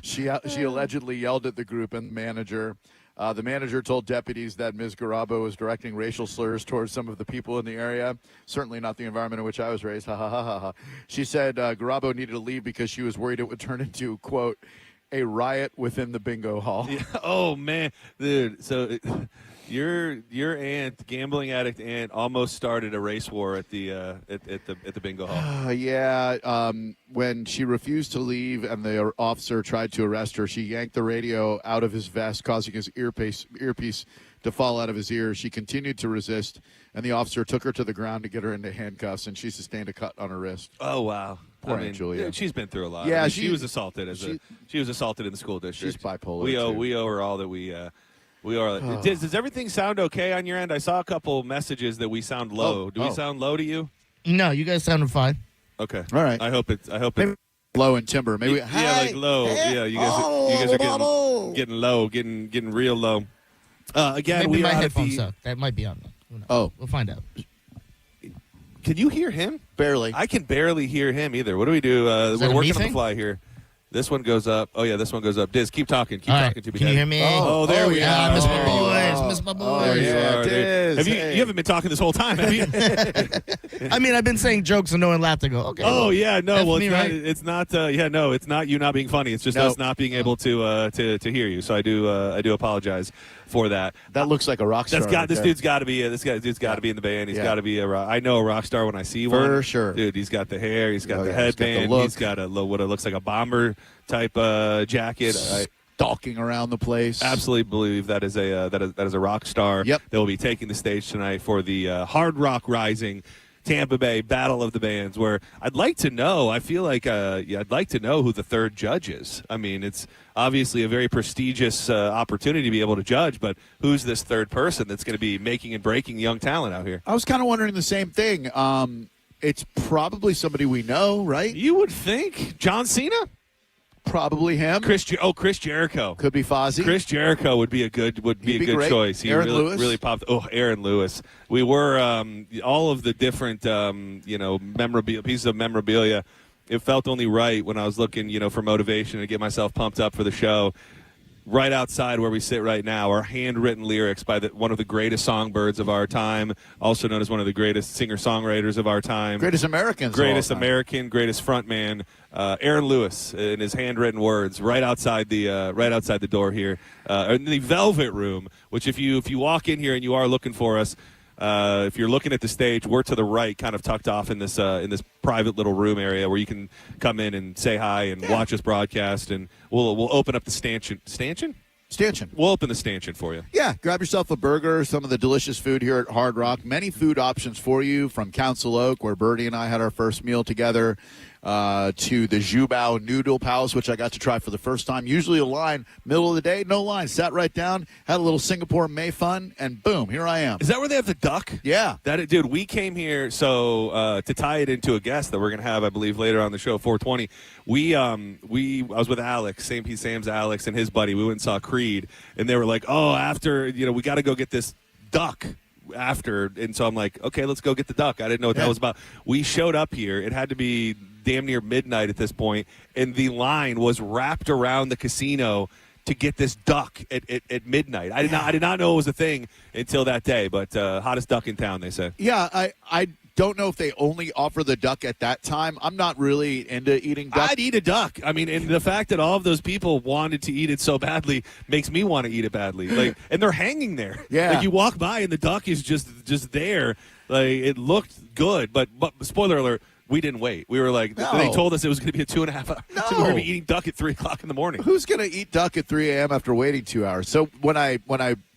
She allegedly yelled at the group and the manager. The manager told deputies that Ms. Garabo was directing racial slurs towards some of the people in the area. Certainly not the environment in which I was raised. Ha ha ha ha ha. She said Garabo needed to leave because she was worried it would turn into, quote, a riot within the bingo hall. Yeah. Oh man, dude. So your aunt, gambling addict aunt, almost started a race war at the bingo hall. Yeah. When she refused to leave and the officer tried to arrest her, she yanked the radio out of his vest, causing his earpiece to fall out of his ear. She continued to resist, and the officer took her to the ground to get her into handcuffs, and she sustained a cut on her wrist. Oh wow. Poor Aunt Julia. Yeah, she's been through a lot. Yeah, I mean, she was assaulted she was assaulted in the school district. She's bipolar. We owe her all that we are. Does everything sound okay on your end? I saw a couple messages that we sound low. Do we sound low to you? No, you guys sounded fine. Okay. All right. I hope it's low in timber. Maybe. like low. Yeah, you guys are getting low, getting real low. Again, Maybe we my are at headphones the. suck. That might be on. Who knows? Oh, we'll find out. Can you hear him? Barely. I can barely hear him either. What do we do? Is that We're a working me on the thing? fly here. This one goes up. Oh yeah, this one goes up. Diz, keep talking. Keep All right. talking to me. Can you Dad. hear me? Oh, there we yeah, are. miss my There you boys. are. Miss my Oh, boys. yeah, Diz. you haven't been talking this whole time, have you? I mean, I've been saying jokes and no one laughed. I go, okay. Oh yeah, no. That's Well, me, it's not. right? It's not. No, it's not you not being funny. It's just No. us not being able to hear you. So I do apologize for that. That looks like a rock star. This dude's got to be. This dude's got to be in the band. He's got to be a rock. I know a rock star when I see one. For sure. Dude, he's got the hair. He's got the yeah, he's got the headband. look. He's got what it looks like a bomber type jacket. Stalking around the place. Absolutely believe that is a rock star. Yep. That will be taking the stage tonight for the Hard Rock Rising Tampa Bay Battle of the Bands, where I'd like to know. I feel like I'd like to know who the third judge is. I mean, it's obviously a very prestigious opportunity to be able to judge, but who's this third person that's going to be making and breaking young talent out here? I was kind of wondering the same thing. It's probably somebody we know, right? You would think John Cena. Probably him. Chris Jericho. Could be Fozzy. Good great. choice. He Aaron Lewis. really popped. Oh, Aaron Lewis. We were all of the different pieces of memorabilia. It felt only right when I was looking, for motivation to get myself pumped up for the show. Right outside where we sit right now are handwritten lyrics by one of the greatest songbirds of our time, also known as one of the greatest singer-songwriters of our time. Greatest Americans. Greatest of all time. American, greatest frontman, Aaron Lewis, in his handwritten words, right outside the door here, in the Velvet Room. Which, if you walk in here and you are looking for us, if you're looking at the stage, we're to the right, kind of tucked off in this private little room area where you can come in and say hi and watch us broadcast, and we'll open up the stanchion. Stanchion. We'll open the stanchion for you. Yeah, grab yourself a burger, some of the delicious food here at Hard Rock. Many food options for you, from Council Oak, where Bertie and I had our first meal together, to the Jubao Noodle Palace, which I got to try for the first time. Usually a line, middle of the day, no line. Sat right down, had a little Singapore May fun, and boom, here I am. Is that where they have the duck? Yeah. Dude, we came here, so to tie it into a guest that we're going to have, I believe, later on the show, 420, I was with Alex, St. Pete Sam's Alex and his buddy. We went and saw Creed, and they were like, oh, after, we got to go get this duck after. And so I'm like, okay, let's go get the duck. I didn't know what that was about. We showed up here. It had to be damn near midnight at this point, and the line was wrapped around the casino to get this duck at midnight. I did not know it was a thing until that day, but hottest duck in town, they say. Yeah, I don't know if they only offer the duck at that time. I'm not really into eating duck. I'd eat a duck. I mean, and the fact that all of those people wanted to eat it so badly makes me want to eat it badly. And they're hanging there. Yeah. Like, you walk by and the duck is just there. Like, it looked good, but spoiler alert, we didn't wait. We were like, they told us it was going to be a 2.5 hour. No. So we were going to be eating duck at 3 o'clock in the morning. Who's going to eat duck at 3 a.m. after waiting 2 hours? So when I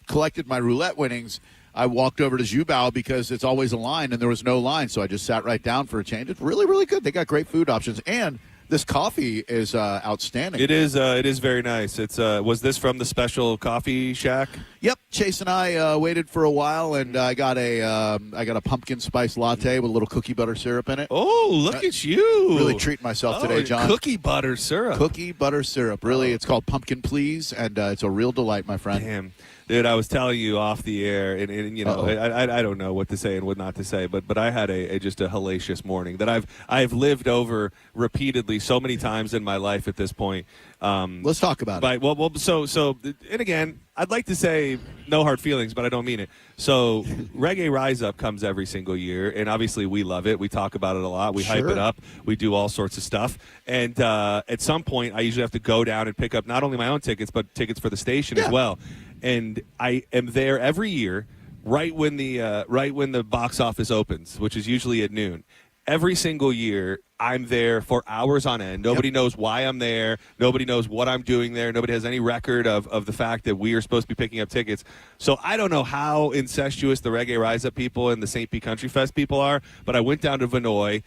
collected my roulette winnings, I walked over to Zubao because it's always a line, and there was no line. So I just sat right down for a change. It's really, really good. They got great food options. And this coffee is outstanding. It is very nice. It's was this from the special coffee shack? Yep. Chase and I waited for a while, and I got a pumpkin spice latte with a little cookie butter syrup in it. Oh, look at you! Really treating myself today, John. Cookie butter syrup. Cookie butter syrup. Really, it's called Pumpkin Please, and it's a real delight, my friend. Damn. Dude, I was telling you off the air, and you know, I don't know what to say and what not to say, but I had just a hellacious morning that I've lived over repeatedly so many times in my life at this point. Let's talk about it. Well, so, and again, I'd like to say no hard feelings, but I don't mean it. So, Reggae Rise Up comes every single year, and obviously we love it. We talk about it a lot. We hype it up. We do all sorts of stuff. And at some point, I usually have to go down and pick up not only my own tickets, but tickets for the station as well. And I am there every year, right when the box office opens, which is usually at noon. Every single year, I'm there for hours on end. Nobody knows why I'm there. Nobody knows what I'm doing there. Nobody has any record of the fact that we are supposed to be picking up tickets. So I don't know how incestuous the Reggae Rise Up people and the St. Pete Country Fest people are, but I went down to Vinoy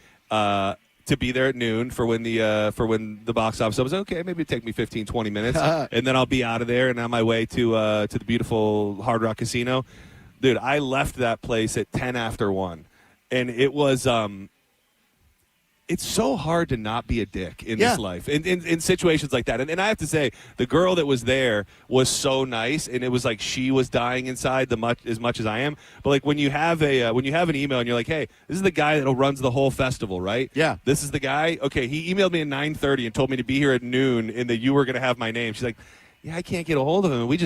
to be there at noon for when the box office opens. Okay, maybe it'd take me 15, 20 minutes, and then I'll be out of there and on my way to the beautiful Hard Rock Casino. Dude, I left that place at 10 after 1, and it was it's so hard to not be a dick in this life, in situations like that. And I have to say, the girl that was there was so nice, and it was like she was dying inside as much as I am. But like when you have an email and you're like, hey, this is the guy that runs the whole festival, right? Yeah. This is the guy. Okay, he emailed me at 9:30 and told me to be here at noon, and that you were going to have my name. She's like, yeah, I can't get a hold of him. We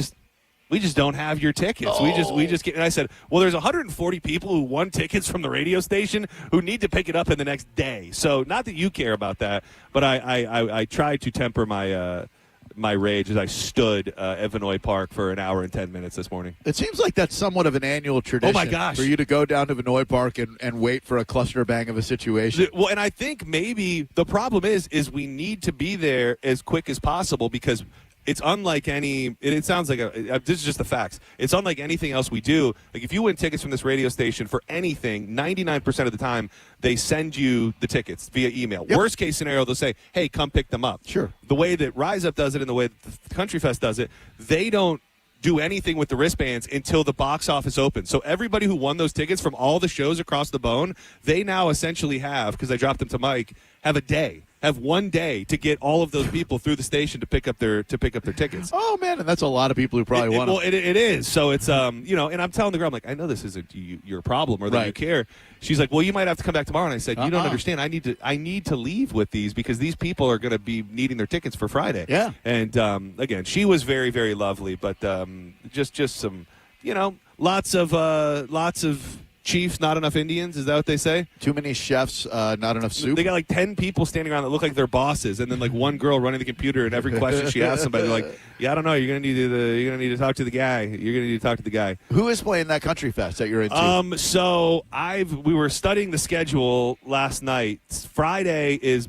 just don't have your tickets. Oh. We just get. And I said, well, there's 140 people who won tickets from the radio station who need to pick it up in the next day. So not that you care about that, but I tried to temper my rage as I stood at Vinoy Park for an hour and 10 minutes this morning. It seems like that's somewhat of an annual tradition. Oh my gosh! For you to go down to Vinoy Park and wait for a cluster bang of a situation. Well, and I think maybe the problem is we need to be there as quick as possible because it's unlike any. It sounds like this is just the facts. It's unlike anything else we do. Like if you win tickets from this radio station for anything, 99% of the time they send you the tickets via email. Yep. Worst case scenario, they'll say, "Hey, come pick them up." Sure. The The way that Rise Up does it and the way that the Country Fest does it, they don't do anything with the wristbands until the box office opens. So everybody who won those tickets from all the shows across the bone, they now essentially have, because I dropped them to Mike, have 1 day to get all of those people through the station to pick up their tickets. Oh man, and that's a lot of people who probably want. Well, it is. So it's and I'm telling the girl, I'm like, I know this isn't your problem or that you care. She's like, well, you might have to come back tomorrow. And I said, you don't understand. I need to leave with these because these people are going to be needing their tickets for Friday. Yeah. And again, she was very, very lovely, but just some, lots of Chiefs, not enough Indians. Is that what they say? Too many chefs, not enough soup. They got like 10 people standing around that look like they're bosses, and then like one girl running the computer. And every question she asks somebody, they're like, "Yeah, I don't know. You're gonna need to talk to the guy. You're gonna need to talk to the guy." Who is playing that Country Fest that you're into? So we were studying the schedule last night. Friday is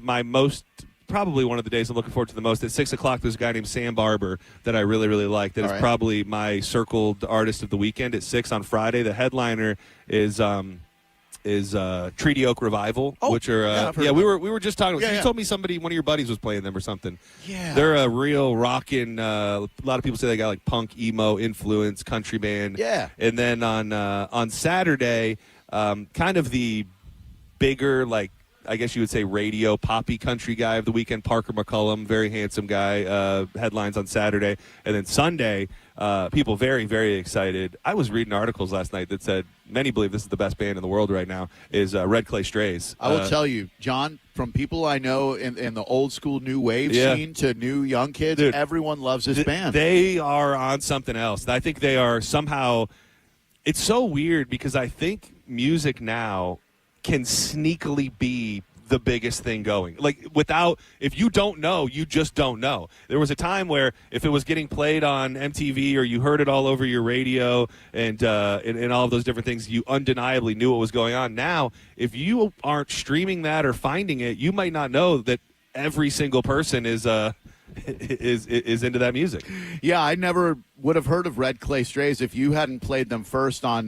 probably one of the days I'm looking forward to the most. At 6 o'clock, there's a guy named Sam Barber that I really, really like. That is probably my circled artist of the weekend at 6 on Friday. The headliner is Treaty Oak Revival, which are we were just talking. You told me one of your buddies was playing them or something. Yeah, they're a real rockin'. A lot of people say they got like punk, emo influence, country band. Yeah, and then on Saturday, kind of the bigger I guess you would say radio poppy country guy of the weekend, Parker McCullum, very handsome guy, headlines on Saturday. And then Sunday, people very, very excited. I was reading articles last night that said many believe this is the best band in the world right now, is Red Clay Strays. I will tell you, John, from people I know in the old school new wave scene to new young kids, dude, everyone loves this band. They are on something else. I think they are somehow – it's so weird because I think music now – can sneakily be the biggest thing going. Like, if you don't know, you just don't know. There was a time where if it was getting played on MTV or you heard it all over your radio and all of those different things, you undeniably knew what was going on. Now, if you aren't streaming that or finding it, you might not know that every single person is into that music. Yeah, I never would have heard of Red Clay Strays if you hadn't played them first on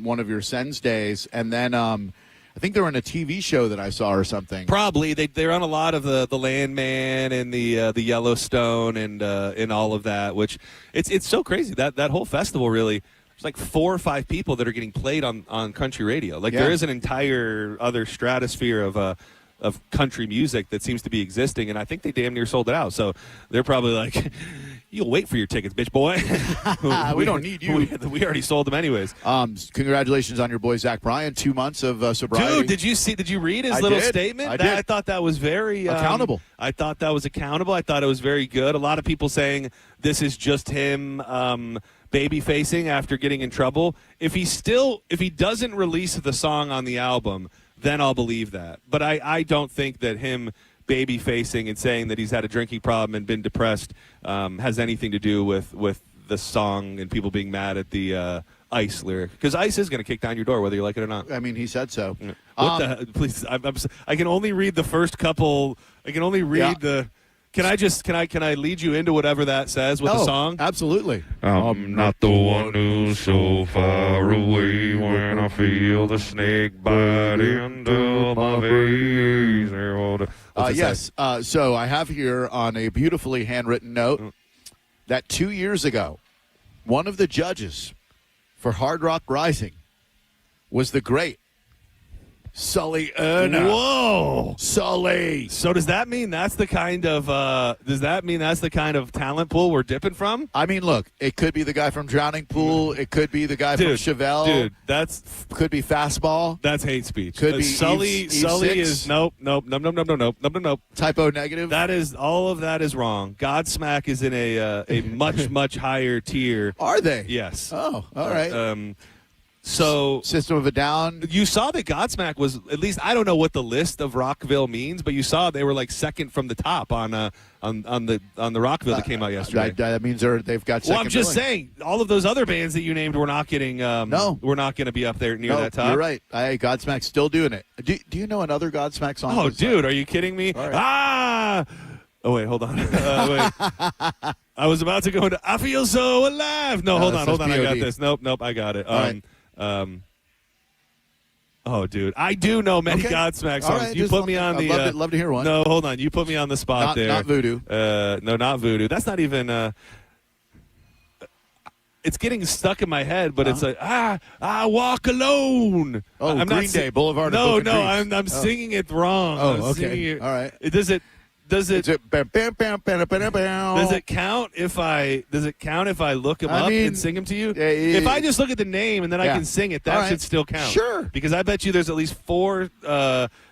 one of your Sens days, and then I think they were in a TV show that I saw or something. Probably they're on a lot of the Landman and the Yellowstone and all of that, which it's so crazy that whole festival really. There's like 4 or 5 people that are getting played on country radio. Like there is an entire other stratosphere of country music that seems to be existing, and I think they damn near sold it out. So they're probably like, you'll wait for your tickets, bitch boy. we don't need you. We already sold them anyways. Congratulations on your boy Zach Bryan, 2 months of sobriety. Dude, did you read his little statement? I thought that was very accountable. I thought that was accountable. I thought it was very good. A lot of people saying this is just him baby facing after getting in trouble. If he doesn't release the song on the album, then I'll believe that. But I don't think that him baby facing and saying that he's had a drinking problem and been depressed has anything to do with the song and people being mad at the Ice lyric. Because Ice is going to kick down your door whether you like it or not. I mean, he said so. Please, I can only read the first couple. I can only read the. Can I lead you into whatever that says with the song? Absolutely. I'm not the one who's so far away when I feel the snake bite into my veins. Yes. So I have here on a beautifully handwritten note that 2 years ago, one of the judges for Hard Rock Rising was the great Sully Erna. Whoa, Sully! So does that mean that's the kind of talent pool we're dipping from? I mean, look, it could be the guy from Drowning Pool. It could be the guy from Chevelle. Dude, could be Fastball. That's hate speech. Could be Sully. Eve Sully 6. is nope. Typo negative. That is all of that is wrong. Godsmack is in a much higher tier. Are they? Yes. Oh, all right. So System of a Down. You saw that Godsmack was, at least I don't know what the list of Rockville means, but you saw they were like second from the top on the Rockville that came out yesterday. That means they've got second. Well, I'm just saying, all of those other bands that you named were not getting. No, we're not going to be up there near that top. You're right. Godsmack's still doing it. Do you know another Godsmack song? Oh, dude, are you kidding me? Right. Oh wait, hold on. Wait. I was about to go into I Feel So Alive. No, hold on. I got this. Nope, I got it. Oh, dude, I do know many Godsmack songs. Right, you put me on the. I'd love to hear one. No, hold on. You put me on the spot there. Not Voodoo. No, not Voodoo. That's not even. It's getting stuck in my head, but it's like I walk alone. Oh, I'm Green Day, Boulevard. No, of Broken I'm Dreams. singing it wrong. Oh, okay. All right. Does it count if I look him up and sing him to you? If I just look at the name and then I can sing it, that should still count. Sure. Because I bet you there's at least 4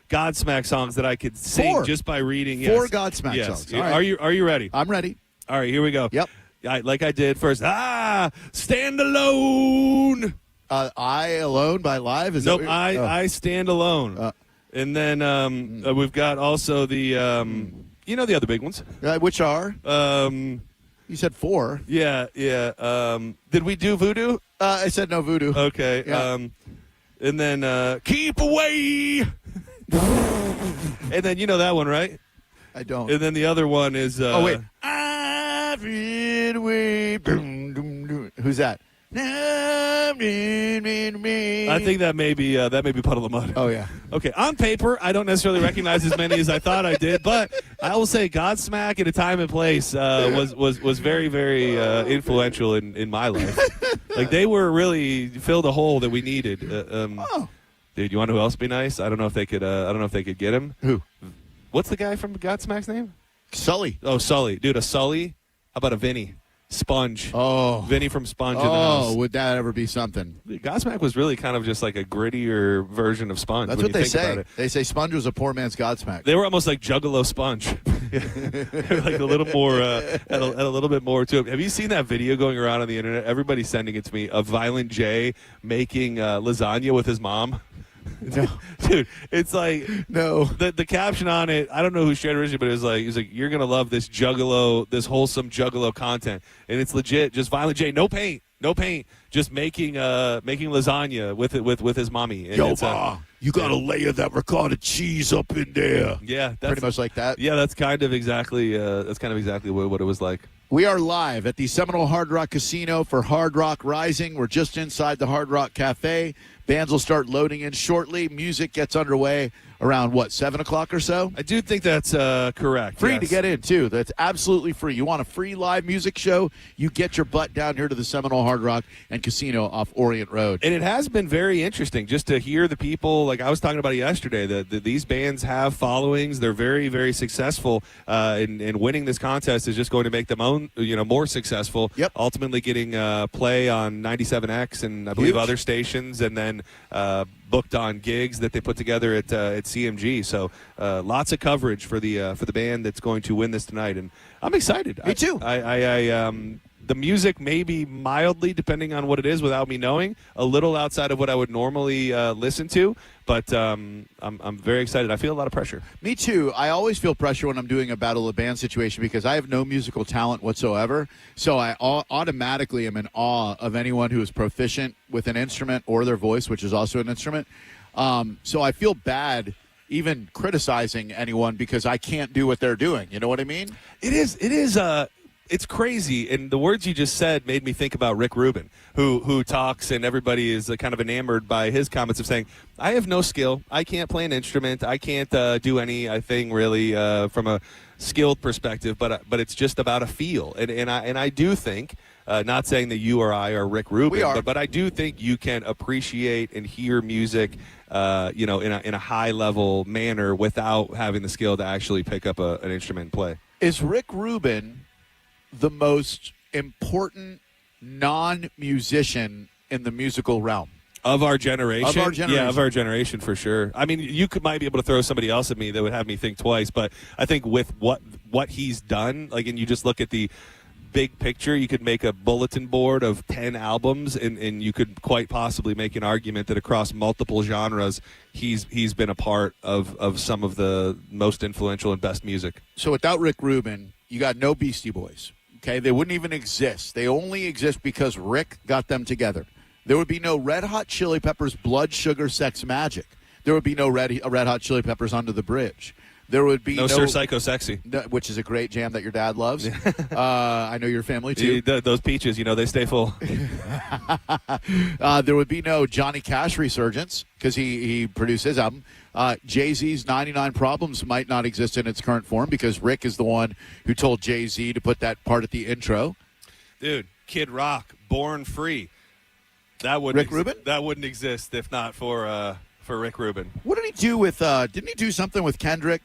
Godsmack songs that I could sing just by reading. 4 Godsmack songs. All right. Are you ready? I'm ready. All right, here we go. Yep. Like I did first. Stand Alone. I Alone by Live? Is nope, that I Stand Alone. And then we've got also the, the other big ones. Which are? You said 4. Yeah. Did we do Voodoo? I said no Voodoo. Okay. Yeah. And then Keep Away. And then you know that one, right? I don't. And then the other one is. Oh, wait. I've been away. Who's that? I think that may be Puddle of Mud. Oh, yeah. Okay, on paper, I don't necessarily recognize as many as I thought I did, but I will say Godsmack at a time and place was very, very influential in my life. Like, they were really filled a hole that we needed. Dude, you want to know who else would be nice? I don't know if they could. I don't know if they could get him. Who? What's the guy from Godsmack's name? Sully. Oh, Sully, dude, a Sully. How about a Vinny? Sponge. Oh. Vinny from Sponge in the house. Would that ever be something? Godsmack was really kind of just like a grittier version of Sponge. That's what they say. They say Sponge was a poor man's Godsmack. They were almost like Juggalo Sponge. Like a little more, had a little bit more to it. Have you seen that video going around on the internet? Everybody's sending it to me of Violent J making lasagna with his mom. No. Dude, it's like no. The caption on it, I don't know who shared it originally, but it was like you're gonna love this Juggalo, this wholesome Juggalo content. And it's legit, just Violent J, no paint, just making lasagna with his mommy. And Yo, it's, Ma, you got to layer that ricotta cheese up in there. Yeah, that's pretty much like that. Yeah, that's kind of exactly what it was like. We are live at the Seminole Hard Rock Casino for Hard Rock Rising. We're just inside the Hard Rock Cafe. Bands will start loading in shortly. Music gets underway around, 7 o'clock or so? I do think that's correct. Free yes. to get in, too. That's absolutely free. You want a free live music show, you get your butt down here to the Seminole Hard Rock and Casino off Orient Road. And it has been very interesting just to hear the people, like I was talking about it yesterday, that these bands have followings. They're very, very successful, and winning this contest is just going to make them more successful. Yep. Ultimately getting play on 97X and I believe Huge. other stations, and then booked on gigs that they put together at CMG. So lots of coverage for the band that's going to win this tonight, and I'm excited. Me too. The music may be mildly, depending on what it is, without me knowing, a little outside of what I would normally listen to. But I'm very excited. I feel a lot of pressure. Me too. I always feel pressure when I'm doing a Battle of Bands situation because I have no musical talent whatsoever. So I automatically am in awe of anyone who is proficient with an instrument or their voice, which is also an instrument. So I feel bad even criticizing anyone because I can't do what they're doing. You know what I mean? It is. It's crazy, and the words you just said made me think about Rick Rubin, who talks, and everybody is kind of enamored by his comments of saying, I have no skill, I can't play an instrument, I can't do anything really from a skilled perspective, but it's just about a feel, and I do think, not saying that you or I are Rick Rubin, but I do think you can appreciate and hear music, in a high level manner without having the skill to actually pick up an instrument and play. Is Rick Rubin the most important non-musician in the musical realm? Of our generation? Yeah, of our generation for sure. I mean, you might be able to throw somebody else at me that would have me think twice, but I think with what he's done, and you just look at the big picture, you could make a bulletin board of 10 albums, and you could quite possibly make an argument that across multiple genres, he's been a part of some of the most influential and best music. So without Rick Rubin, you got no Beastie Boys. Okay, they wouldn't even exist. They only exist because Rick got them together. There would be no Red Hot Chili Peppers, Blood Sugar Sex Magic. There would be no Red Hot Chili Peppers, Under the Bridge. There would be no Sir Psycho Sexy, which is a great jam that your dad loves. I know your family too. Those peaches, they stay full. There would be no Johnny Cash resurgence because he produced his album. Jay-Z's 99 Problems might not exist in its current form because Rick is the one who told Jay-Z to put that part at the intro. Dude, Kid Rock, Born Free. That wouldn't Rubin? That wouldn't exist if not for Rick Rubin. What did he do with didn't he do something with Kendrick?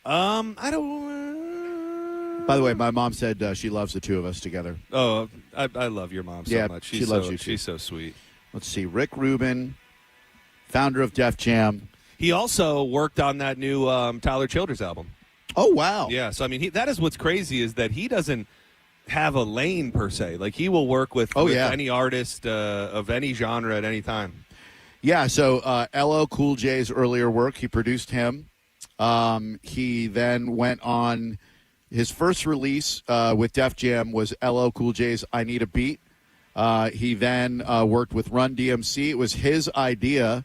I don't. By the way, my mom said she loves the two of us together. Oh, I love your mom so much. She loves you too. She's so sweet. Let's see. Rick Rubin, founder of Def Jam. He also worked on that new Tyler Childers album. Oh, wow. Yeah, so, I mean, that is what's crazy is that he doesn't have a lane, per se. Like, he will work with any artist of any genre at any time. Yeah, so LL Cool J's earlier work, he produced him. He then went on his first release with Def Jam was LL Cool J's I Need a Beat. He then worked with Run DMC. It was his idea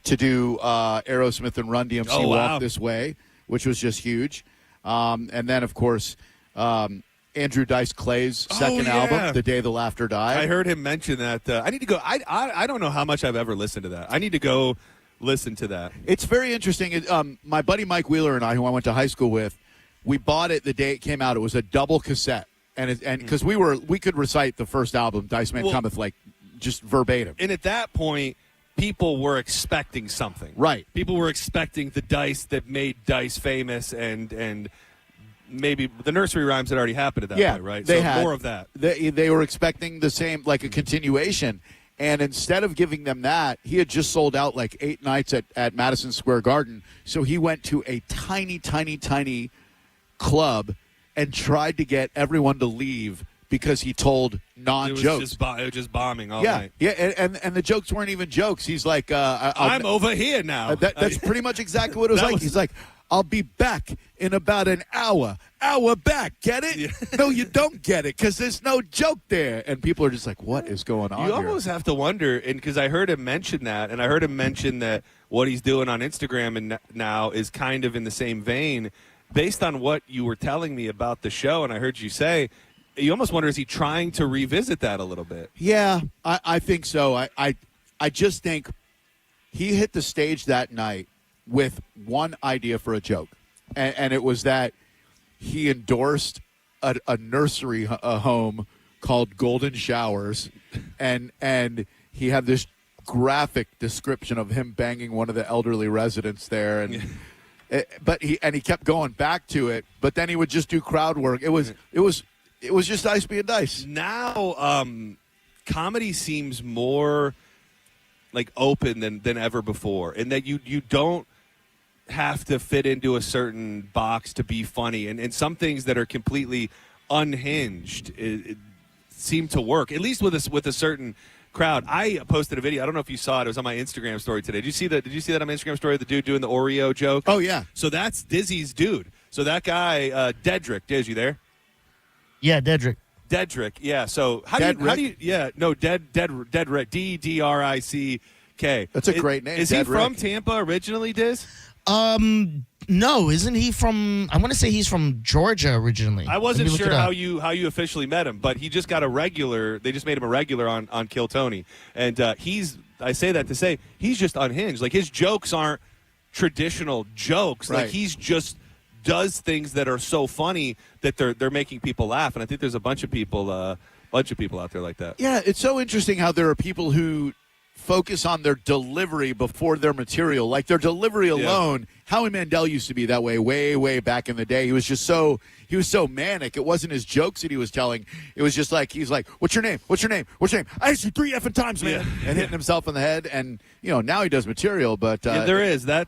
to do Aerosmith and Run DMC Walk This Way, which was just huge. And then, of course, Andrew Dice Clay's second album, The Day the Laughter Died. I heard him mention that. I need to go. I don't know how much I've ever listened to that. I need to go listen to that. It's very interesting. My buddy Mike Wheeler and I, who I went to high school with, we bought it the day it came out. It was a double cassette. And because we could recite the first album, Dice Man Cometh, like just verbatim. And at that point, people were expecting something. Right. People were expecting the Dice that made Dice famous and maybe the nursery rhymes had already happened at that point, right? They so had. More of that. They were expecting the same, like a continuation. And instead of giving them that, he had just sold out like 8 nights at Madison Square Garden. So he went to a tiny, tiny, tiny club and tried to get everyone to leave because he told non-jokes. It was just bombing all yeah, night. Yeah, and the jokes weren't even jokes. He's like, I'm over here now. That's pretty much exactly what it was like. He's like, I'll be back in about an hour. Hour back. Get it? Yeah. No, you don't get it because there's no joke there. And people are just like, what is going on You here? almost have to wonder, and because I heard him mention that, and I heard him mention that what he's doing on Instagram and now is kind of in the same vein. Based on what you were telling me about the show, and I heard you say, you almost wonder, is he trying to revisit that a little bit? Yeah, I think so. I just think he hit the stage that night with one idea for a joke, and it was that he endorsed a nursery home called Golden Showers, and he had this graphic description of him banging one of the elderly residents there, and but he kept going back to it, but then he would just do crowd work. It was just Dice being Dice. Now, comedy seems more like open than ever before, and that you don't have to fit into a certain box to be funny, and some things that are completely unhinged it seem to work, at least with a certain crowd. I posted a video. I don't know if you saw it. It was on my Instagram story today. Did you see that? Did you see that on my Instagram story? The dude doing the Oreo joke. Oh yeah. So that's Dizzy's dude. So that guy, Dedrick. Diz, you there? Yeah, Dedrick. Dedrick. Yeah. So how do you? Yeah. No. Dedrick. DDRICK. That's a great name. Is he from Tampa originally, Diz? No, isn't he from? I want to say he's from Georgia originally. I wasn't sure how you officially met him, but he just got a regular. They just made him a regular on Kill Tony, and he's. I say that to say he's just unhinged. Like his jokes aren't traditional jokes. Right. Like he's just does things that are so funny that they're making people laugh. And I think there's a bunch of people out there like that. Yeah, it's so interesting how there are people who focus on their delivery before their material. Like their delivery alone, Howie Mandel used to be that way way back in the day. He was so manic. It wasn't his jokes that he was telling. It was just like, he's like, what's your name? What's your name? What's your name? I asked you 3 effing times, man. Yeah. And hitting himself in the head. And, now he does material, but... there is. That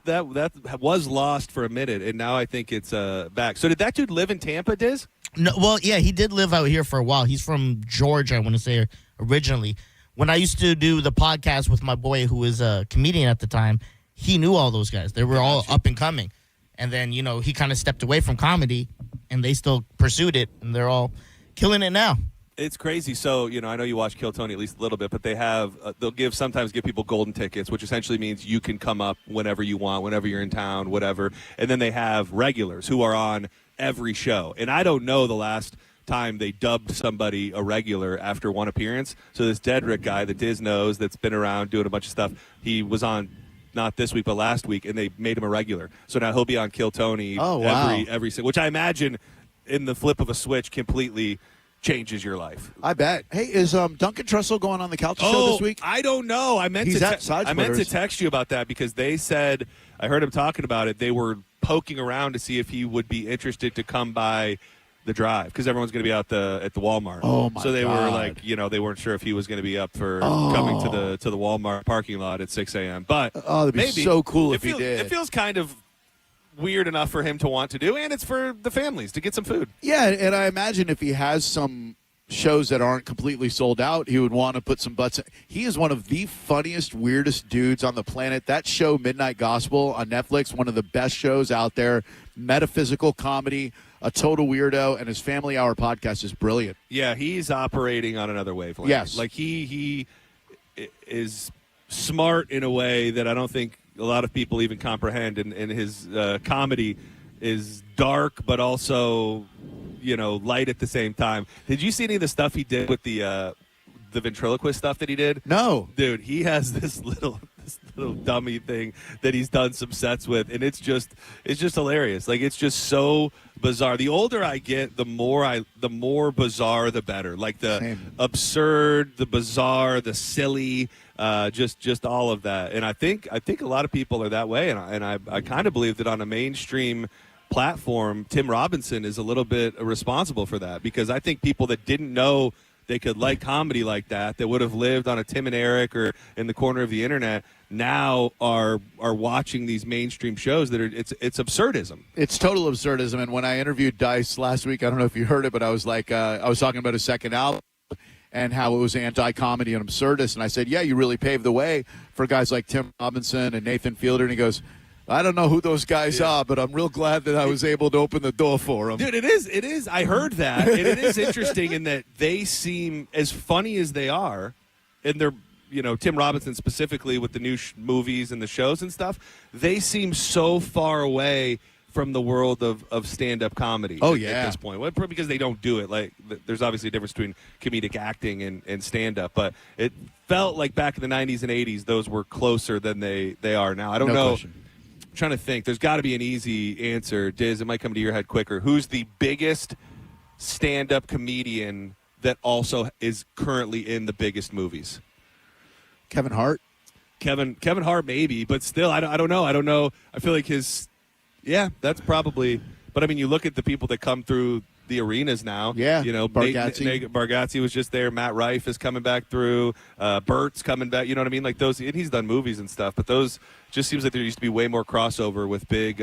was lost for a minute, and now I think it's back. So did that dude live in Tampa, Diz? No, well, yeah, he did live out here for a while. He's from Georgia, I want to say, originally. When I used to do the podcast with my boy who was a comedian at the time, he knew all those guys. They were all up and coming. And then, he kind of stepped away from comedy, and they still pursued it, and they're all killing it now. It's crazy. So, I know you watch Kill Tony at least a little bit, but they have, they'll sometimes give people golden tickets, which essentially means you can come up whenever you want, whenever you're in town, whatever. And then they have regulars who are on every show. And I don't know the last time they dubbed somebody a regular after one appearance. So this Dedrick guy that Diz knows that's been around doing a bunch of stuff, he was on not this week but last week, and they made him a regular. So now he'll be on Kill Tony every which I imagine in the flip of a switch completely changes your life. I bet. Hey, is Duncan Trussell going on the Couch Show this week? I don't know. I meant to text you about that because they said, I heard him talking about it, they were poking around to see if he would be interested to come by the drive because everyone's going to be out at the Walmart. Oh my! So they God. were like, they weren't sure if he was going to be up for coming to the Walmart parking lot at 6 a.m. But that'd be maybe so cool if he did. It feels kind of weird enough for him to want to do, and it's for the families to get some food. Yeah, and I imagine if he has some shows that aren't completely sold out, he would want to put some butts in. He is one of the funniest, weirdest dudes on the planet. That show, Midnight Gospel on Netflix, one of the best shows out there. Metaphysical comedy, a total weirdo, and his Family Hour podcast is brilliant. Yeah, he's operating on another wavelength. Yes. Like he is smart in a way that I don't think a lot of people even comprehend, and his comedy is dark but also light at the same time. Did you see any of the stuff he did with the ventriloquist stuff that he did? No. Dude, he has this little dummy thing that he's done some sets with, and it's just hilarious. Like, it's just so bizarre. The older I get, the more bizarre the better. Like the absurd, the bizarre, the silly, just all of that. And I think a lot of people are that way, and I kind of believe that on a mainstream platform, Tim Robinson is a little bit responsible for that, because I think people that didn't know they could like comedy like that would have lived on a Tim and Eric or in the corner of the internet, now are watching these mainstream shows that are it's absurdism. It's total absurdism. And when I interviewed Dice last week, I don't know if you heard it, but I was like, I was talking about his second album and how it was anti-comedy and absurdist. And I said, yeah, you really paved the way for guys like Tim Robinson and Nathan Fielder. And he goes, I don't know who those guys are, but I'm real glad that I was able to open the door for them. Dude, it is. I heard that. And it is interesting in that they seem as funny as they are, and they're, Tim Robinson specifically with the new movies and the shows and stuff, they seem so far away from the world of stand-up comedy at this point. Well, because they don't do it. Like, there's obviously a difference between comedic acting and stand-up, but it felt like back in the 90s and 80s, those were closer than they are now. I don't know. Question. Trying to think. There's got to be an easy answer. Diz, it might come to your head quicker. Who's the biggest stand-up comedian that also is currently in the biggest movies? Kevin Hart? Kevin Hart, maybe, but still, I don't know. I don't know. I feel like that's probably. But I mean, you look at the people that come through the arenas now. Yeah, Bargatze. Bargatze was just there. Matt Rife is coming back through. Bert's coming back. You know what I mean? Like those, and he's done movies and stuff. But those just seems like there used to be way more crossover with big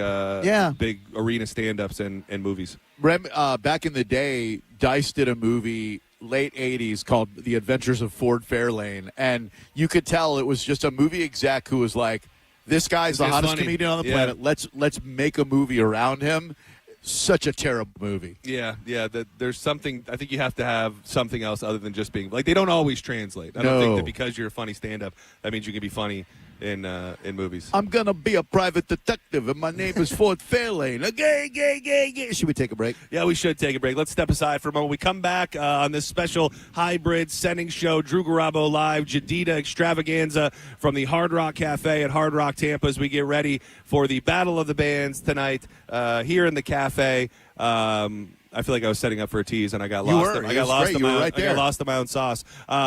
arena stand-ups and movies. Back in the day, Dice did a movie late 80s called The Adventures of Ford Fairlane, and you could tell it was just a movie exec who was like, this guy's the hottest comedian on the planet. Let's make a movie around him. Such a terrible movie. Yeah. There's something. I think you have to have something else other than just being like. They don't always translate. I don't think that because you're a funny stand-up, that means you can be funny in movies. I'm gonna be a private detective, and my name is Ford Fairlane. Gay. Should we take a break? Yeah, we should take a break. Let's step aside for a moment. We come back on this special hybrid Senning Show, Drew Garabo live, Jadida extravaganza from the Hard Rock Cafe at Hard Rock Tampa as we get ready for the Battle of the Bands tonight here in the cafe. I feel like I was setting up for a tease, and I got lost. I got lost in my own sauce.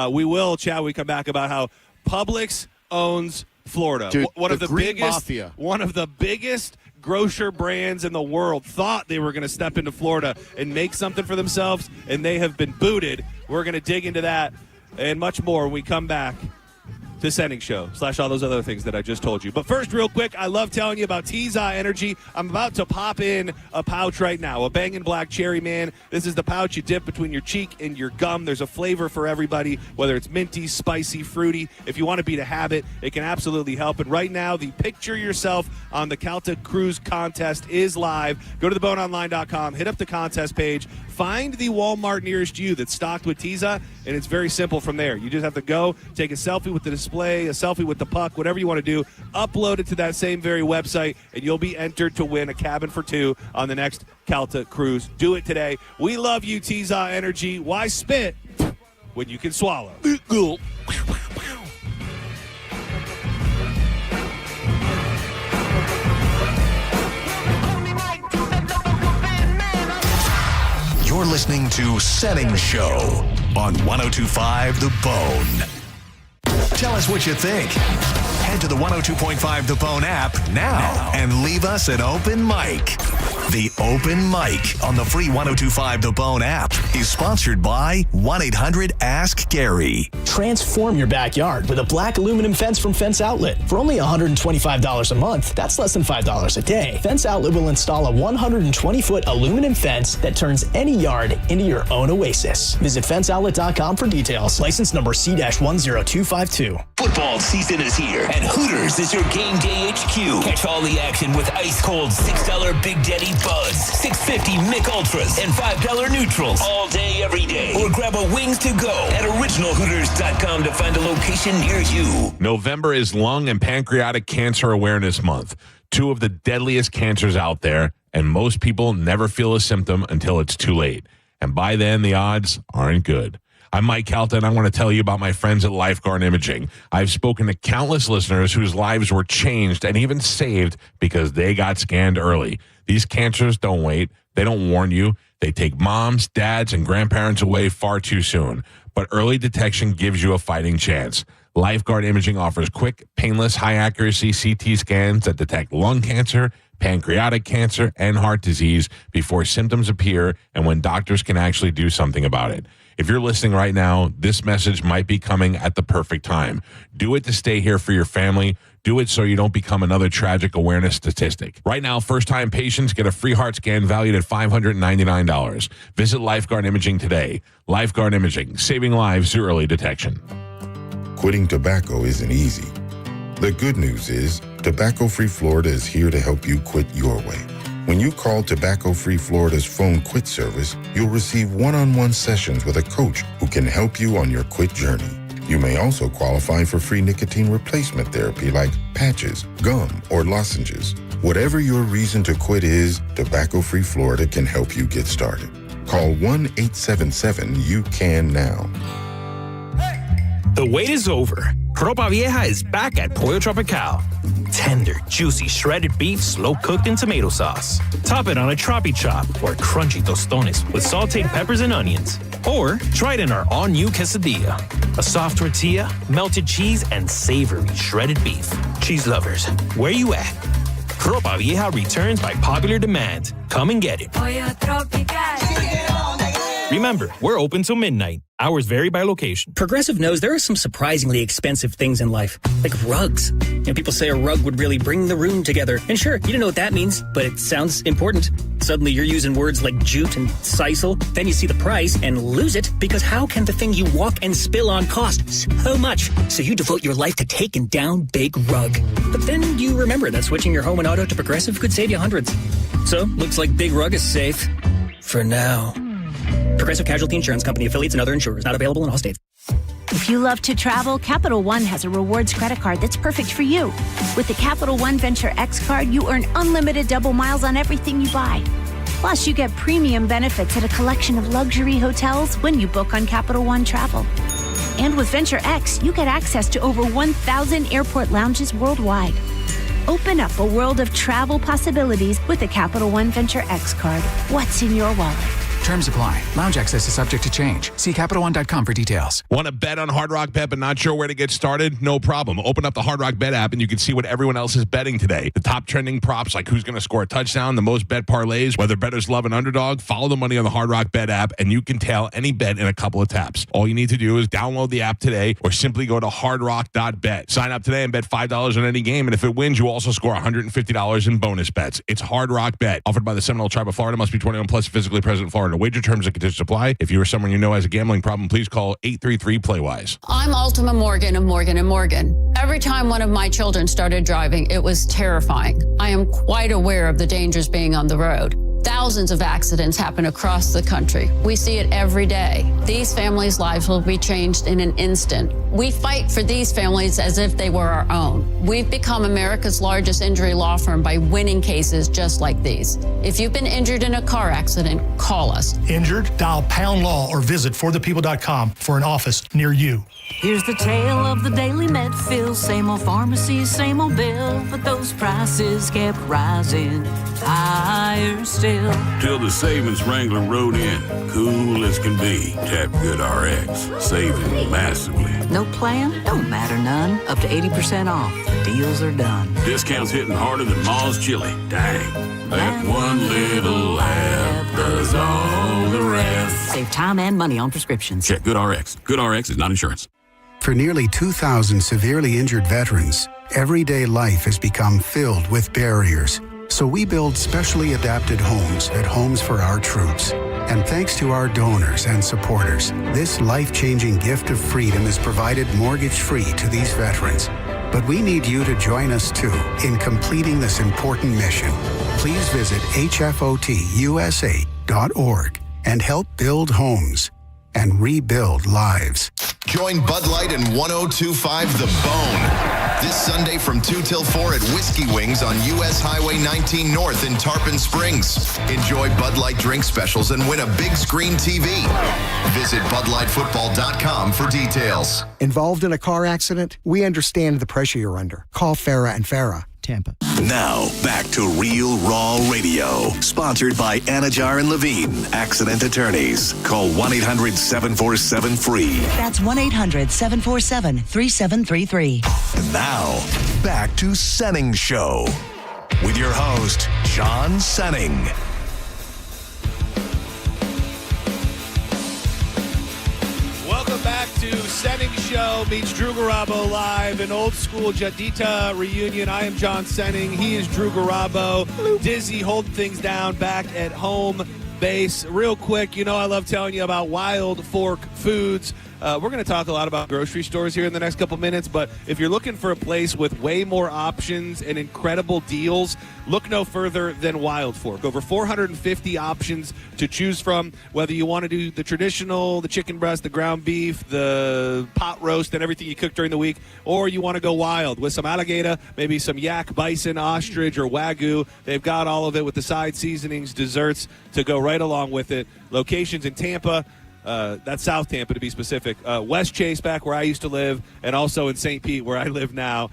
We will chat when we come back about how Publix owns Florida. Dude, one of the biggest mafia. One of the biggest grocer brands in the world thought they were going to step into Florida and make something for themselves, and they have been booted. We're going to dig into that and much more when we come back to Senning Show / all those other things that I just told you. But first, real quick, I love telling you about Tiza Energy. I'm about to pop in a pouch right now, a Bangin' Black Cherry Man. This is the pouch you dip between your cheek and your gum. There's a flavor for everybody, whether it's minty, spicy, fruity. If you want to beat a habit, it can absolutely help. And right now, the Picture Yourself on the Celtic Cruise contest is live. Go to theboneonline.com, hit up the contest page, find the Walmart nearest you that's stocked with Tiza, and it's very simple from there. You just have to go, take a selfie with the display, a selfie with the puck, whatever you want to do, upload it to that same very website, and you'll be entered to win a cabin for two on the next Celtic Cruise. Do it today. We love you, Tiza Energy. Why spit when you can swallow? You're listening to Senning Show on 102.5 The Bone. Tell us what you think. Head to the 102.5 The Bone app now and leave us an open mic. The Open Mic on the free 102.5 The Bone app is sponsored by 1-800-ASK-GARY. Transform your backyard with a black aluminum fence from Fence Outlet. For only $125 a month, that's less than $5 a day. Fence Outlet will install a 120-foot aluminum fence that turns any yard into your own oasis. Visit fenceoutlet.com for details. License number C-10252. Football season is here, and Hooters is your game day HQ. Catch all the action with ice-cold $6 Big Daddy Buzz, $6.50 Mick Ultras, and $5 Neutrals all day, every day. Or grab a wings to go at originalhooters.com to find a location near you. November is Lung and Pancreatic Cancer Awareness Month, two of the deadliest cancers out there, and most people never feel a symptom until it's too late. And by then, the odds aren't good. I'm Mike Calta, and I want to tell you about my friends at Lifeguard Imaging. I've spoken to countless listeners whose lives were changed and even saved because they got scanned early. These cancers don't wait. They don't warn you. They take moms, dads, and grandparents away far too soon. But early detection gives you a fighting chance. Lifeguard Imaging offers quick, painless, high-accuracy CT scans that detect lung cancer, pancreatic cancer, and heart disease before symptoms appear and when doctors can actually do something about it. If you're listening right now, this message might be coming at the perfect time. Do it to stay here for your family. Do it so you don't become another tragic awareness statistic. Right now, first-time patients get a free heart scan valued at $599. Visit Lifeguard Imaging today. Lifeguard Imaging, saving lives through early detection. Quitting tobacco isn't easy. The good news is Tobacco-Free Florida is here to help you quit your way. When you call Tobacco-Free Florida's phone quit service, you'll receive one-on-one sessions with a coach who can help you on your quit journey. You may also qualify for free nicotine replacement therapy like patches, gum, or lozenges. Whatever your reason to quit is, Tobacco-Free Florida can help you get started. Call 1-877-YOU-CAN-NOW. The wait is over. Ropa Vieja is back at Pollo Tropical. Tender, juicy, shredded beef, slow-cooked in tomato sauce. Top it on a Tropi Chop or crunchy tostones with sauteed peppers and onions. Or try it in our all-new quesadilla. A soft tortilla, melted cheese, and savory shredded beef. Cheese lovers, where you at? Ropa Vieja returns by popular demand. Come and get it. Pollo Tropical. Remember, we're open till midnight. Hours vary by location. Progressive knows there are some surprisingly expensive things in life, like rugs. People say a rug would really bring the room together. And sure, you don't know what that means, but it sounds important. Suddenly you're using words like jute and sisal. Then you see the price and lose it, because how can the thing you walk and spill on cost so much? So you devote your life to taking down Big Rug. But then you remember that switching your home and auto to Progressive could save you hundreds. So, looks like Big Rug is safe. For now. Progressive Casualty Insurance Company, affiliates, and other insurers. Not available in all states. If you love to travel, Capital One has a rewards credit card that's perfect for you. With the Capital One Venture X card, you earn unlimited double miles on everything you buy. Plus, you get premium benefits at a collection of luxury hotels when you book on Capital One Travel. And with Venture X, you get access to over 1,000 airport lounges worldwide. Open up a world of travel possibilities with the Capital One Venture X card. What's in your wallet? Terms apply. Lounge access is subject to change. See CapitalOne.com for details. Want to bet on Hard Rock Bet but not sure where to get started? No problem. Open up the Hard Rock Bet app and you can see what everyone else is betting today. The top trending props like who's going to score a touchdown, the most bet parlays, whether bettors love an underdog. Follow the money on the Hard Rock Bet app and you can tail any bet in a couple of taps. All you need to do is download the app today or simply go to hardrock.bet. Sign up today and bet $5 on any game, and if it wins, you also score $150 in bonus bets. It's Hard Rock Bet, offered by the Seminole Tribe of Florida. Must be 21 plus, physically present in Florida. Wager terms and conditions apply. If you or someone you know has a gambling problem, please call 833-PLAY-WISE. I'm Ultima Morgan of Morgan & Morgan. Every time one of my children started driving, it was terrifying. I am quite aware of the dangers being on the road. Thousands of accidents happen across the country. We see it every day. These families' lives will be changed in an instant. We fight for these families as if they were our own. We've become America's largest injury law firm by winning cases just like these. If you've been injured in a car accident, call us. Injured? Dial Pound Law or visit forthepeople.com for an office near you. Here's the tale of the daily med fill. Same old pharmacies, same old bill, but those prices kept rising higher still. Till the savings wrangler rode in, cool as can be. Tap Good RX, saving massively. No plan? Don't matter none. Up to 80% off. The deals are done. Discounts hitting harder than Ma's chili. Dang, that one little laugh does all the rest. Save time and money on prescriptions. Check Good RX. Good RX is not insurance. For nearly 2,000 severely injured veterans, everyday life has become filled with barriers. So we build specially adapted homes at Homes for Our Troops. And thanks to our donors and supporters, this life-changing gift of freedom is provided mortgage-free to these veterans. But we need you to join us, too, in completing this important mission. Please visit hfotusa.org and help build homes and rebuild lives. Join Bud Light and 102.5 The Bone this Sunday from 2 till 4 at Whiskey Wings on U.S. Highway 19 North in Tarpon Springs. Enjoy Bud Light drink specials and win a big screen TV. Visit BudLightFootball.com for details. Involved in a car accident? We understand the pressure you're under. Call Farah and Farah. Tampa. Now, back to Real Raw Radio. Sponsored by Anajar and Levine, Accident Attorneys. Call 1-800-747-FREE. That's 1-800-747-3733. And now, back to Senning Show. With your host, John Senning. to Senning Show meets Drew Garabo live, an old school Jadita reunion. I am John Senning. He is Drew Garabo. Dizzy holding things down back at home base. Real quick, I love telling you about Wild Fork Foods. We're going to talk a lot about grocery stores here in the next couple minutes, but if you're looking for a place with way more options and incredible deals, look no further than Wild Fork. Over 450 options to choose from, whether you want to do the traditional, the chicken breast, the ground beef, the pot roast, and everything you cook during the week, or you want to go wild with some alligator, maybe some yak, bison, ostrich, or wagyu. They've got all of it with the side seasonings, desserts to go right along with it. Locations in Tampa. That's South Tampa, to be specific. West Chase, back where I used to live, and also in St. Pete, where I live now.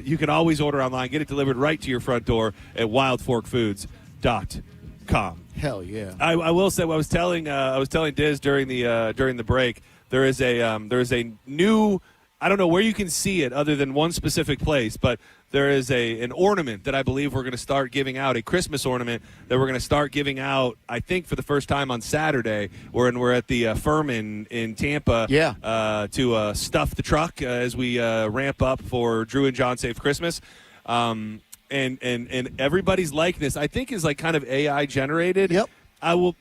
You can always order online, get it delivered right to your front door at wildforkfoods.com. Hell yeah! I will say, I was telling Diz during the break. There is a new. I don't know where you can see it other than one specific place, but there is an ornament that I believe we're going to start giving out, a Christmas ornament that we're going to start giving out, I think, for the first time on Saturday. We're at the Furman in Tampa to stuff the truck as we ramp up for Drew and John Safe Christmas. And everybody's likeness, I think, is like kind of AI generated. Yep. I'll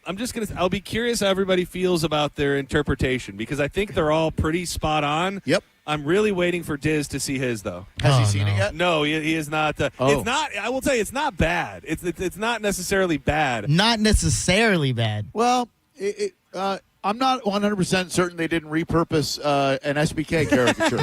be curious how everybody feels about their interpretation, because I think they're all pretty spot on. Yep. I'm really waiting for Diz to see his, though. Has he seen it yet? No, he is not. It's not. I will tell you, it's not bad. It's not necessarily bad. Not necessarily bad. Well, I'm not 100% certain they didn't repurpose an SBK caricature.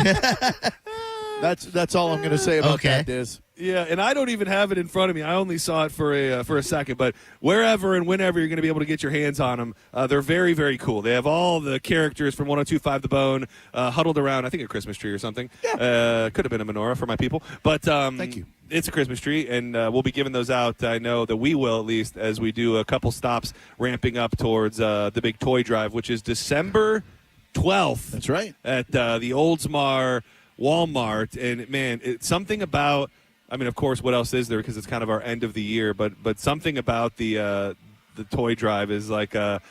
That's all I'm going to say about that, Diz. Yeah, and I don't even have it in front of me. I only saw it for a second. But wherever and whenever you're going to be able to get your hands on them, they're very, very cool. They have all the characters from 102.5 The Bone huddled around, I think, a Christmas tree or something. Yeah. Could have been a menorah for my people. But thank you. It's a Christmas tree, and we'll be giving those out. I know that we will, at least, as we do a couple stops ramping up towards the big toy drive, which is December 12th. That's right. At the Oldsmar Walmart. And, man, it's something about – I mean, of course, what else is there, because it's kind of our end of the year, but something about the toy drive is like it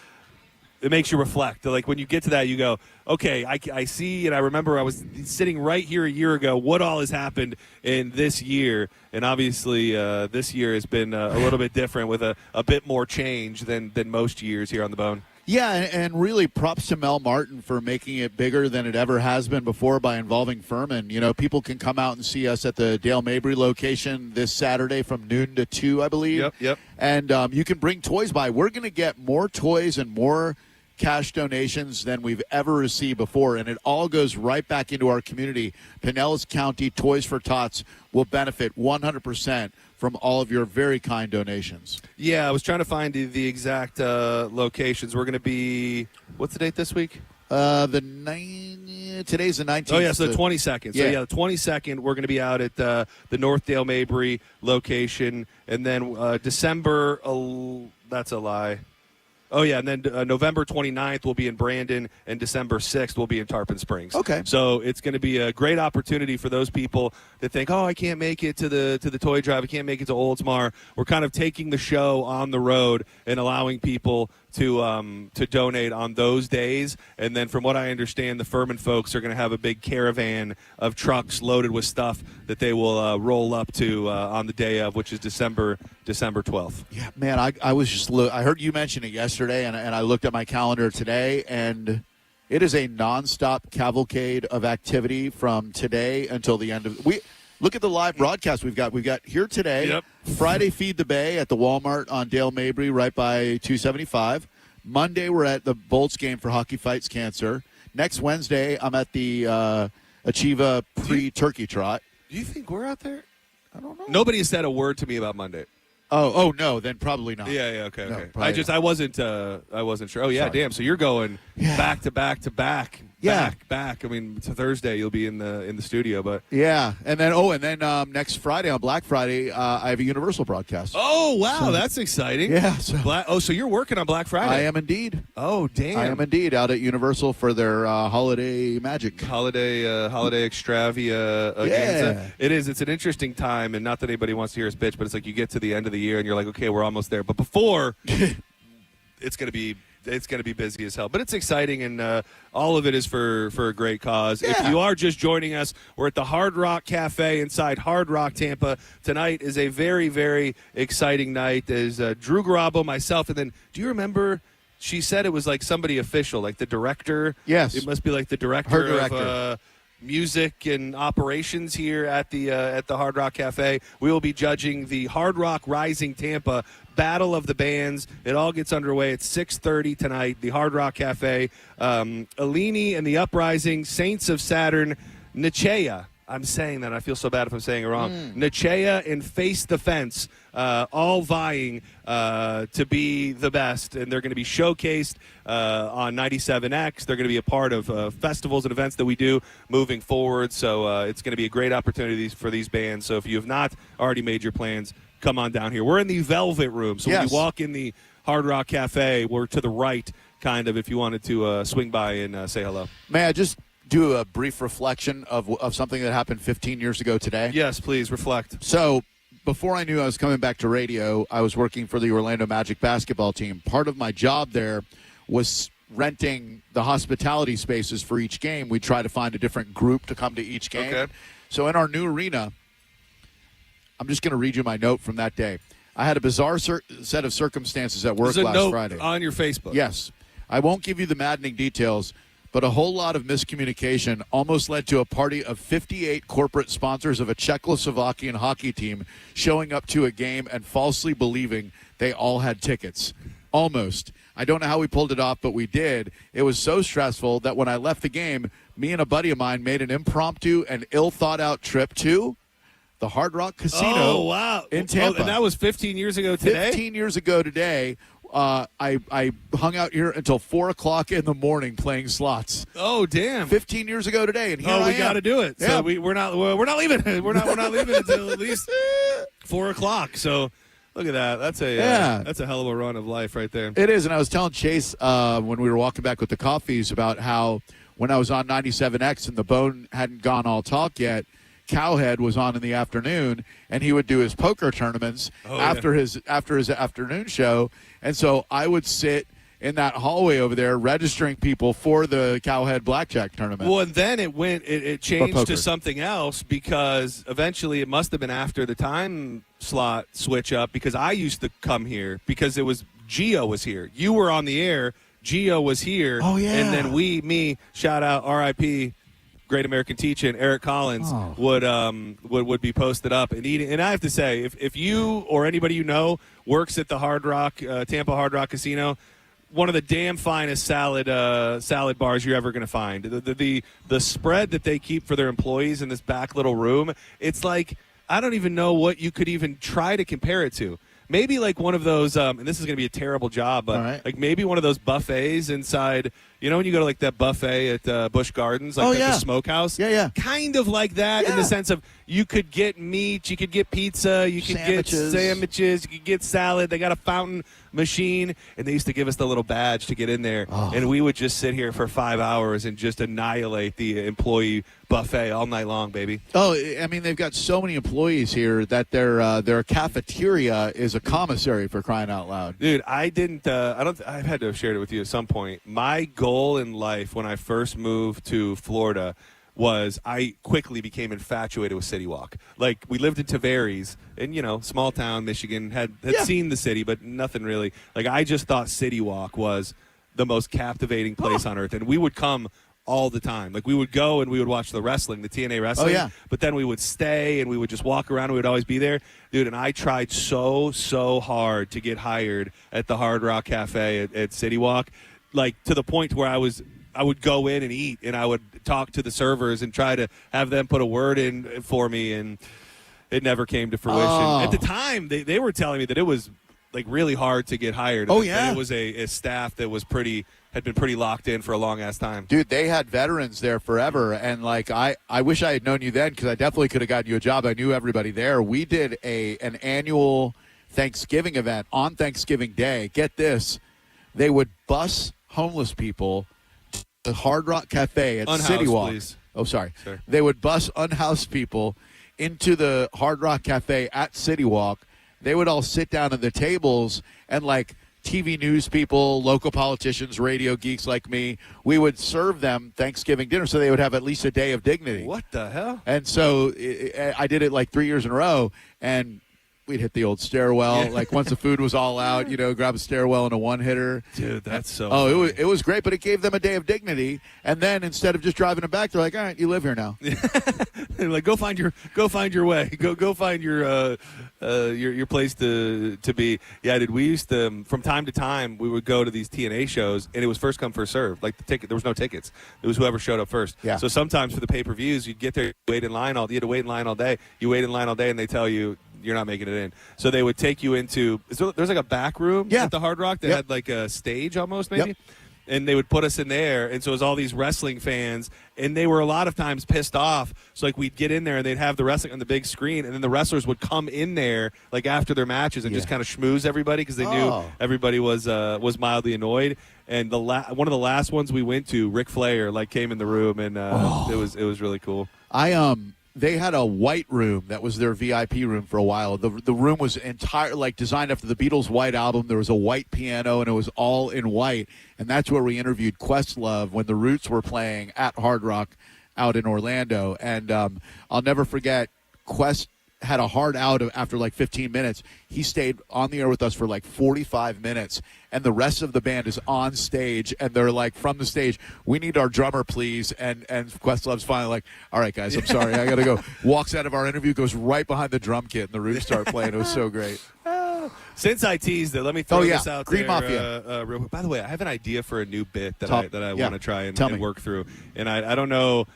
makes you reflect. Like when you get to that, you go, okay, I see, and I remember I was sitting right here a year ago. What all has happened in this year? And obviously, this year has been a little bit different with a bit more change than most years here on The Bone. Yeah, and really props to Mel Martin for making it bigger than it ever has been before by involving Furman. People can come out and see us at the Dale Mabry location this Saturday from noon to 2, I believe. Yep. And you can bring toys by. We're going to get more toys and more cash donations than we've ever received before, and it all goes right back into our community. Pinellas County Toys for Tots will benefit 100% from all of your very kind donations. Yeah, I was trying to find the exact locations. We're going to be, what's the date this week? Today's the 19th. Oh, yeah, so the 22nd. Yeah. So, yeah, the 22nd, we're going to be out at the North Dale Mabry location. And then December, that's a lie. Oh, yeah, and then November 29th will be in Brandon, and December 6th will be in Tarpon Springs. Okay. So it's going to be a great opportunity for those people that think, I can't make it to the toy drive, I can't make it to Oldsmar. We're kind of taking the show on the road and allowing people to donate on those days. And then from what I understand, the Furman folks are going to have a big caravan of trucks loaded with stuff that they will roll up to on the day of, which is December 12th. Yeah, man, I was just I heard you mention it yesterday, and I looked at my calendar today, and it is a nonstop cavalcade of activity from today until the end of Look at the live broadcast we've got. We've got here today, Yep. Friday, Feed the Bay at the Walmart on Dale Mabry right by 275. Monday, we're at the Bolts game for Hockey Fights Cancer. Next Wednesday, I'm at the Achieva pre-turkey trot. Do you think we're out there? I don't know. Nobody has said a word to me about Monday. Oh no, then probably not. Yeah, okay. No, I wasn't sure. Oh yeah, Sorry. damn. So you're going back to back to back. Yeah. Back. I mean, to Thursday you'll be in the studio, but yeah, and then next Friday on Black Friday, I have a Universal broadcast. Oh wow, that's exciting. Yeah. So you're working on Black Friday? I am indeed. Oh damn. I am indeed out at Universal for their holiday magic. Holiday extravia. Yeah. It's an interesting time, and not that anybody wants to hear us bitch, but it's like you get to the end of the year and you're like, okay, we're almost there. But before, it's going to be it's going to be busy as hell. But it's exciting, and all of it is for a great cause. Yeah. If you are just joining us, we're at the Hard Rock Cafe inside Hard Rock, Tampa. Tonight is a very, very exciting night. There's Drew Garabo, myself, and then do you remember – she said it was like somebody official, like the director. Yes. It must be like the director. of music and operations here at the Hard Rock Cafe. We will be judging the Hard Rock Rising Tampa Battle of the Bands. It all gets underway at 6:30 tonight. The Hard Rock Cafe. Alini and the Uprising, Saints of Saturn, Nichea. I'm saying that. I feel so bad if I'm saying it wrong. Nichea and Face the Fence, all vying to be the best. And they're going to be showcased on 97X. They're going to be a part of festivals and events that we do moving forward. So it's going to be a great opportunity for these bands. So if you have not already made your plans, come on down here. We're in the Velvet Room. So when you walk in the Hard Rock Cafe, we're to the right, kind of, if you wanted to swing by and say hello. May I just do a brief reflection of something that happened 15 years ago today? Yes, please, reflect. So before I knew I was coming back to radio, I was working for the Orlando Magic basketball team. Part of my job there was renting the hospitality spaces for each game. We try to find a different group to come to each game. Okay. So in our new arena, I'm just going to read you my note from that day. I had a bizarre set of circumstances at work There's a last note Friday. On your Facebook. Yes. I won't give you the maddening details, but a whole lot of miscommunication almost led to a party of 58 corporate sponsors of a Czechoslovakian hockey team showing up to a game and falsely believing they all had tickets. Almost. I don't know how we pulled it off, but we did. It was so stressful that when I left the game, me and a buddy of mine made an impromptu and ill-thought-out trip to the Hard Rock Casino in Tampa. And that was 15 years ago today? 15 years ago today. I hung out here until 4 o'clock in the morning playing slots. Oh, damn! 15 years ago today, and here we got to do it. Yeah. So we're not leaving. We're not leaving until at least 4 o'clock. So look at that. That's a hell of a run of life right there. It is. And I was telling Chase when we were walking back with the coffees about how when I was on 97X and the Bone hadn't gone all talk yet, Cowhead was on in the afternoon, and he would do his poker tournaments after his afternoon show. And so I would sit in that hallway over there registering people for the Cowhead Blackjack tournament. Well, and then it changed to something else because eventually it must have been after the time slot switch up because I used to come here because it was Gio was here. You were on the air. Gio was here. Oh, yeah. And then shout out RIP, Great American Teach-In, Eric Collins would be posted up and eating. And I have to say, if you or anybody you know works at the Hard Rock, Tampa Hard Rock Casino, one of the damn finest salad bars you're ever going to find. The spread that they keep for their employees in this back little room, it's like I don't even know what you could even try to compare it to. Maybe like one of those, and this is going to be a terrible job, but like maybe one of those buffets inside. You know when you go to like that buffet at Busch Gardens, like the smokehouse? Yeah. Kind of like that in the sense of you could get meat, you could get pizza, you could get sandwiches, you could get salad. They got a fountain machine, and they used to give us the little badge to get in there, and we would just sit here for 5 hours and just annihilate the employee buffet all night long, baby. Oh, I mean, they've got so many employees here that their cafeteria is a commissary, for crying out loud. Dude, I've had to have shared it with you at some point. My goal in life when I first moved to Florida was I quickly became infatuated with City Walk. Like, we lived in Tavares, and, small town, Michigan, had seen the city, but nothing really. Like, I just thought City Walk was the most captivating place on earth, and we would come all the time. Like, we would go and we would watch the wrestling, the TNA wrestling. Oh, yeah. But then we would stay and we would just walk around and we would always be there. Dude, and I tried so hard to get hired at the Hard Rock Cafe at City Walk, like to the point where I would go in and eat and I would talk to the servers and try to have them put a word in for me, and it never came to fruition. At the time, they were telling me that it was like really hard to get hired. Oh, and it was a staff that was had been pretty locked in for a long ass time. Dude, they had veterans there forever, and like I wish I had known you then because I definitely could have gotten you a job. I knew everybody there. We did an annual Thanksgiving event on Thanksgiving Day. Get this, they would bus homeless people to the Hard Rock Cafe at Unhoused, City Walk. please. Oh, sorry. They would bus unhoused people into the Hard Rock Cafe at City Walk. They would all sit down at the tables and like TV news people, local politicians, radio geeks like me, we would serve them Thanksgiving dinner so they would have at least a day of dignity. What the hell? And so I did it like 3 years in a row, and we'd hit the old stairwell. Like once the food was all out, grab a stairwell and a one-hitter. Dude, that's so funny. It was great, but it gave them a day of dignity. And then instead of just driving them back, they're like, all right, you live here now. They're like, go find your way. Go find your place to be. Yeah, dude, we used to, from time to time, we would go to these TNA shows, and it was first come, first serve. Like there was no tickets. It was whoever showed up first. Yeah. So sometimes for the pay-per-views, you'd get there, you had to wait in line all day. You wait in line all day, and they tell you, you're not making it in. So they would take you into there's like a back room at the Hard Rock that had like a stage almost maybe. Yep. And they would put us in there, and so it was all these wrestling fans, and they were a lot of times pissed off. So like we'd get in there, and they'd have the wrestling on the big screen, and then the wrestlers would come in there like after their matches and just kind of schmooze everybody because they knew everybody was mildly annoyed. And one of the last ones we went to, Ric Flair came in the room, and it was really cool. They had a white room that was their VIP room for a while. The room was designed after the Beatles' White Album. There was a white piano, and it was all in white. And that's where we interviewed Questlove when the Roots were playing at Hard Rock out in Orlando. And I'll never forget, Quest had a hard out after 15 minutes. He stayed on the air with us for 45 minutes, and the rest of the band is on stage, and they're from the stage, we need our drummer, please. And Questlove's finally all right, guys, I'm sorry, I got to go. Walks out of our interview, goes right behind the drum kit, and the Roots start playing. It was so great. Since I teased it, let me throw this out Green there. Mafia. Real quick. By the way, I have an idea for a new bit that I want to try and work through, and I don't know.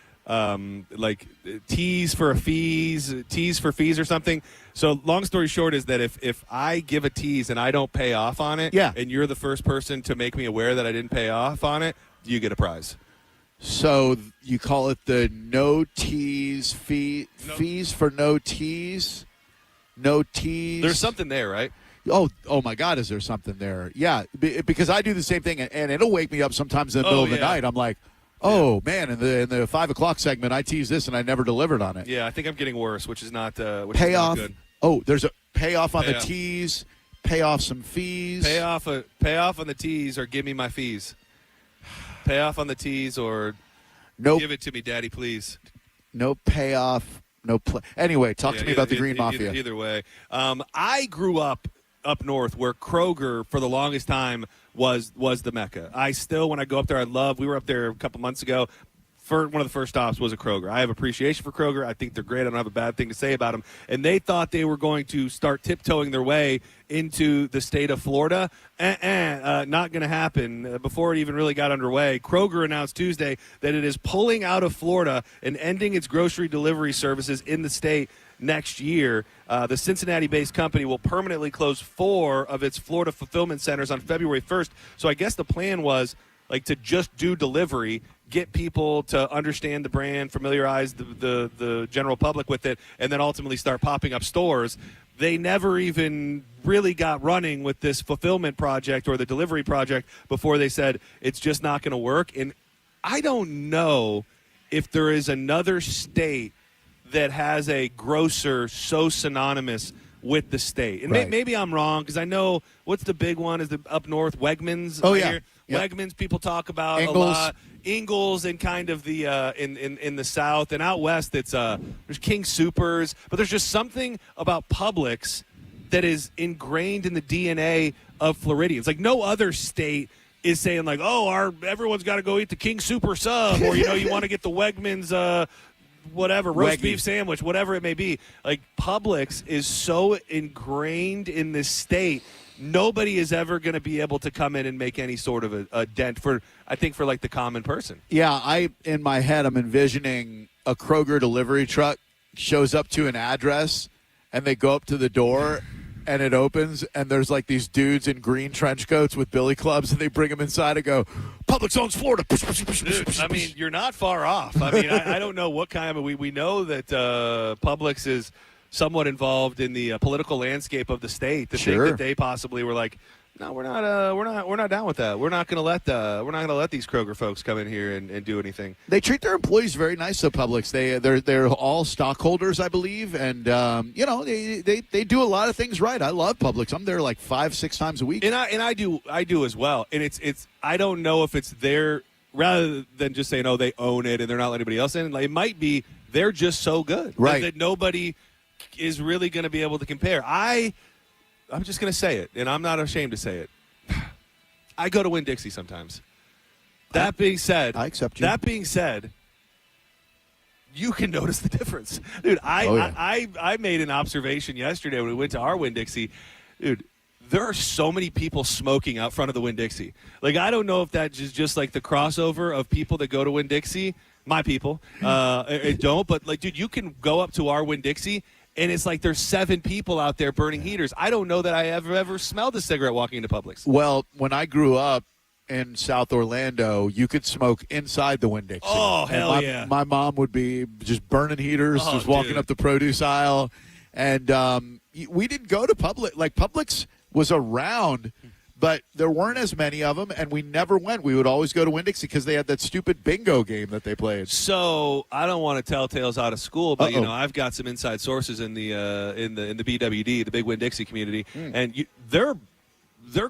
Tease for fees or something. So long story short is that if I give a tease and I don't pay off on it, and you're the first person to make me aware that I didn't pay off on it, you get a prize. So you call it the no tease fees for no tease? No tease. There's something there, right? Oh my God, is there something there? Yeah, because I do the same thing, and it'll wake me up sometimes in the middle of the night. I'm like, oh, man, in the 5 o'clock segment, I teased this, and I never delivered on it. Yeah, I think I'm getting worse, which is not payoff. Is not good. Oh, there's a payoff on the tease, pay off some fees. Pay off on the tease or give me my fees. Pay off on the tease or give it to me, Daddy, please. No payoff, no play. Anyway, talk to me about the Green Mafia. Either way. I grew up north where Kroger for the longest time was the Mecca. I still, when I go up there, we were up there a couple months ago. One of the first stops was a Kroger. I have appreciation for Kroger. I think they're great. I don't have a bad thing to say about them. And they thought they were going to start tiptoeing their way into the state of Florida. Not going to happen. Before it even really got underway, Kroger announced Tuesday that it is pulling out of Florida and ending its grocery delivery services in the state next year. The Cincinnati-based company will permanently close 4 of its Florida fulfillment centers on February 1st. So I guess the plan was to just do delivery, get people to understand the brand, familiarize the general public with it, and then ultimately start popping up stores. They never even really got running with this fulfillment project or the delivery project before they said it's just not going to work. And I don't know if there is another state that has a grocer so synonymous with the state. And maybe I'm wrong, because I know what's the big one is up north, Wegmans. Oh, yeah. Yep. Wegmans people talk about Ingles. a lot. Ingles and kind of the in the south, and out west it's there's King Soopers, but there's just something about Publix that is ingrained in the DNA of Floridians. No other state is saying everyone's got to go eat the King Super sub, or you want to get the Wegmans whatever roast beef sandwich, whatever it may be. Publix is so ingrained in this state. Nobody is ever going to be able to come in and make any sort of a dent for the common person. Yeah, in my head, I'm envisioning a Kroger delivery truck shows up to an address, and they go up to the door, and it opens, and there's these dudes in green trench coats with billy clubs, and they bring them inside and go, Publix owns Florida. Dude, I mean, you're not far off. I mean, I don't know what kind of we know that Publix is somewhat involved in the political landscape of the state. To think that they possibly were No, we're not down with that. We're not going to let these Kroger folks come in here and do anything. They treat their employees very nice, though. Publix. They're all stockholders, I believe, and they do a lot of things right. I love Publix. I'm there like 5-6 times a week, and I do as well. And it's I don't know if it's their, rather than just saying, oh, they own it and they're not letting anybody else in. Like, it might be they're just so good, right, that nobody is really going to be able to compare. I'm just going to say it, and I'm not ashamed to say it. I go to Winn-Dixie sometimes. That being said, I accept you. That being said, you can notice the difference. Dude, I made an observation yesterday when we went to our Winn-Dixie. Dude, there are so many people smoking out front of the Winn-Dixie. Like, I don't know if that's just like the crossover of people that go to Winn-Dixie, my people, don't. But, like, dude, you can go up to our Winn-Dixie, and it's like there's 7 people out there burning heaters. I don't know that I ever smelled a cigarette walking into Publix. Well, when I grew up in South Orlando, you could smoke inside the Winn-Dixie. Oh, hell yeah. My mom would be just burning heaters, just walking up the produce aisle. And we didn't go to Publix. Like, Publix was around, but there weren't as many of them, and we never went. We would always go to Winn-Dixie because they had that stupid bingo game that they played. So I don't want to tell tales out of school, but I've got some inside sources in the BWD, the Big Winn-Dixie community, and they're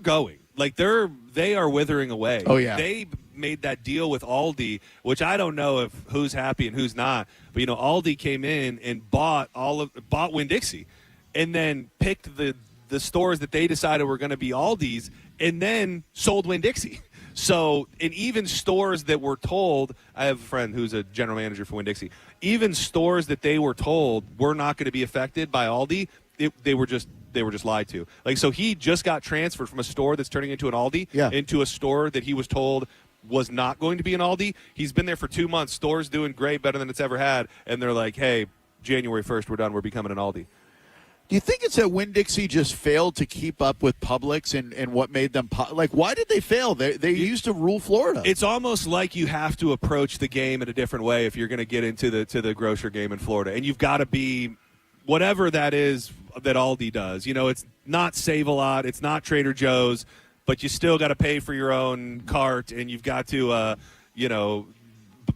going. Like, they are withering away. Oh yeah, they made that deal with Aldi, which I don't know if who's happy and who's not. But Aldi came in and bought Winn-Dixie, and then picked the stores that they decided were going to be Aldi's, and then sold Winn-Dixie. So, and even stores that were told, I have a friend who's a general manager for Winn-Dixie, even stores that they were told were not going to be affected by Aldi, they were just lied to. Like, so he just got transferred from a store that's turning into an Aldi into a store that he was told was not going to be an Aldi. He's been there for 2 months. Store's doing great, better than it's ever had. And they're like, hey, January 1st, we're done. We're becoming an Aldi. Do you think it's that Winn-Dixie just failed to keep up with Publix and what made them like? Why did they fail? They used to rule Florida. It's almost like you have to approach the game in a different way if you're going to get into the grocer game in Florida, and you've got to be whatever that is that Aldi does. It's not Save-A-Lot, it's not Trader Joe's, but you still got to pay for your own cart, and you've got to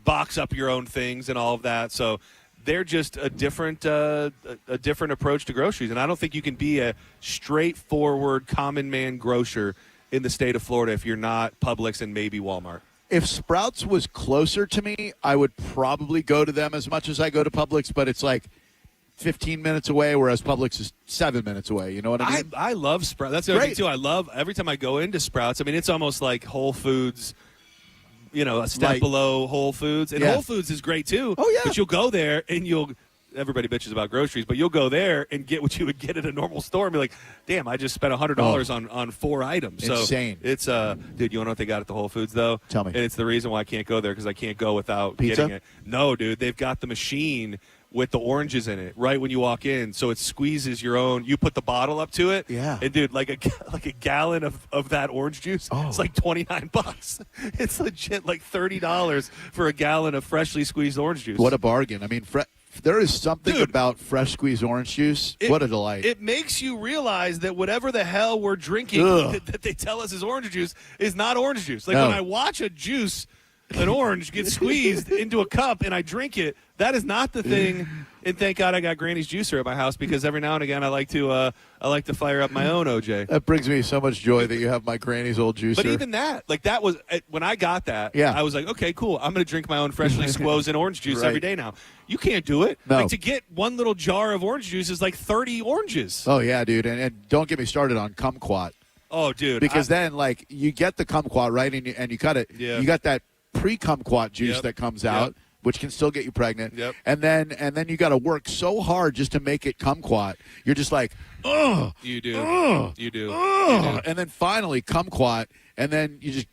box up your own things and all of that. So they're just a different approach to groceries, and I don't think you can be a straightforward common man grocer in the state of Florida if you're not Publix and maybe Walmart. If Sprouts was closer to me, I would probably go to them as much as I go to Publix, but it's like 15 minutes away, whereas Publix is 7 minutes away. You know what I mean? I love Sprouts. That's the other thing, too. I love every time I go into Sprouts. I mean, it's almost like Whole Foods, a step below Whole Foods. And Whole Foods is great, too. Oh, yeah. But you'll go there and everybody bitches about groceries, but you'll go there and get what you would get at a normal store and be like, damn, I just spent $100 on 4 items. Insane. So it's, dude, you want to know what they got at the Whole Foods, though? Tell me. And it's the reason why I can't go there, because I can't go without Pizza? getting it. No, dude, they've got the machine with the oranges in it right when you walk in, so it squeezes your own. You put the bottle up to it, and dude, like a gallon of that orange juice, it's like $29. It's legit like $30 for a gallon of freshly squeezed orange juice. What a bargain! I mean, there is something about fresh squeezed orange juice. What a delight! It makes you realize that whatever the hell we're drinking that they tell us is orange juice is not orange juice. Like when I watch an orange get squeezed into a cup and I drink it, that is not the thing. And thank God I got Granny's juicer at my house, because every now and again I like to fire up my own OJ. That brings me so much joy that you have my Granny's old juicer. But even that was when I got that. I was like, okay, cool. I'm going to drink my own freshly squozen orange juice every day now. You can't do it. No. Like, to get one little jar of orange juice is like 30 oranges. Oh yeah, dude, and don't get me started on kumquat. Oh, dude, because then like you get the kumquat right, and you cut it. Yeah. You got that pre-kumquat juice that comes out, which can still get you pregnant. Yep. And then you got to work so hard just to make it kumquat. You're just like, oh, you do, you do. And then finally kumquat, and then you just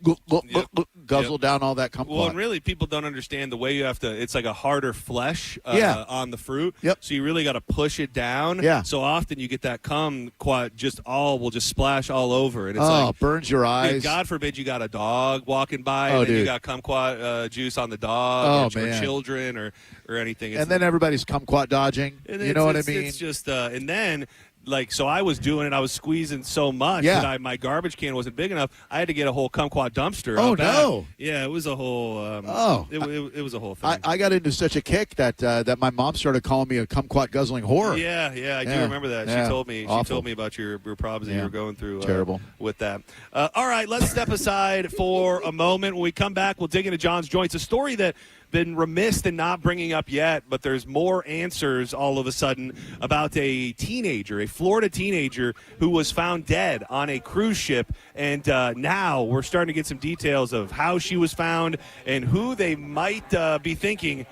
guzzle down all that kumquat. Well, and really, people don't understand the way you have to. It's like a harder flesh on the fruit. Yep. So you really got to push it down. Yeah. So often you get that kumquat will just splash all over, and it's burns your eyes. Dude, God forbid you got a dog walking by, and then you got kumquat juice on the dog, or children, or anything. And then everybody's kumquat dodging. You know what I mean? It's just, and then so I was doing it. I was squeezing so much that my garbage can wasn't big enough. I had to get a whole kumquat dumpster. Oh, out back. no. Yeah, it was a whole. It was a whole thing. I got into such a kick that my mom started calling me a kumquat guzzling whore. Yeah, I do remember that. Yeah. She told me. Awful. She told me about your problems that you were going through. Terrible. With that. All right, let's step aside for a moment. When we come back, we'll dig into John's Joints, a story that been remiss in not bringing up yet, but there's more answers all of a sudden about a Florida teenager who was found dead on a cruise ship, and now we're starting to get some details of how she was found and who they might be thinking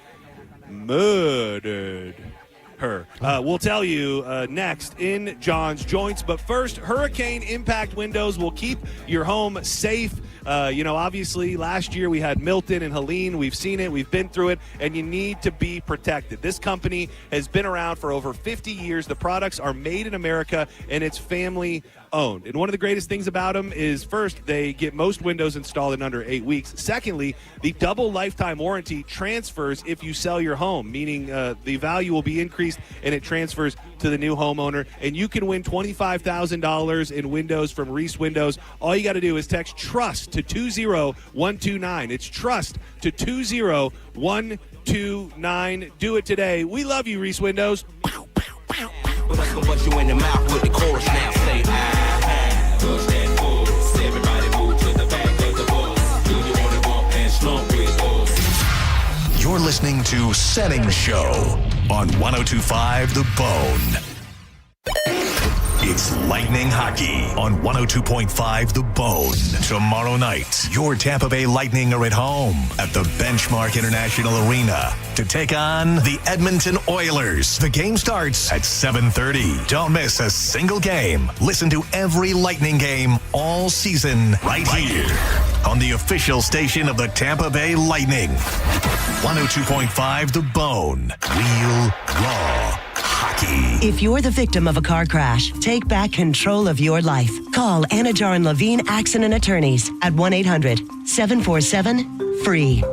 murdered her. We'll tell you next in John's Joints, but first, hurricane impact windows will keep your home safe. Obviously, last year we had Milton and Helene. We've seen it. We've been through it, and you need to be protected. This company has been around for over 50 years. The products are made in America, and it's family owned. And one of the greatest things about them is, first, they get most windows installed in under 8 weeks. Secondly, the double lifetime warranty transfers if you sell your home, meaning the value will be increased and it transfers to the new homeowner. And you can win $25,000 in windows from Reese Windows. All you got to do is text TRUST to 20129. It's TRUST to 20129. Do it today. We love you, Reese Windows. You in the mouth with the chorus now. Say push that bus. Everybody move to the back of the bus. Do you want to bump and slump with us? You're listening to Senning Show on 102.5 The Bone. It's Lightning Hockey on 102.5 The Bone. Tomorrow night, your Tampa Bay Lightning are at home at the Benchmark International Arena to take on the Edmonton Oilers. The game starts at 7:30. Don't miss a single game. Listen to every Lightning game all season right here on the official station of the Tampa Bay Lightning. 102.5 The Bone. Real, raw hockey. If you're the victim of a car crash, take back control of your life. Call Anajar and Levine Accident Attorneys at 1-800-747-FREE.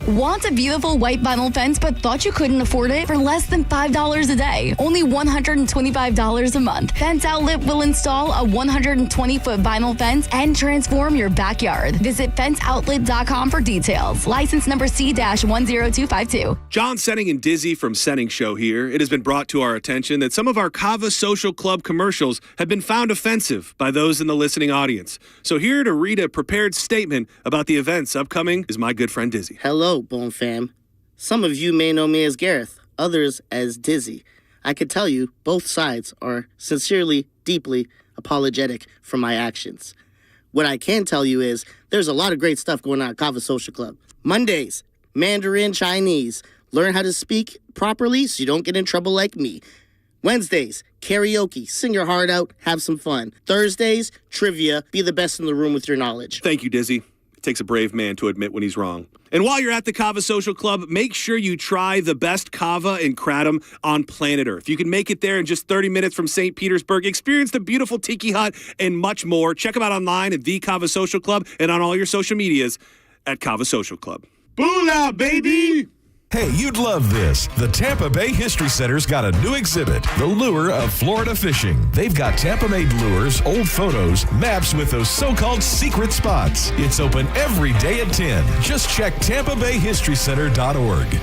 Want a beautiful white vinyl fence but thought you couldn't afford it for less than $5 a day? Only $125 a month. Fence Outlet will install a 120-foot vinyl fence and transform your backyard. Visit fenceoutlet.com for details. License number C-10252. John Senning and Dizzy from Senning Show here. It has been brought to our attention that some of our Kava Social Club commercials have been found offensive by those in the listening audience. So here to read a prepared statement about the events upcoming is my good friend Dizzy. Hello, Bone Fam. Some of you may know me as Gareth, others as Dizzy. I could tell you both sides are sincerely, deeply apologetic for my actions. What I can tell you is there's a lot of great stuff going on at Kava Social Club. Mondays, Mandarin Chinese. Learn how to speak properly so you don't get in trouble like me. Wednesdays, karaoke. Sing your heart out, have some fun. Thursdays, trivia. Be the best in the room with your knowledge. Thank you, Dizzy. It takes a brave man to admit when he's wrong. And while you're at the Kava Social Club, make sure you try the best kava in Kratom on planet Earth. You can make it there in just 30 minutes from St. Petersburg. Experience the beautiful Tiki Hut and much more. Check them out online at the Kava Social Club and on all your social medias at Kava Social Club. Booyah, baby! Hey, you'd love this. The Tampa Bay History Center's got a new exhibit, The Lure of Florida Fishing. They've got Tampa-made lures, old photos, maps with those so-called secret spots. It's open every day at 10. Just check TampaBayHistoryCenter.org.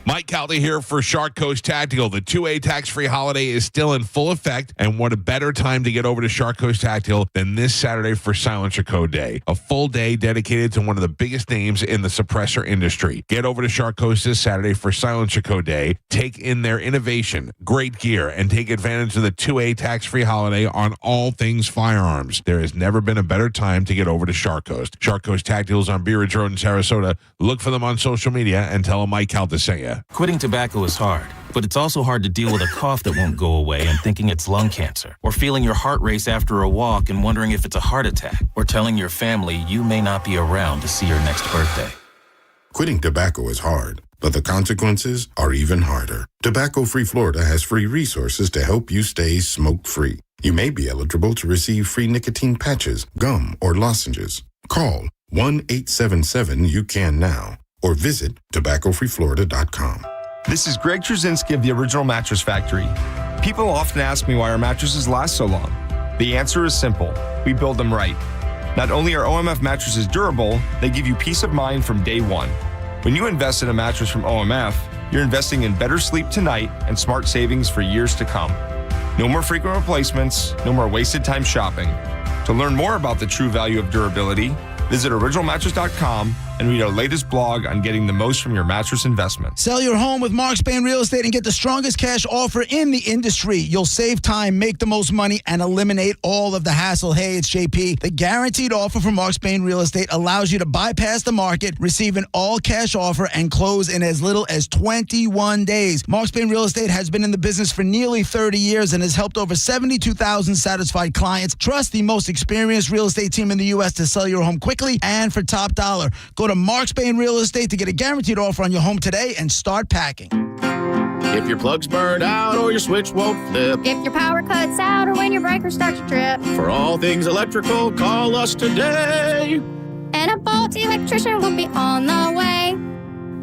Mike Caldy here for Shark Coast Tactical. The 2A tax-free holiday is still in full effect, and what a better time to get over to Shark Coast Tactical than this Saturday for Silencer Code Day, a full day dedicated to one of the biggest names in the suppressor industry. Get over to Shark Coast this Saturday for Silencer Code Day, take in their innovation, great gear, and take advantage of the 2A tax-free holiday on all things firearms. There has never been a better time to get over to Shark Coast. Shark Coast Tactical is on Bee Ridge Road in Sarasota. Look for them on social media and tell them Mike Caldy sent you. Quitting tobacco is hard, but it's also hard to deal with a cough that won't go away and thinking it's lung cancer, or feeling your heart race after a walk and wondering if it's a heart attack, or telling your family you may not be around to see your next birthday. Quitting tobacco is hard, but the consequences are even harder. Tobacco-Free Florida has free resources to help you stay smoke-free. You may be eligible to receive free nicotine patches, gum, or lozenges. Call 1-877-YOU-CAN-NOW or visit tobaccofreeflorida.com. This is Greg Trzynski of the Original Mattress Factory. People often ask me why our mattresses last so long. The answer is simple. We build them right. Not only are OMF mattresses durable, they give you peace of mind from day one. When you invest in a mattress from OMF, you're investing in better sleep tonight and smart savings for years to come. No more frequent replacements, no more wasted time shopping. To learn more about the true value of durability, visit originalmattress.com and read our latest blog on getting the most from your mattress investment. Sell your home with Mark Spain Real Estate and get the strongest cash offer in the industry. You'll save time, make the most money, and eliminate all of the hassle. Hey, it's JP. The guaranteed offer from Mark Spain Real Estate allows you to bypass the market, receive an all-cash offer, and close in as little as 21 days. Mark Spain Real Estate has been in the business for nearly 30 years and has helped over 72,000 satisfied clients. Trust the most experienced real estate team in the U.S. to sell your home quickly and for top dollar. Go to Mark Spain Real Estate to get a guaranteed offer on your home today and start packing. If your plug's burned out or your switch won't flip. If your power cuts out or when your breaker starts to trip. For all things electrical, call us today. And a Bolt electrician will be on the way.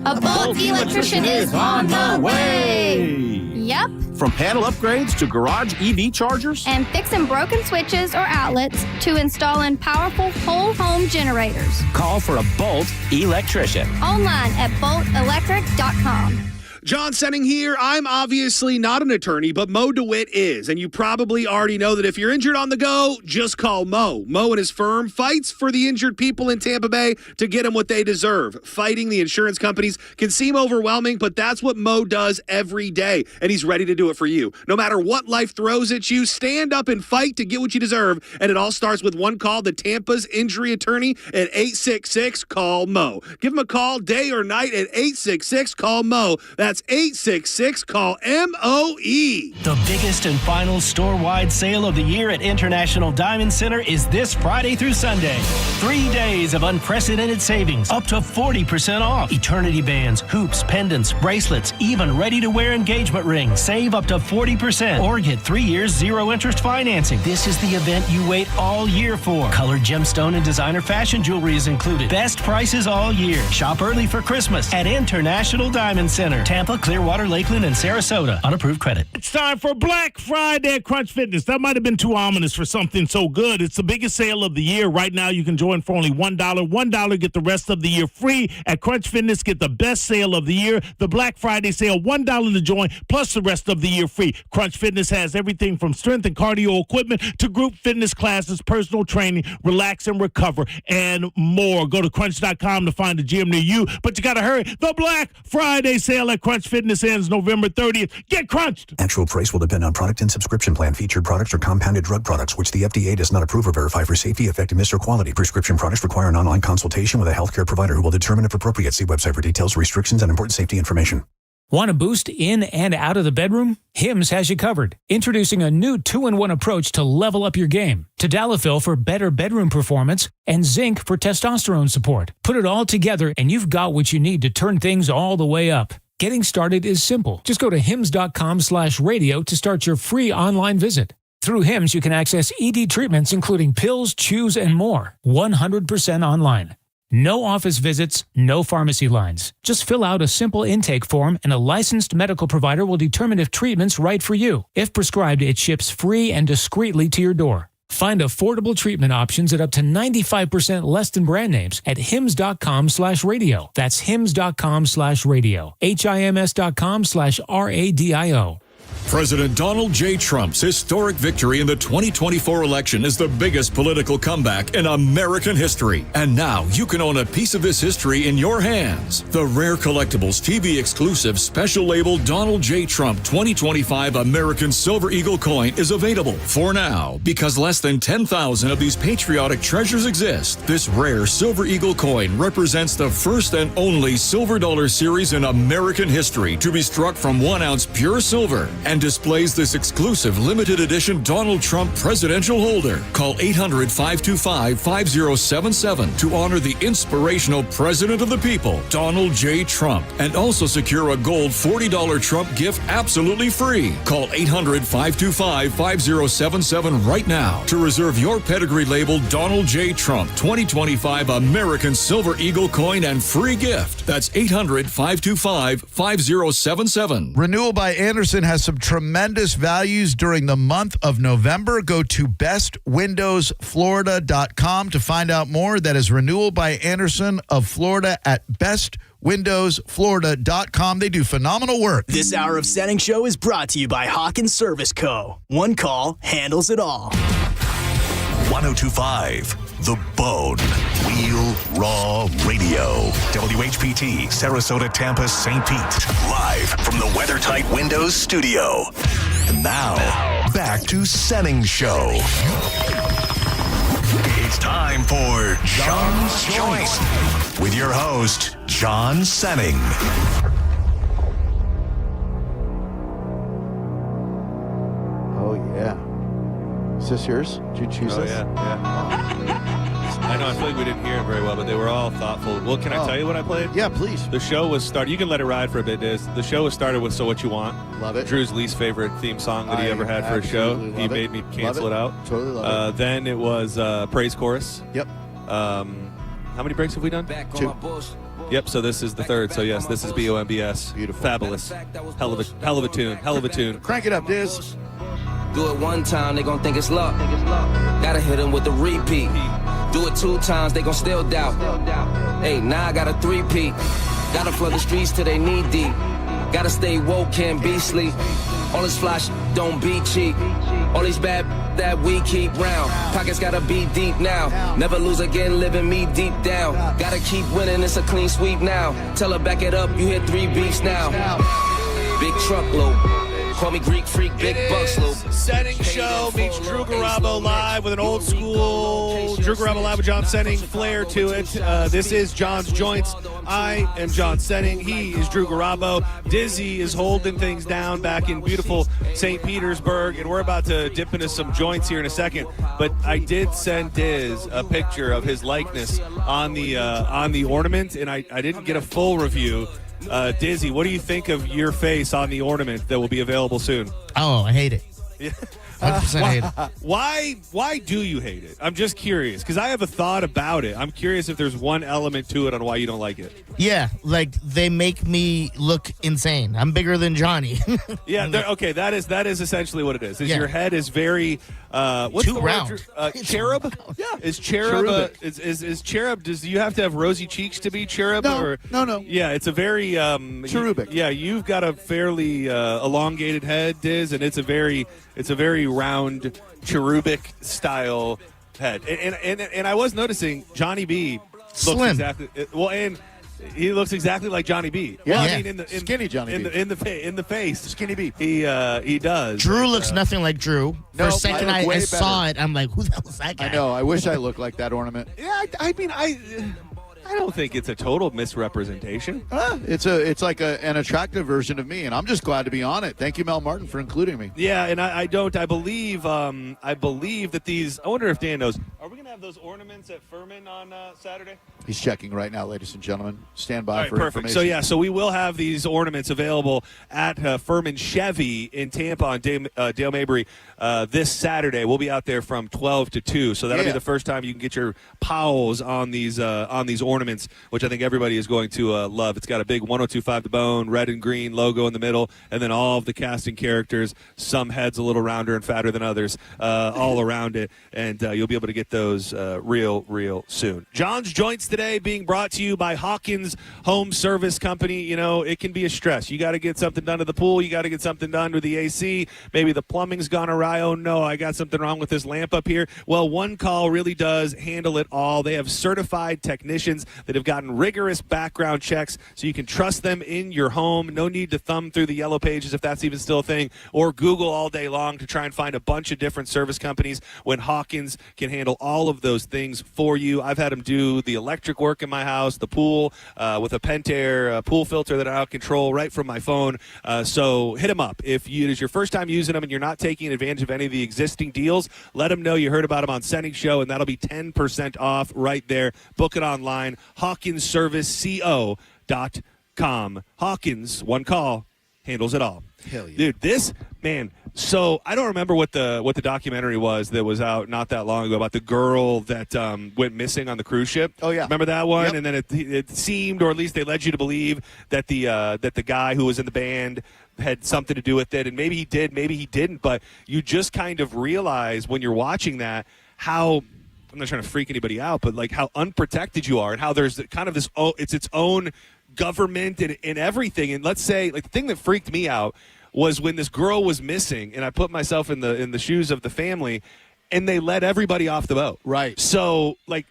A Bolt electrician is on the way. Yep. From panel upgrades to garage EV chargers. And fixing broken switches or outlets to installing powerful whole home generators. Call for a Bolt electrician. Online at boltelectric.com. John Senning here. I'm obviously not an attorney, but Mo DeWitt is. And you probably already know that if you're injured on the go, just call Mo. Mo and his firm fights for the injured people in Tampa Bay to get them what they deserve. Fighting the insurance companies can seem overwhelming, but that's what Mo does every day. And he's ready to do it for you. No matter what life throws at you, stand up and fight to get what you deserve. And it all starts with one call to Tampa's injury attorney at 866-CALL-MO. Give him a call day or night at 866-CALL-MO. That's 866-CALL-MOE. The biggest and final store-wide sale of the year at International Diamond Center is this Friday through Sunday. 3 days of unprecedented savings, up to 40% off. Eternity bands, hoops, pendants, bracelets, even ready-to-wear engagement rings. Save up to 40% or get 3 years zero-interest financing. This is the event you wait all year for. Colored gemstone and designer fashion jewelry is included. Best prices all year. Shop early for Christmas at International Diamond Center. Tampa, Clearwater, Lakeland, and Sarasota. Unapproved credit. It's time for Black Friday at Crunch Fitness. That might have been too ominous for something so good. It's the biggest sale of the year. Right now, you can join for only $1. $1, get the rest of the year free. At Crunch Fitness, get the best sale of the year. The Black Friday sale, $1 to join, plus the rest of the year free. Crunch Fitness has everything from strength and cardio equipment to group fitness classes, personal training, relax and recover, and more. Go to crunch.com to find a gym near you, but you got to hurry. The Black Friday sale at Crunch Fitness ends November 30th. Get crunched! Actual price will depend on product and subscription plan. Featured products are compounded drug products, which the FDA does not approve or verify for safety, effectiveness, or quality. Prescription products require an online consultation with a healthcare provider who will determine if appropriate. See website for details, restrictions, and important safety information. Want to boost in and out of the bedroom? Hims has you covered. Introducing a new 2-in-1 approach to level up your game. Tadalafil for better bedroom performance and zinc for testosterone support. Put it all together and you've got what you need to turn things all the way up. Getting started is simple. Just go to hims.com/radio to start your free online visit. Through Hims, you can access ED treatments including pills, chews, and more. 100% online. No office visits, no pharmacy lines. Just fill out a simple intake form and a licensed medical provider will determine if treatment's right for you. If prescribed, it ships free and discreetly to your door. Find affordable treatment options at up to 95% less than brand names at hims.com/radio. That's hims.com/radio. HIMS.com/RADIO. President Donald J. Trump's historic victory in the 2024 election is the biggest political comeback in American history. And now you can own a piece of this history in your hands. The Rare Collectibles TV exclusive special label Donald J. Trump 2025 American Silver Eagle coin is available for now because less than 10,000 of these patriotic treasures exist. This rare Silver Eagle coin represents the first and only silver dollar series in American history to be struck from 1 ounce pure silver and displays this exclusive limited edition Donald Trump presidential holder. Call 800-525-5077 to honor the inspirational president of the people, Donald J. Trump, and also secure a gold $40 Trump gift absolutely free. Call 800-525-5077 right now to reserve your pedigree labeled Donald J. Trump 2025 American Silver Eagle coin and free gift. That's 800-525-5077. Renewal by Anderson has some tremendous values during the month of November. Go to bestwindowsflorida.com to find out more. That is Renewal by Anderson of Florida at bestwindowsflorida.com. They do phenomenal work. This hour of Senning Show is brought to you by Hawkins Service Co. One call handles it all. 1025 The Bone. Wheel Raw Radio. WHPT, Sarasota, Tampa, St. Pete. Live from the WeatherTight Windows studio. And now, back to Senning Show. It's time for John's Choice with your host, John Senning. Oh, yeah. Is this yours? Did you choose this? Yeah. I know, I feel like we didn't hear it very well, but they were all thoughtful. Well, can I tell you what I played? Yeah, please. The show was started. You can let it ride for a bit, Diz. The show was started with So What You Want. Love it. Drew's least favorite theme song that he ever had for a show. He made me cancel it out. Totally love it. Then it was Praise Chorus. Yep. How many breaks have we done? 2. Yep, so this is the third. So, yes, this is BOMBS. Beautiful. Fabulous. Hell of a tune. Crank it up, Diz. Do it one time, they gon' think it's luck. Gotta hit them with the repeat. Do it 2 times, they gon' still doubt. Hey, now I got a 3-peat. Gotta flood the streets till they knee deep. Gotta stay woke, can't be sleep. All this fly don't be cheap. All these bad that we keep round. Pockets gotta be deep now. Never lose again, living me deep down. Gotta keep winning, it's a clean sweep now. Tell her back it up, you hit 3 beats now. Big truckload. Call me Greek Freak, Big Bucks Loop. Senning Show meets Drew Garabo live with an old school Drew Garabo live with John Senning flair to it. This is John's Joints. I am John Senning. He is Drew Garabo. Dizzy is holding things down back in beautiful St. Petersburg, and we're about to dip into some joints here in a second. But I did send Diz a picture of his likeness on the ornament, and I didn't get a full review. Dizzy, what do you think of your face on the ornament that will be available soon? Oh, I hate it. 100% hate it. Why do you hate it? I'm just curious, because I have a thought about it. I'm curious if there's one element to it on why you don't like it. Yeah, like they make me look insane. I'm bigger than Johnny. Yeah, okay, that is essentially what it is. Yeah. Your head is very what's too the round. word? Cherub? Yeah. Is cherub is cherub, does you have to have rosy cheeks to be cherub? No. Yeah, it's a very cherubic. You've got a fairly elongated head, Diz, and it's a very round cherubic style head. And I was noticing Johnny B looks Slim. exactly and he looks exactly like Johnny B. Yeah. Well, I mean, Skinny Johnny B. in the face, Skinny B. He does. Drew looks nothing like Drew. For a second I look way I saw better. it, I'm like, who the hell is that guy? I know. I wish I looked like that ornament. Yeah, I mean, I don't think it's a total misrepresentation. It's like an attractive version of me, and I'm just glad to be on it. Thank you, Mel Martin, for including me. Yeah, and I believe that these. I wonder if Dan knows. Are we going to have those ornaments at Furman on Saturday? He's checking right now, ladies and gentlemen. Stand by All right, for perfect. information. So we will have these ornaments available at Furman Chevy in Tampa on Dale Mabry this Saturday. We'll be out there from 12 to 2. So that'll be the first time you can get your pals on these ornaments, which I think everybody is going to love. It's got a big 1025 The Bone, red and green logo in the middle, and then all of the casting characters, some heads a little rounder and fatter than others, all around it. And you'll be able to get those real soon. John's Joints today being brought to you by Hawkins Home Service Company. You know, it can be a stress. You got to get something done to the pool. You got to get something done with the AC. Maybe the plumbing's gone awry. Oh, no, I got something wrong with this lamp up here. Well, One Call really does handle it all. They have certified technicians that have gotten rigorous background checks, so you can trust them in your home. No need to thumb through the yellow pages, if that's even still a thing, or Google all day long to try and find a bunch of different service companies when Hawkins can handle all of those things for you. I've had them do the electric work in my house, the pool, with a Pentair pool filter that I control right from my phone. So hit them up. If it is your first time using them and you're not taking advantage of any of the existing deals, let them know you heard about them on Senning Show, and that'll be 10% off right there. Book it online, HawkinsServiceCO.com. Hawkins, One Call, handles it all. Hell yeah. Dude, this, man, so I don't remember what the documentary was that was out not that long ago about the girl that went missing on the cruise ship. Oh, yeah. Remember that one? Yep. And then it seemed, or at least they led you to believe, that the guy who was in the band had something to do with it, and maybe he did, maybe he didn't, but you just kind of realize when you're watching that how, I'm not trying to freak anybody out, but like how unprotected you are and how there's kind of this, it's its own government and everything. And let's say, like, the thing that freaked me out was when this girl was missing, and I put myself in the shoes of the family, and they let everybody off the boat. Right. So, like,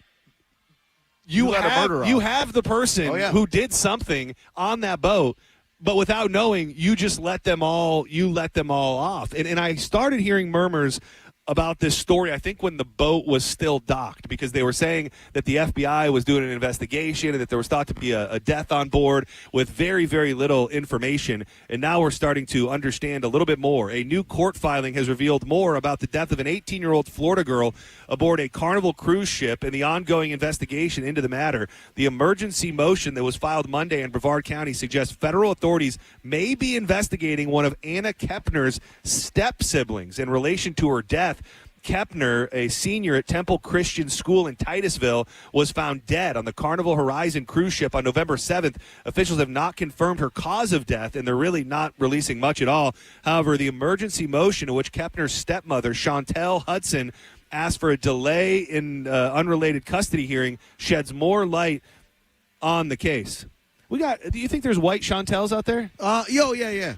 you have the person who did something on that boat, but without knowing, you just let them all off. And I started hearing murmurs about this story, I think, when the boat was still docked, because they were saying that the FBI was doing an investigation and that there was thought to be a death on board with very, very little information. And now we're starting to understand a little bit more. A new court filing has revealed more about the death of an 18-year-old Florida girl aboard a Carnival cruise ship and the ongoing investigation into the matter. The emergency motion that was filed Monday in Brevard County suggests federal authorities may be investigating one of Anna Kepner's step-siblings in relation to her death. Kepner, a senior at Temple Christian School in Titusville, was found dead on the Carnival Horizon cruise ship on November 7th. Officials have not confirmed her cause of death, and they're really not releasing much at all. However, the emergency motion in which Kepner's stepmother, Chantel Hudson, asked for a delay in unrelated custody hearing sheds more light on the case. Do you think there's white Chantels out there? Yeah.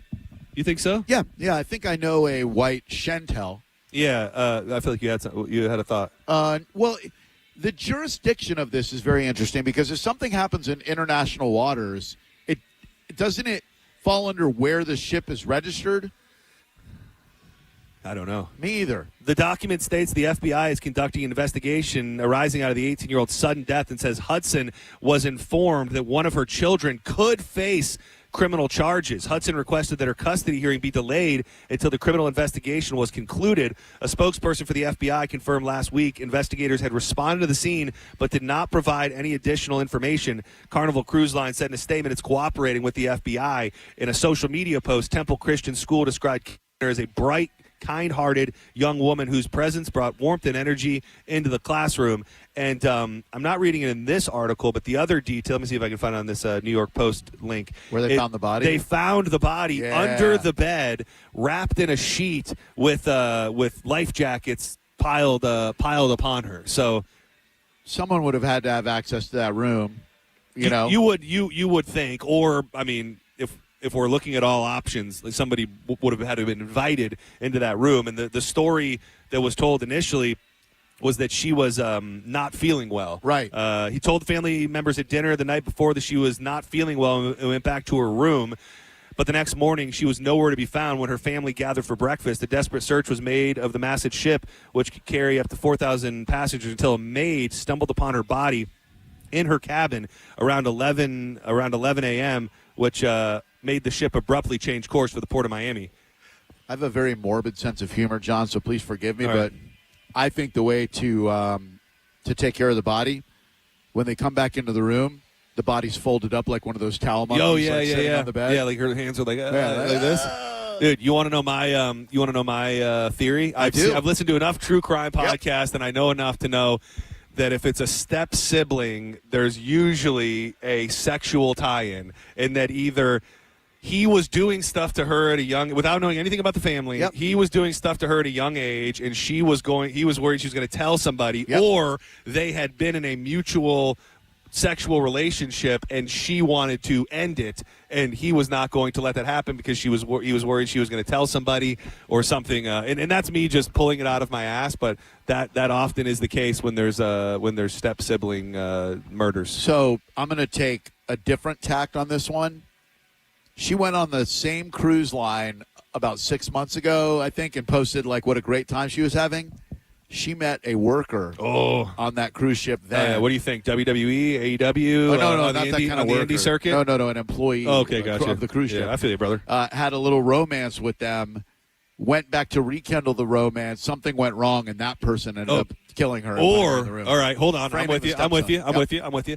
You think so? Yeah. I think I know a white Chantel. Yeah, I feel like you had a thought. Well, the jurisdiction of this is very interesting because if something happens in international waters, it doesn't fall under where the ship is registered? I don't know. Me either. The document states the FBI is conducting an investigation arising out of the 18-year-old's sudden death and says Hudson was informed that one of her children could face criminal charges. Hudson requested that her custody hearing be delayed until the criminal investigation was concluded. A spokesperson for the FBI confirmed last week investigators had responded to the scene but did not provide any additional information. Carnival Cruise Line said in a statement it's cooperating with the FBI. In a social media post, Temple Christian School described her as a bright, kind-hearted young woman whose presence brought warmth and energy into the classroom. And I'm not reading it in this article, but the other detail, let me see if I can find it on this New York Post link. Where they found the body? They found the body under the bed, wrapped in a sheet with life jackets piled upon her. So someone would have had to have access to that room, you know? You would think, or, I mean, if we're looking at all options, like somebody would have had to have been invited into that room. And the story that was told initially was that she was not feeling well. Right. He told the family members at dinner the night before that she was not feeling well and went back to her room. But the next morning, she was nowhere to be found when her family gathered for breakfast. A desperate search was made of the massive ship, which could carry up to 4,000 passengers, until a maid stumbled upon her body in her cabin around 11 a.m., which made the ship abruptly change course for the port of Miami. I have a very morbid sense of humor, John, so please forgive me, All but I think the way to take care of the body, when they come back into the room, the body's folded up like one of those towel monkeys, sitting on the bed. Yeah, like her hands are like this. Dude, you want to know my theory? I do. I've listened to enough true crime podcasts, and I know enough to know that if it's a step sibling, there's usually a sexual tie-in, and that either he was doing stuff to her without knowing anything about the family. Yep. He was doing stuff to her at a young age, and he was worried she was going to tell somebody, or they had been in a mutual sexual relationship and she wanted to end it, and he was not going to let that happen because he was worried she was going to tell somebody or something. And that's me just pulling it out of my ass, but that often is the case when there's step sibling murders. So I'm going to take a different tact on this one. She went on the same cruise line about 6 months ago, I think, and posted like what a great time she was having. She met a worker on that cruise ship then. What do you think? WWE, AEW? Oh, no, not that kind of worker. The indie circuit? No, an employee gotcha. of the cruise ship. Yeah, I feel you, brother. Had a little romance with them, went back to rekindle the romance. Something went wrong, and that person ended up killing her. Or, in the room. all right, hold on. I'm with you. I'm with you. All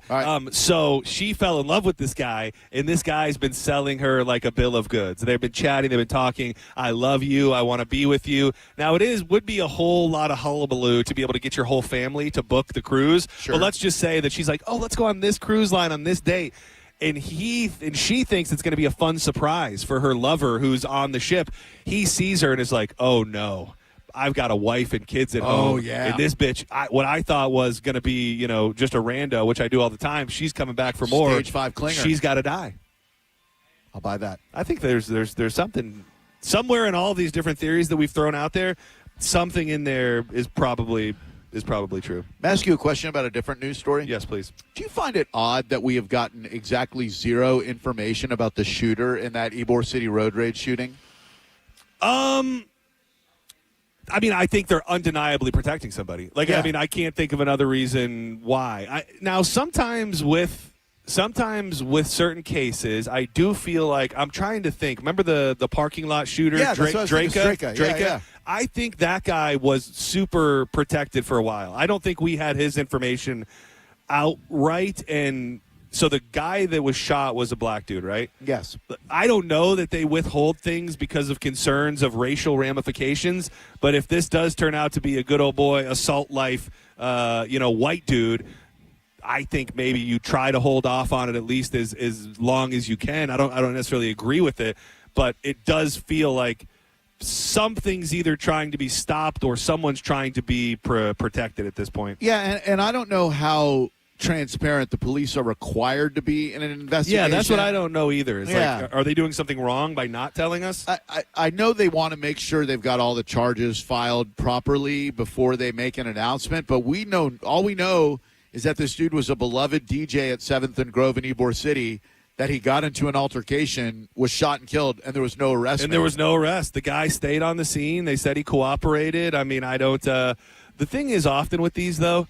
right. So she fell in love with this guy, and this guy's been selling her like a bill of goods. They've been chatting. They've been talking. I love you. I want to be with you. Now, would be a whole lot of hullabaloo to be able to get your whole family to book the cruise. Sure. But let's just say that she's like, let's go on this cruise line on this date. and she thinks it's going to be a fun surprise for her lover who's on the ship. He sees her and is like, oh, no. I've got a wife and kids at home. Yeah. And this bitch, what I thought was going to be, just a rando, which I do all the time, she's coming back for more. Stage 5 clinger. She's got to die. I'll buy that. I think there's something somewhere in all these different theories that we've thrown out there. Something in there is probably true. May I ask you a question about a different news story? Yes, please. Do you find it odd that we have gotten exactly zero information about the shooter in that Ybor City road rage shooting? I mean, I think they're undeniably protecting somebody. Yeah. I mean, I can't think of another reason why. Now, sometimes with certain cases, I do feel like I'm trying to think. Remember the parking lot shooter, Yeah, that's what I was thinking, Draka. Yeah. I think that guy was super protected for a while. I don't think we had his information outright, and so the guy that was shot was a black dude, right? Yes. I don't know that they withhold things because of concerns of racial ramifications, but if this does turn out to be a good old boy, assault life, white dude, I think maybe you try to hold off on it at least as long as you can. I don't necessarily agree with it, but it does feel like something's either trying to be stopped or someone's trying to be protected at this point. Yeah, and I don't know how transparent the police are required to be in an investigation. Yeah, that's what I don't know either. It's Yeah. like, are they doing something wrong by not telling us? I know they want to make sure they've got all the charges filed properly before they make an announcement, but all we know is that this dude was a beloved DJ at 7th and Grove in Ybor City, that he got into an altercation, was shot and killed, and there was no arrest. And there was no arrest. The guy stayed on the scene. They said he cooperated. I mean, I don't the thing is often with these, though,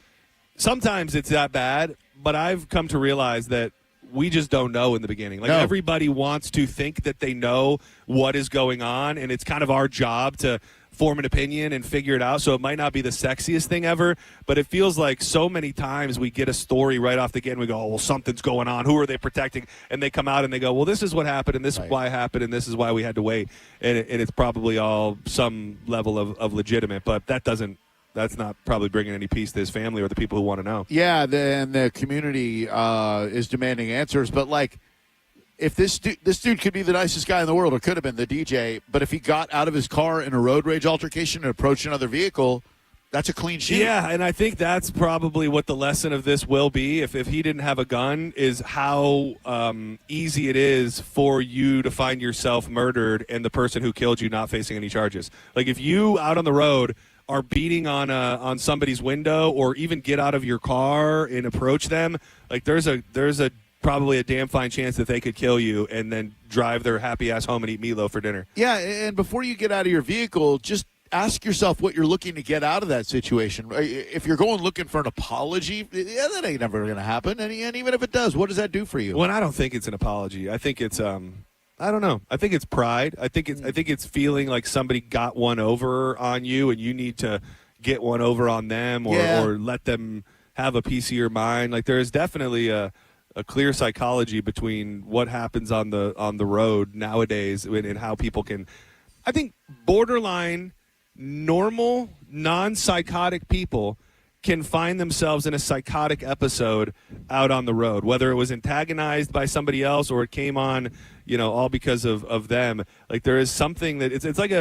sometimes it's that bad, but I've come to realize that we just don't know in the beginning. Like, everybody wants to think that they know what is going on, and it's kind of our job to form an opinion and figure it out. So it might not be the sexiest thing ever, but it feels like so many times we get a story right off the gate and we go, oh, well, something's going on. Who are they protecting? And they come out and they go, well, this is what happened, and this is why it happened, and this is why we had to wait. And it's probably all some level of legitimate, but that's not probably bringing any peace to his family or the people who want to know. Yeah, the community is demanding answers. But, like, if this dude could be the nicest guy in the world, or could have been the DJ, but if he got out of his car in a road rage altercation and approached another vehicle, that's a clean sheet. Yeah, and I think that's probably what the lesson of this will be. If he didn't have a gun, is how easy it is for you to find yourself murdered and the person who killed you not facing any charges. Like, if you out on the road are beating on somebody's window, or even get out of your car and approach them, like there's a probably a damn fine chance that they could kill you and then drive their happy ass home and eat meatloaf for dinner. Yeah, and before you get out of your vehicle, just ask yourself what you're looking to get out of that situation. If you're going looking for an apology, that ain't never going to happen. And even if it does, what does that do for you? Well, I don't think it's an apology. I think it's I don't know. I think it's pride. I think it's feeling like somebody got one over on you, and you need to get one over on them, or let them have a piece of your mind. Like, there is definitely a clear psychology between what happens on the road nowadays and how people can, I think, borderline normal, non-psychotic people can find themselves in a psychotic episode out on the road, whether it was antagonized by somebody else or it came on, all because of them. Like, there is something that it's like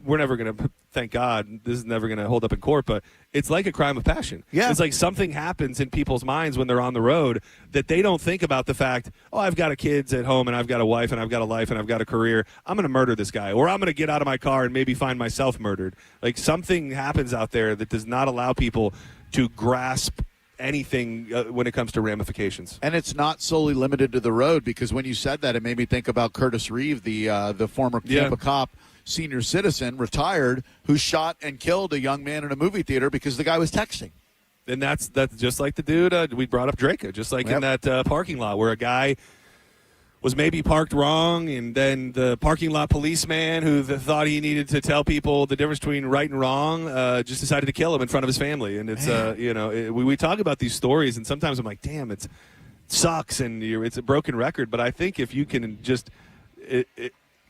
we're never going to, thank God, this is never going to hold up in court, but it's like a crime of passion. Yeah. It's like something happens in people's minds when they're on the road that they don't think about the fact, oh, I've got kids at home, and I've got a wife, and I've got a life, and I've got a career. I'm going to murder this guy, or I'm going to get out of my car and maybe find myself murdered. Like, something happens out there that does not allow people to grasp anything when it comes to ramifications. And it's not solely limited to the road, because when you said that, it made me think about Curtis Reeve, the former Tampa cop, senior citizen, retired, who shot and killed a young man in a movie theater because the guy was texting. And that's just like the dude we brought up, Draka, just like in that parking lot where a guy was maybe parked wrong, and then the parking lot policeman who thought he needed to tell people the difference between right and wrong just decided to kill him in front of his family. And it's we talk about these stories, and sometimes I'm like, damn, it sucks, and it's a broken record. But I think if you can just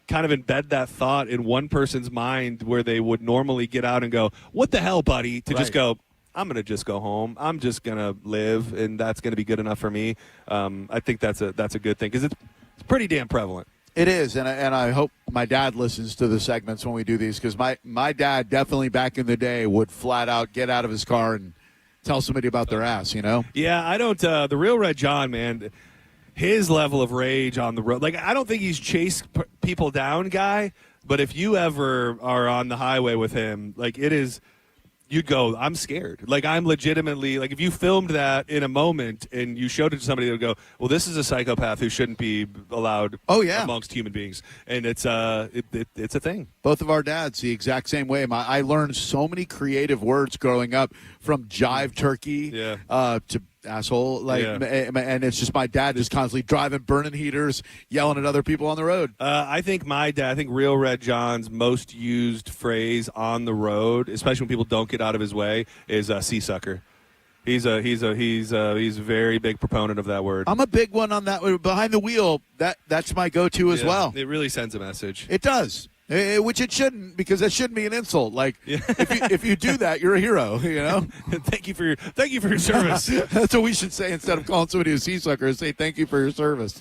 kind of embed that thought in one person's mind where they would normally get out and go, what the hell, buddy, to just go, I'm going to just go home. I'm just going to live, and that's going to be good enough for me. I think that's a good thing because it's pretty damn prevalent. It is, and I hope my dad listens to the segments when we do these because my dad definitely back in the day would flat out get out of his car and tell somebody about their ass, Yeah, I don't. The Real Red John, man, his level of rage on the road. Like, I don't think he's chase people down guy, but if you ever are on the highway with him, like it is. You'd go, I'm scared. Like, I'm legitimately, like, if you filmed that in a moment and you showed it to somebody, they would go, well, this is a psychopath who shouldn't be allowed amongst human beings. And it's it's a thing. Both of our dads the exact same way. I learned so many creative words growing up, from jive turkey to asshole. And it's just my dad just constantly driving, burning heaters, yelling at other people on the road. I think Real Red John's most used phrase on the road, especially when people don't get out of his way, is sea sucker. He's a very big proponent of that word. I'm a big one on that. Behind the wheel, that's my go-to as well. It really sends a message. It does. Which it shouldn't, because that shouldn't be an insult. Like, if you do that, you're a hero. Thank you for your service. That's what we should say instead of calling somebody a sea sucker. Say thank you for your service.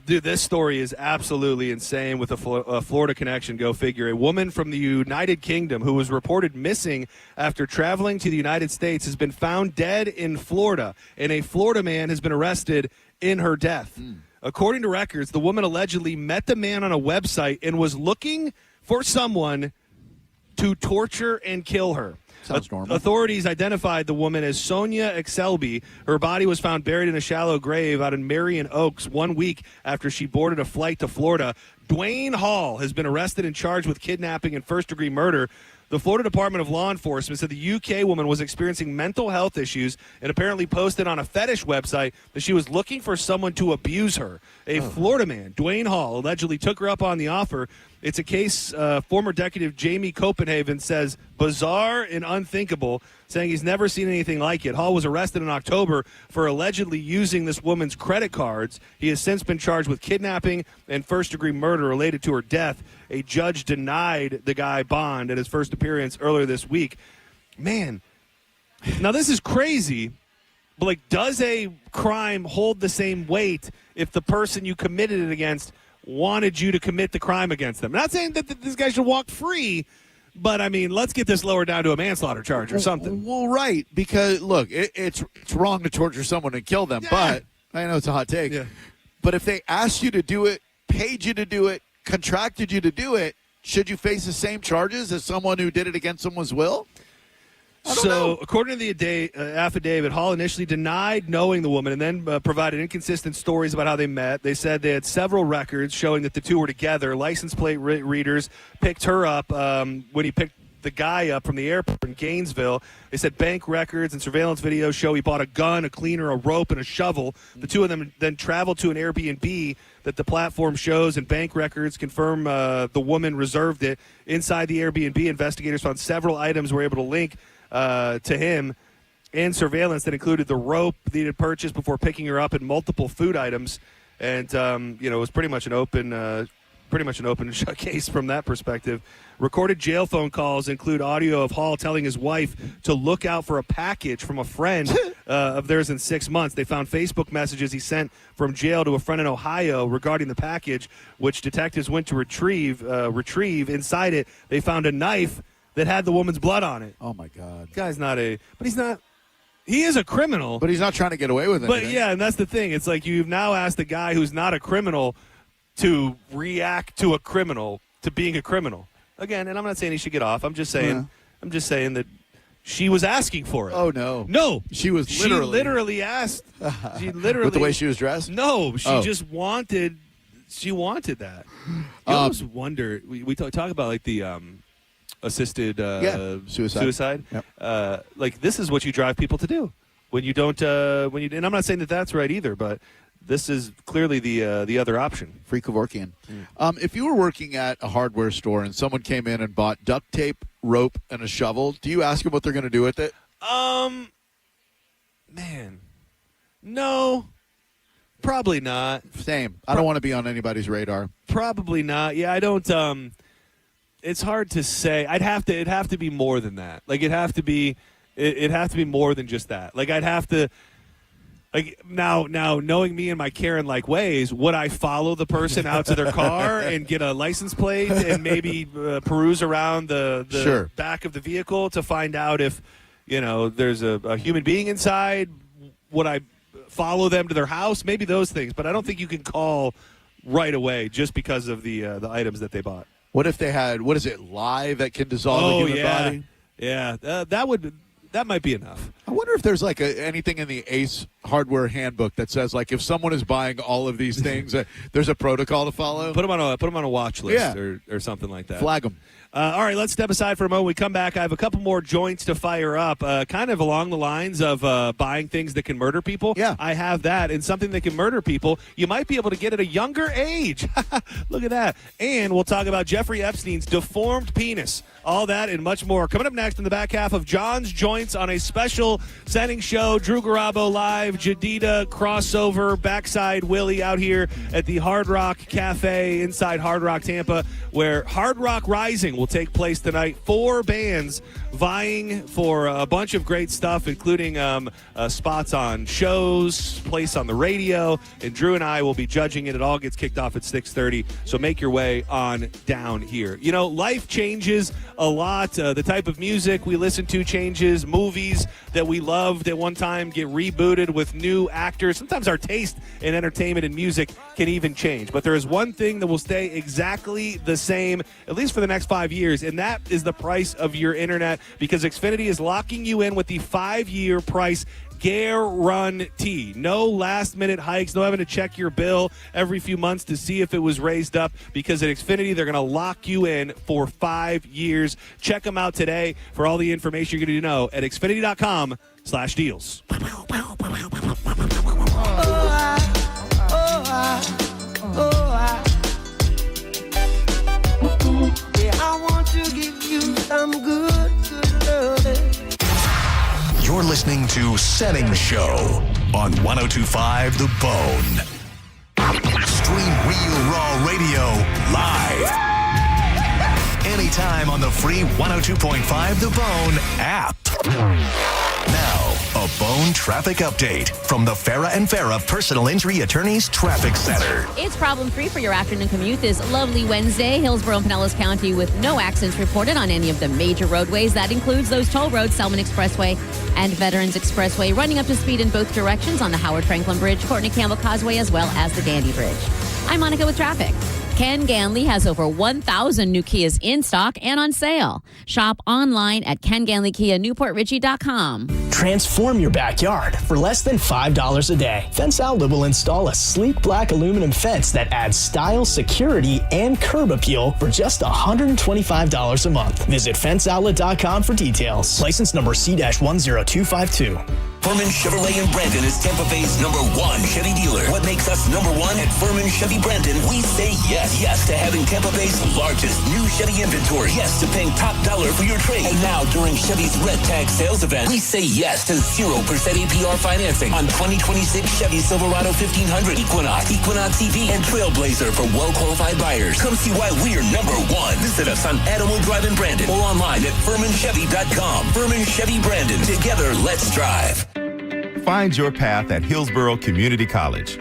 Dude, this story is absolutely insane with a Florida connection. Go figure. A woman from the United Kingdom who was reported missing after traveling to the United States has been found dead in Florida, and a Florida man has been arrested in her death. According to records, the woman allegedly met the man on a website and was looking for someone to torture and kill her. Sounds normal. Authorities identified the woman as Sonia Exelby. Her body was found buried in a shallow grave out in Marion Oaks 1 week after she boarded a flight to Florida. Dwayne Hall has been arrested and charged with kidnapping and first-degree murder. The Florida Department of Law Enforcement said the UK woman was experiencing mental health issues and apparently posted on a fetish website that she was looking for someone to abuse her. A Florida man, Dwayne Hall, allegedly took her up on the offer. It's a case former detective Jamie Copenhagen says bizarre and unthinkable, saying he's never seen anything like it. Hall was arrested in October for allegedly using this woman's credit cards. He has since been charged with kidnapping and first-degree murder related to her death. A judge denied the guy bond at his first appearance earlier this week. Man, now this is crazy, but, like, does a crime hold the same weight if the person you committed it against wanted you to commit the crime against them? I'm not saying that this guy should walk free, but, I mean, let's get this lowered down to a manslaughter charge or something. Well, right, because, look, it's wrong to torture someone and kill them, but I know it's a hot take. Yeah. But if they asked you to do it, paid you to do it, contracted you to do it, should you face the same charges as someone who did it against someone's will? So, according to the affidavit, Hall initially denied knowing the woman and then provided inconsistent stories about how they met. They said they had several records showing that the two were together. License plate readers picked her up when he picked the guy up from the airport in Gainesville. They said bank records and surveillance videos show he bought a gun, a cleaner, a rope, and a shovel. The two of them then traveled to an Airbnb that the platform shows, and bank records confirm the woman reserved it. Inside the Airbnb, investigators found several items were able to link to him, and surveillance that included the rope that he had purchased before picking her up and multiple food items. And, it was pretty much an open case from that perspective. Recorded jail phone calls include audio of Hall telling his wife to look out for a package from a friend of theirs in 6 months. They found Facebook messages he sent from jail to a friend in Ohio regarding the package, which detectives went to retrieve. Inside it, they found a knife that had the woman's blood on it. Oh, my God. Guy's he is a criminal. But he's not trying to get away with it. But, yeah, and that's the thing. It's like you've now asked a guy who's not a criminal to react to a criminal, to being a criminal. Again, and I'm not saying he should get off. I'm just saying that she was asking for it. Oh, no. No. She literally asked. She literally. With the way she was dressed? No. She just wanted that. You almost wonder. We talk about, like, the assisted suicide. Yep. Like, this is what you drive people to do when you don't. And I'm not saying that that's right either, but this is clearly the other option. Free Kevorkian. If you were working at a hardware store and someone came in and bought duct tape, rope, and a shovel, do you ask them what they're going to do with it? Man, no, probably not. Same. I don't want to be on anybody's radar. Probably not. Yeah, I don't. It's hard to say. It'd have to be more than that. Like, it'd have to be It has to be more than just that. Like, I'd have to. Like now, knowing me and my Karen-like ways, would I follow the person out to their car and get a license plate and maybe peruse around the back of the vehicle to find out if, there's a human being inside? Would I follow them to their house? Maybe those things, but I don't think you can call right away just because of the items that they bought. What if they had, lye that can dissolve the human body? Yeah, that might be enough. I wonder if there's anything in the Ace Hardware handbook that says if someone is buying all of these things, there's a protocol to follow. Put them on a watch list or something like that. Flag them. All right, let's step aside for a moment. We come back. I have a couple more joints to fire up, kind of along the lines of buying things that can murder people. Yeah. I have that, and something that can murder people, you might be able to get at a younger age. Look at that. And we'll talk about Jeffrey Epstein's deformed penis. All that and much more. Coming up next in the back half of John's Joints on a special Senning Show, Drew Garabo live, Jadida crossover, Backside Willie out here at the Hard Rock Cafe inside Hard Rock Tampa, where Hard Rock Rising will take place tonight. 4 bands vying for a bunch of great stuff, including spots on shows, place on the radio, and Drew and I will be judging it. It all gets kicked off at 6:30, so make your way on down here. Life changes a lot. The type of music we listen to changes. Movies that we loved at one time get rebooted with new actors. Sometimes our taste in entertainment and music can even change. But there is one thing that will stay exactly the same, at least for the next 5 years, and that is the price of your internet, because Xfinity is locking you in with the 5-year price guarantee. No last-minute hikes, no having to check your bill every few months to see if it was raised up, because at Xfinity, they're going to lock you in for 5 years. Check them out today for all the information you're going to know at Xfinity.com/deals. I want to give you some good loving. You're listening to Senning Show on 102.5 The Bone. Stream Real Raw Radio live. Anytime on the free 102.5 The Bone app. Now, a Bone traffic update from the Farah and Farah Personal Injury Attorneys Traffic Center. It's problem-free for your afternoon commute this lovely Wednesday. Hillsborough and Pinellas County with no accidents reported on any of the major roadways. That includes those toll roads, Selman Expressway and Veterans Expressway, running up to speed in both directions on the Howard Franklin Bridge, Courtney Campbell Causeway, as well as the Gandy Bridge. I'm Monica with traffic. Ken Ganley has over 1,000 new Kias in stock and on sale. Shop online at KenGanleyKiaNewportRichie.com. Transform your backyard for less than $5 a day. Fence Outlet will install a sleek black aluminum fence that adds style, security, and curb appeal for just $125 a month. Visit FenceOutlet.com for details. License number C-10252. Furman Chevrolet in Brandon is Tampa Bay's #1 Chevy dealer. What makes us #1 at Furman Chevy Brandon? We say yes. Yes to having Tampa Bay's largest new Chevy inventory. Yes to paying top dollar for your trade. And now during Chevy's Red Tag sales event, we say yes to 0% APR financing on 2026 Chevy Silverado 1500, Equinox, Equinox EV, and Trailblazer for well-qualified buyers. Come see why we're #1. Visit us on Adamwood Drive in Brandon or online at FurmanChevy.com. Furman Chevy Brandon. Together, let's drive. Find your path at Hillsborough Community College.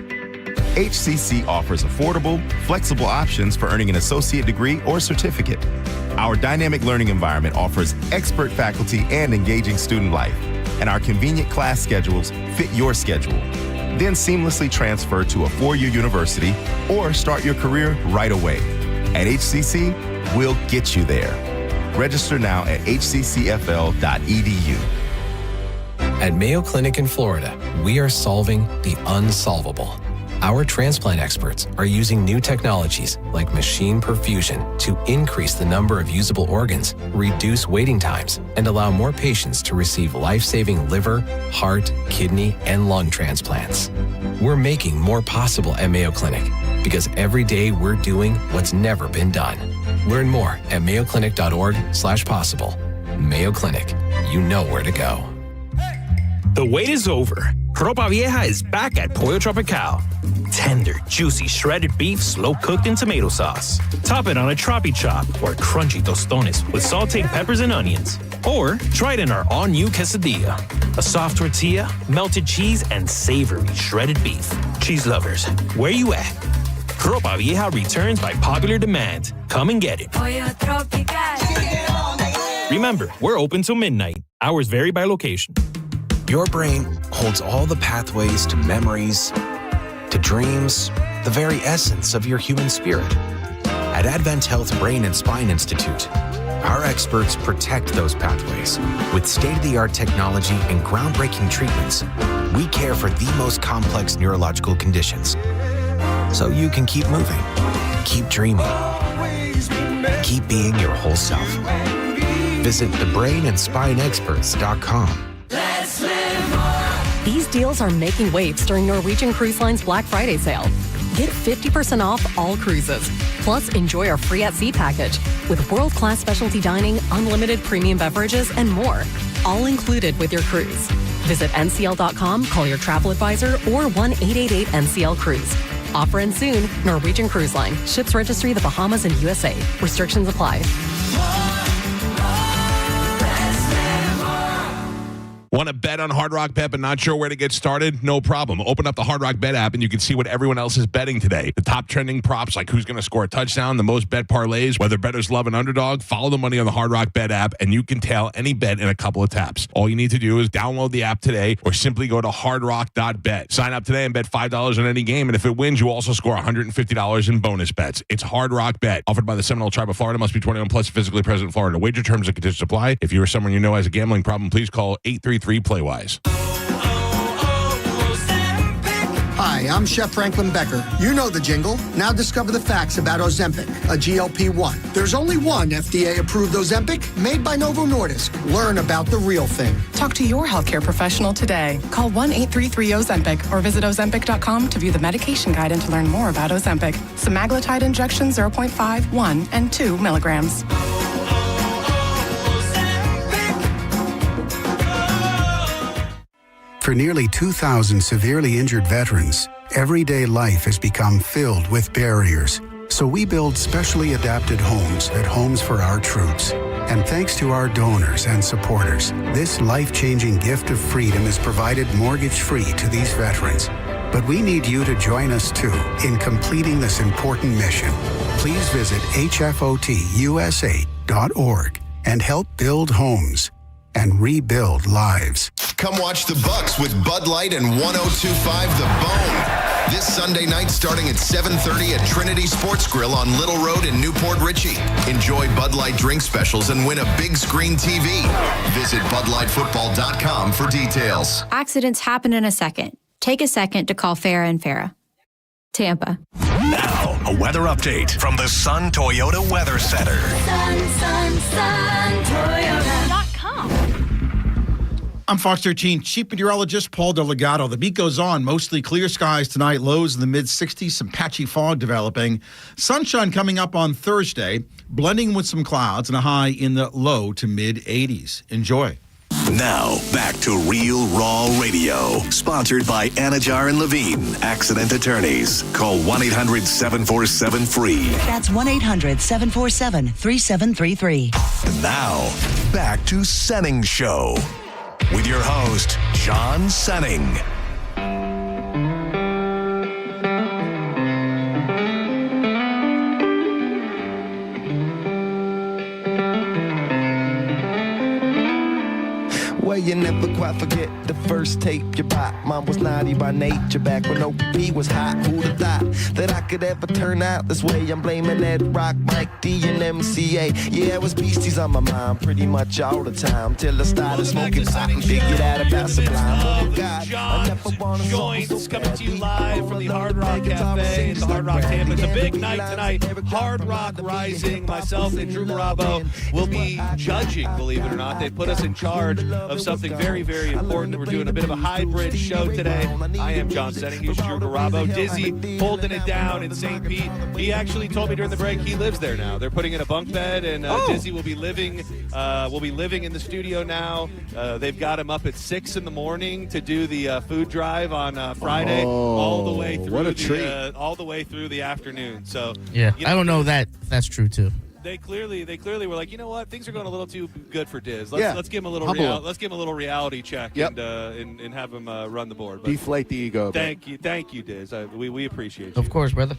HCC offers affordable, flexible options for earning an associate degree or certificate. Our dynamic learning environment offers expert faculty and engaging student life, and our convenient class schedules fit your schedule. Then seamlessly transfer to a 4-year university or start your career right away. At HCC, we'll get you there. Register now at hccfl.edu. At Mayo Clinic in Florida, we are solving the unsolvable. Our transplant experts are using new technologies like machine perfusion to increase the number of usable organs, reduce waiting times, and allow more patients to receive life-saving liver, heart, kidney, and lung transplants. We're making more possible at Mayo Clinic because every day we're doing what's never been done. Learn more at mayoclinic.org/possible. Mayo Clinic, you know where to go. The wait is over. Ropa Vieja is back at Pollo Tropical. Tender, juicy, shredded beef, slow-cooked in tomato sauce. Top it on a tropi chop or crunchy tostones with sauteed peppers and onions. Or try it in our all-new quesadilla. A soft tortilla, melted cheese, and savory shredded beef. Cheese lovers, where you at? Ropa Vieja returns by popular demand. Come and get it. Remember, we're open till midnight. Hours vary by location. Your brain holds all the pathways to memories, to dreams, the very essence of your human spirit. At Advent Health Brain and Spine Institute, our experts protect those pathways. With state-of-the-art technology and groundbreaking treatments, we care for the most complex neurological conditions. So you can keep moving, keep dreaming, keep being your whole self. Visit thebrainandspineexperts.com. These deals are making waves during Norwegian Cruise Line's Black Friday sale. Get 50% off all cruises. Plus, enjoy our free at sea package with world-class specialty dining, unlimited premium beverages, and more. All included with your cruise. Visit ncl.com, call your travel advisor, or 1-888-NCL-CRUISE. Offer ends soon. Norwegian Cruise Line. Ships registry the Bahamas and USA. Restrictions apply. Want to bet on Hard Rock Bet but not sure where to get started? No problem. Open up the Hard Rock Bet app and you can see what everyone else is betting today. The top trending props like who's going to score a touchdown, the most bet parlays, whether bettors love an underdog. Follow the money on the Hard Rock Bet app and you can tail any bet in a couple of taps. All you need to do is download the app today or simply go to hardrock.bet. Sign up today and bet $5 on any game, and if it wins, you also score $150 in bonus bets. It's Hard Rock Bet, offered by the Seminole Tribe of Florida. Must be 21 plus, physically present in Florida. Wager terms and conditions apply. If you or someone you know has a gambling problem, please call 833-PLAYWISE. Hi, I'm Chef Franklin Becker. You know the jingle. Now discover the facts about Ozempic, a GLP-1. There's only one FDA-approved Ozempic made by Novo Nordisk. Learn about the real thing. Talk to your healthcare professional today. Call 1-833-OZEMPIC or visit Ozempic.com to view the medication guide and to learn more about Ozempic. Semaglutide injection 0.5, 1, and 2 milligrams. For nearly 2,000 severely injured veterans, everyday life has become filled with barriers. So we build specially adapted homes at Homes for Our Troops. And thanks to our donors and supporters, this life-changing gift of freedom is provided mortgage-free to these veterans. But we need you to join us, too, in completing this important mission. Please visit hfotusa.org and help build homes and rebuild lives. Come watch the Bucks with Bud Light and 102.5 The Bone. This Sunday night starting at 7:30 at Trinity Sports Grill on Little Road in Newport Richey. Enjoy Bud Light drink specials and win a big screen TV. Visit BudLightFootball.com for details. Accidents happen in a second. Take a second to call Farah and Farah. Tampa. Now, a weather update from the Sun Toyota Weather Center. Toyota.com. I'm Fox 13 Chief Meteorologist Paul Delegato. The beat goes on. Mostly clear skies tonight. Lows in the mid-60s. Some patchy fog developing. Sunshine coming up on Thursday, blending with some clouds and a high in the low to mid-80s. Enjoy. Now, back to Real Raw Radio. Sponsored by Anajar and Levine, Accident Attorneys. Call 1-800-747-FREE. That's 1-800-747-3733. And now, back to Senning Show. With your host, John Senning. Well, you never quite forget the first tape you bought. Mom was naughty by nature back when OPP was hot. Who'd have thought that I could ever turn out this way? I'm blaming Ed Rock, Mike D, and MCA. Yeah, it was beasties on my mind pretty much all the time till I started smoking pot and figured out about Sublime. Oh, God, I never wanna Joints coming to you live from the Hard Rock Cafe in the Hard Rock Tampa. It's a big night tonight. Hard Rock Rising. Myself and Drew Garabo will be judging, believe it or not. They put us in charge of something very, very important. We're doing a bit of a hybrid show today. I am John Senning. He's Drew Garabo. Dizzy holding it down in St. Pete. He actually told me during the break he lives there now. They're putting in a bunk bed, and Dizzy will be living in the studio now. They've got him up at 6 in the morning to do the food drive on Friday, all the way through what a treat. all the way through the afternoon. So yeah, I don't know that that's true too. They clearly were like, you know what, things are going a little too good for Diz. Yeah. Let's give him a little let's give him a little reality check Yep. and have him run the board. But Deflate the ego. a bit. thank you, Diz. We appreciate you. Of course, brother.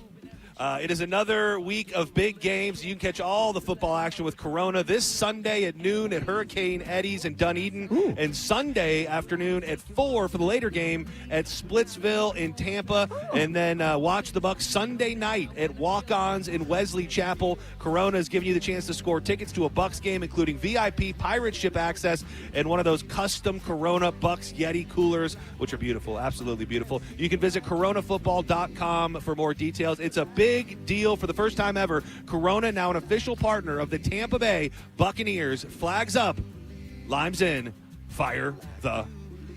It is another week of big games. You can catch all the football action with Corona this Sunday at noon at Hurricane Eddie's in Dunedin, and Sunday afternoon at 4 for the later game at Splitsville in Tampa, and then watch the Bucs Sunday night at Walk-Ons in Wesley Chapel. Corona is giving you the chance to score tickets to a Bucs game, including VIP pirate ship access and one of those custom Corona Bucs Yeti coolers, which are beautiful, absolutely beautiful. You can visit coronafootball.com for more details. It's a big deal for the first time ever. Corona, now an official partner of the Tampa Bay Buccaneers. Flags up, limes in, fire the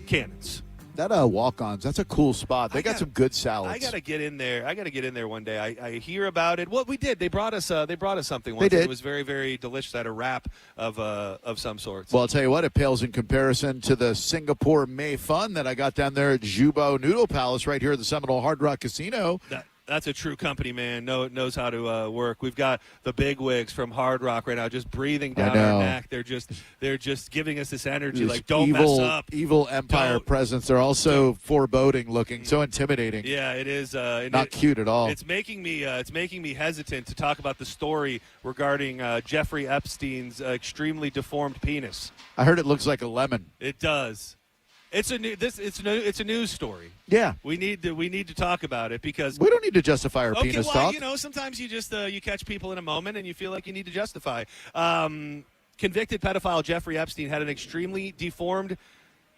cannons. That Walk-Ons, that's a cool spot. They got some good salads. I gotta get in there. I gotta get in there one day. I hear about it. What we did, they brought us something once. They did. It was very, very delicious. I had a wrap of some sorts. Well, I'll tell you what, it pales in comparison to the Singapore May Fun that I got down there at Jubo Noodle Palace right here at the Seminole Hard Rock Casino. That's a true company, man. Knows how to work. We've got the big wigs from Hard Rock right now, just breathing down our neck. They're just giving us this energy, This like don't evil, mess up. Evil Empire presence. They're also foreboding looking, so intimidating. Yeah, it is. Not cute at all. It's making me hesitant to talk about the story regarding Jeffrey Epstein's extremely deformed penis. I heard it looks like a lemon. It does. It's a news story. Yeah, we need to talk about it because we don't need to justify our penis talk. You know, sometimes you just you catch people in a moment and you feel like you need to justify. Convicted pedophile Jeffrey Epstein had an extremely deformed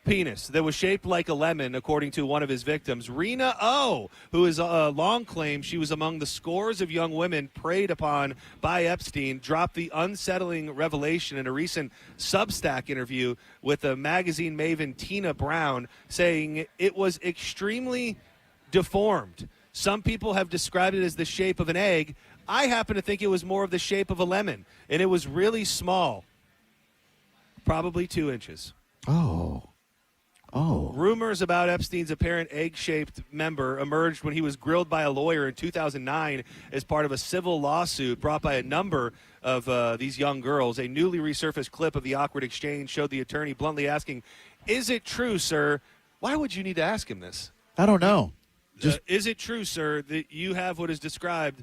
penis that was shaped like a lemon, according to one of his victims, Rena O, who has long claimed she was among the scores of young women preyed upon by Epstein, dropped the unsettling revelation in a recent Substack interview with the magazine maven Tina Brown, saying it was extremely deformed. Some people have described it as the shape of an egg. I happen to think it was more of the shape of a lemon, and it was really small, probably 2 inches. Oh. Rumors about Epstein's apparent egg-shaped member emerged when he was grilled by a lawyer in 2009 as part of a civil lawsuit brought by a number of these young girls. A newly resurfaced clip of the awkward exchange showed the attorney bluntly asking, "Is it true, sir?" Why would you need to ask him this? I don't know. Is it true, sir, that you have what is described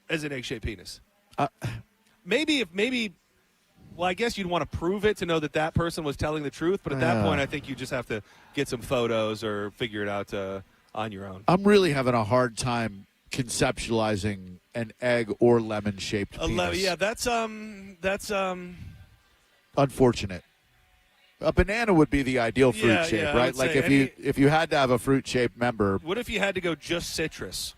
as an egg-shaped penis? Maybe. Well, I guess you'd want to prove it to know that person was telling the truth. But at that point, I think you just have to get some photos or figure it out on your own. I'm really having a hard time conceptualizing an egg or lemon-shaped penis. Yeah, that's unfortunate. A banana would be the ideal fruit shape, I right? would Like say if you had to have a fruit-shaped member. What if you had to go just citrus?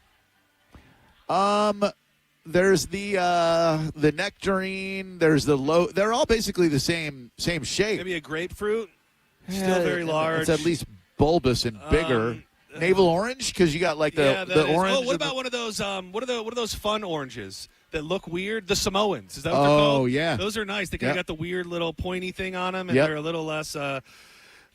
There's the nectarine. There's the low. They're all basically the same shape. Maybe a grapefruit. Still very large. It's at least bulbous and bigger. Navel orange, because you got like the orange. Oh, what about one of those? What are those fun oranges that look weird? The Samoans. Is that what they're called? Oh yeah. Those are nice. They kind of got the weird little pointy thing on them, and they're a little less.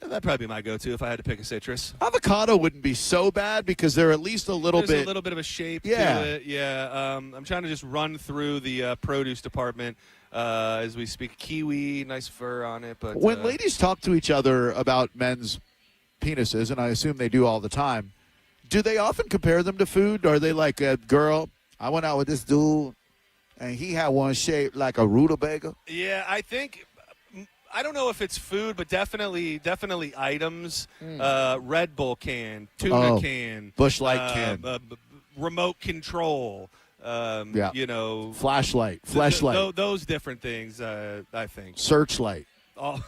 That'd probably be my go-to if I had to pick a citrus. Avocado wouldn't be so bad because they're at least a little There's a little bit of a shape to it. Yeah. I'm trying to just run through the produce department as we speak. Kiwi, nice fur on it. But when ladies talk to each other about men's penises, and I assume they do all the time, do they often compare them to food? Are they like, girl, I went out with this dude, and he had one shaped like a rutabaga? Yeah, I think... I don't know if it's food, but definitely items. Red Bull can, tuna can, Busch Light can, remote control. You know, flashlight. Those different things. I think searchlight. All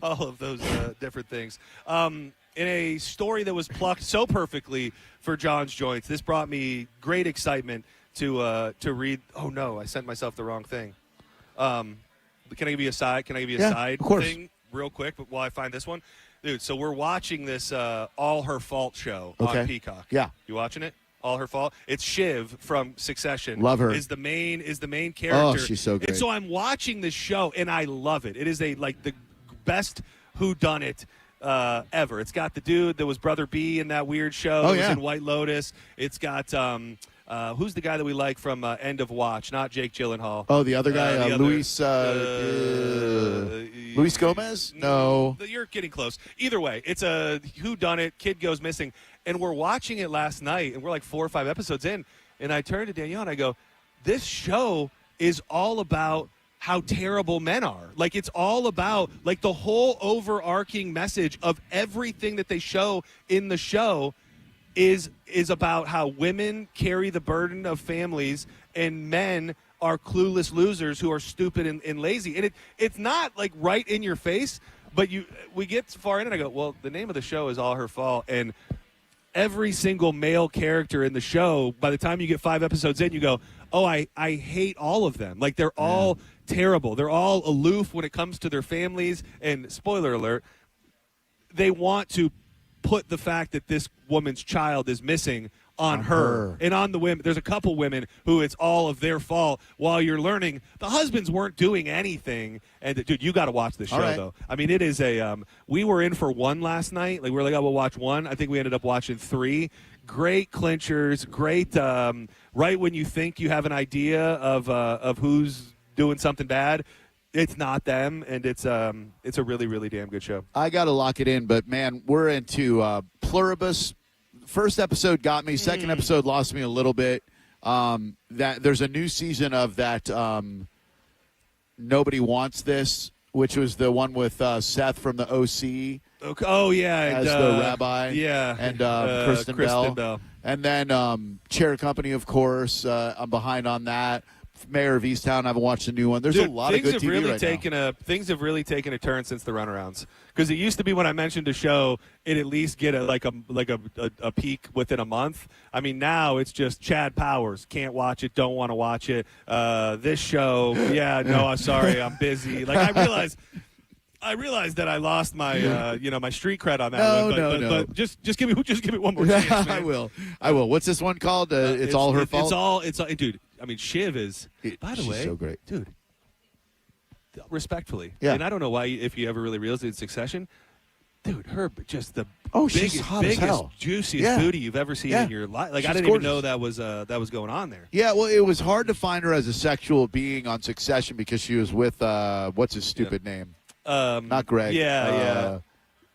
of those different things. In a story that was plucked so perfectly for John's Joints, this brought me great excitement to read. Oh no, I sent myself the wrong thing. Can I give you a side? Side thing real quick? But while I find this one, dude. So we're watching this All Her Fault show on Peacock. Yeah, you watching it? All Her Fault. It's Shiv from Succession. Love her. Is the main character. Oh, she's so great. And so I'm watching this show and I love it. It is the best whodunit ever. It's got the dude that was Brother B in that weird show. Oh, It was in White Lotus. It's got Who's the guy that we like from End of Watch? Not Jake Gyllenhaal. Oh, the other guy, Luis Gomez? No. You're getting close. Either way, it's a whodunit, kid goes missing. And we're watching it last night, and we're like 4 or 5 episodes in. And I turned to Danielle and I go, this show is all about how terrible men are. Like, it's all about, like, the whole overarching message of everything that they show in the show is about how women carry the burden of families and men are clueless losers who are stupid and lazy. And it's not, like, right in your face, but we get far in and I go, well, the name of the show is All Her Fault. And every single male character in the show, by the time you get 5 episodes in, you go, oh, I hate all of them. Like, they're all terrible. They're all aloof when it comes to their families. And spoiler alert, they want to put the fact that this woman's child is missing on her and on the women. There's a couple women who it's all of their fault, while you're learning the husbands weren't doing anything. And dude, you got to watch this show though. I mean, it is we were in for 1 last night. Like, we're like, oh, we'll watch 1. I think we ended up watching 3. Great clinchers, great right when you think you have an idea of who's doing something bad, it's not them, and it's a really, really damn good show. I got to lock it in, but, man, we're into Pluribus. First episode got me. Second episode lost me a little bit. That there's a new season of that Nobody Wants This, which was the one with Seth from the OC. Oh, yeah. As the rabbi. Yeah. And Kristen Bell. And then Chair Company, of course. I'm behind on that. Mayor of Easttown, I haven't watched the new one. There's a lot of good TV right now. Things have really taken a turn since the runarounds. Because it used to be when I mentioned a show, it'd at least get a peak within a month. I mean, now it's just Chad Powers. Can't watch it, don't want to watch it. This show, I'm sorry, I'm busy. Like, I realized that I lost my my street cred on that one. But just give me one more chance, man. I will. What's this one called? It's All Her Fault? It's all, dude. I mean, Shiv is, by the way, so great. Dude, respectfully. Yeah. And I don't know why, if you ever really realized it in Succession, dude, her just the she's hot as hell. Juiciest booty you've ever seen in your life. Like, she's I didn't gorgeous. even know that was going on there. Yeah, well, it was hard to find her as a sexual being on Succession because she was with, what's his stupid name? Not Greg.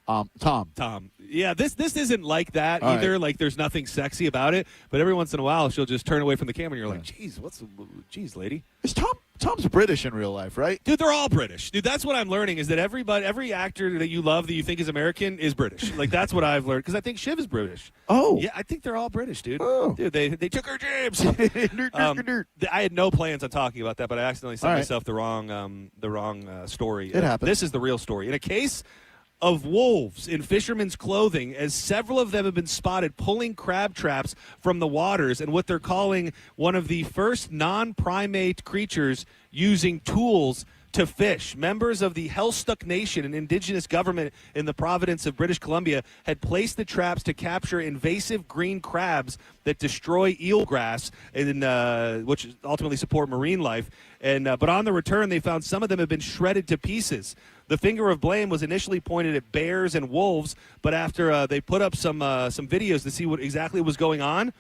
Tom. Yeah, this isn't like that either. Like, there's nothing sexy about it. But every once in a while, she'll just turn away from the camera, and you're like, "Geez, lady." Is Tom's British in real life, right? Dude, they're all British. Dude, that's what I'm learning is that every actor that you love that you think is American is British. Like, that's what I've learned because I think Shiv is British. Oh, yeah, I think they're all British, dude. Oh. Dude, they took her James. I had no plans on talking about that, but I accidentally sent myself the wrong story. It happens. This is the real story. In a case of wolves in fishermen's clothing, as several of them have been spotted pulling crab traps from the waters and what they're calling one of the first non-primate creatures using tools to fish. Members of the Hellstuck Nation, an indigenous government in the province of British Columbia, had placed the traps to capture invasive green crabs that destroy eelgrass, and which ultimately support marine life. And but on the return, they found some of them have been shredded to pieces. The finger of blame was initially pointed at bears and wolves, but after they put up some videos to see what exactly was going on,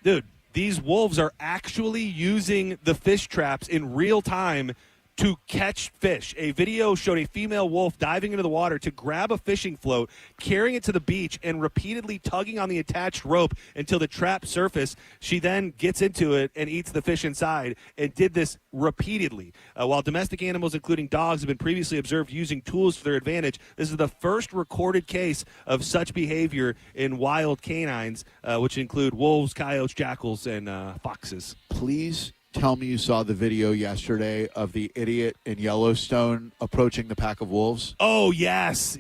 dude, these wolves are actually using the fish traps in real time to catch fish. A video showed a female wolf diving into the water to grab a fishing float, carrying it to the beach, and repeatedly tugging on the attached rope until the trap surfaced. She then gets into it and eats the fish inside, and did this repeatedly. While domestic animals, including dogs, have been previously observed using tools to their advantage, this is the first recorded case of such behavior in wild canines, which include wolves, coyotes, jackals, and foxes. Please tell me you saw the video yesterday of the idiot in Yellowstone approaching the pack of wolves. Oh, yes.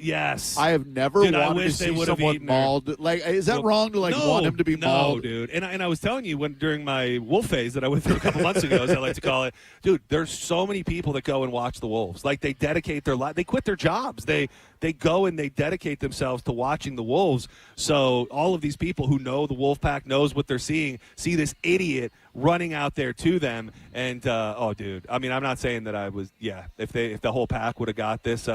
I have never wanted to see someone mauled. Like, is that wrong to want him to be mauled? No, dude. And I was telling you during my wolf phase that I went through a couple months ago, as I like to call it, dude, there's so many people that go and watch the wolves. Like, they dedicate their life. They quit their jobs. They go and they dedicate themselves to watching the wolves. So all of these people who know the wolf pack, knows what they're seeing, see this idiot running out there to them. And, dude, I mean, I'm not saying that I was, if the whole pack would have got this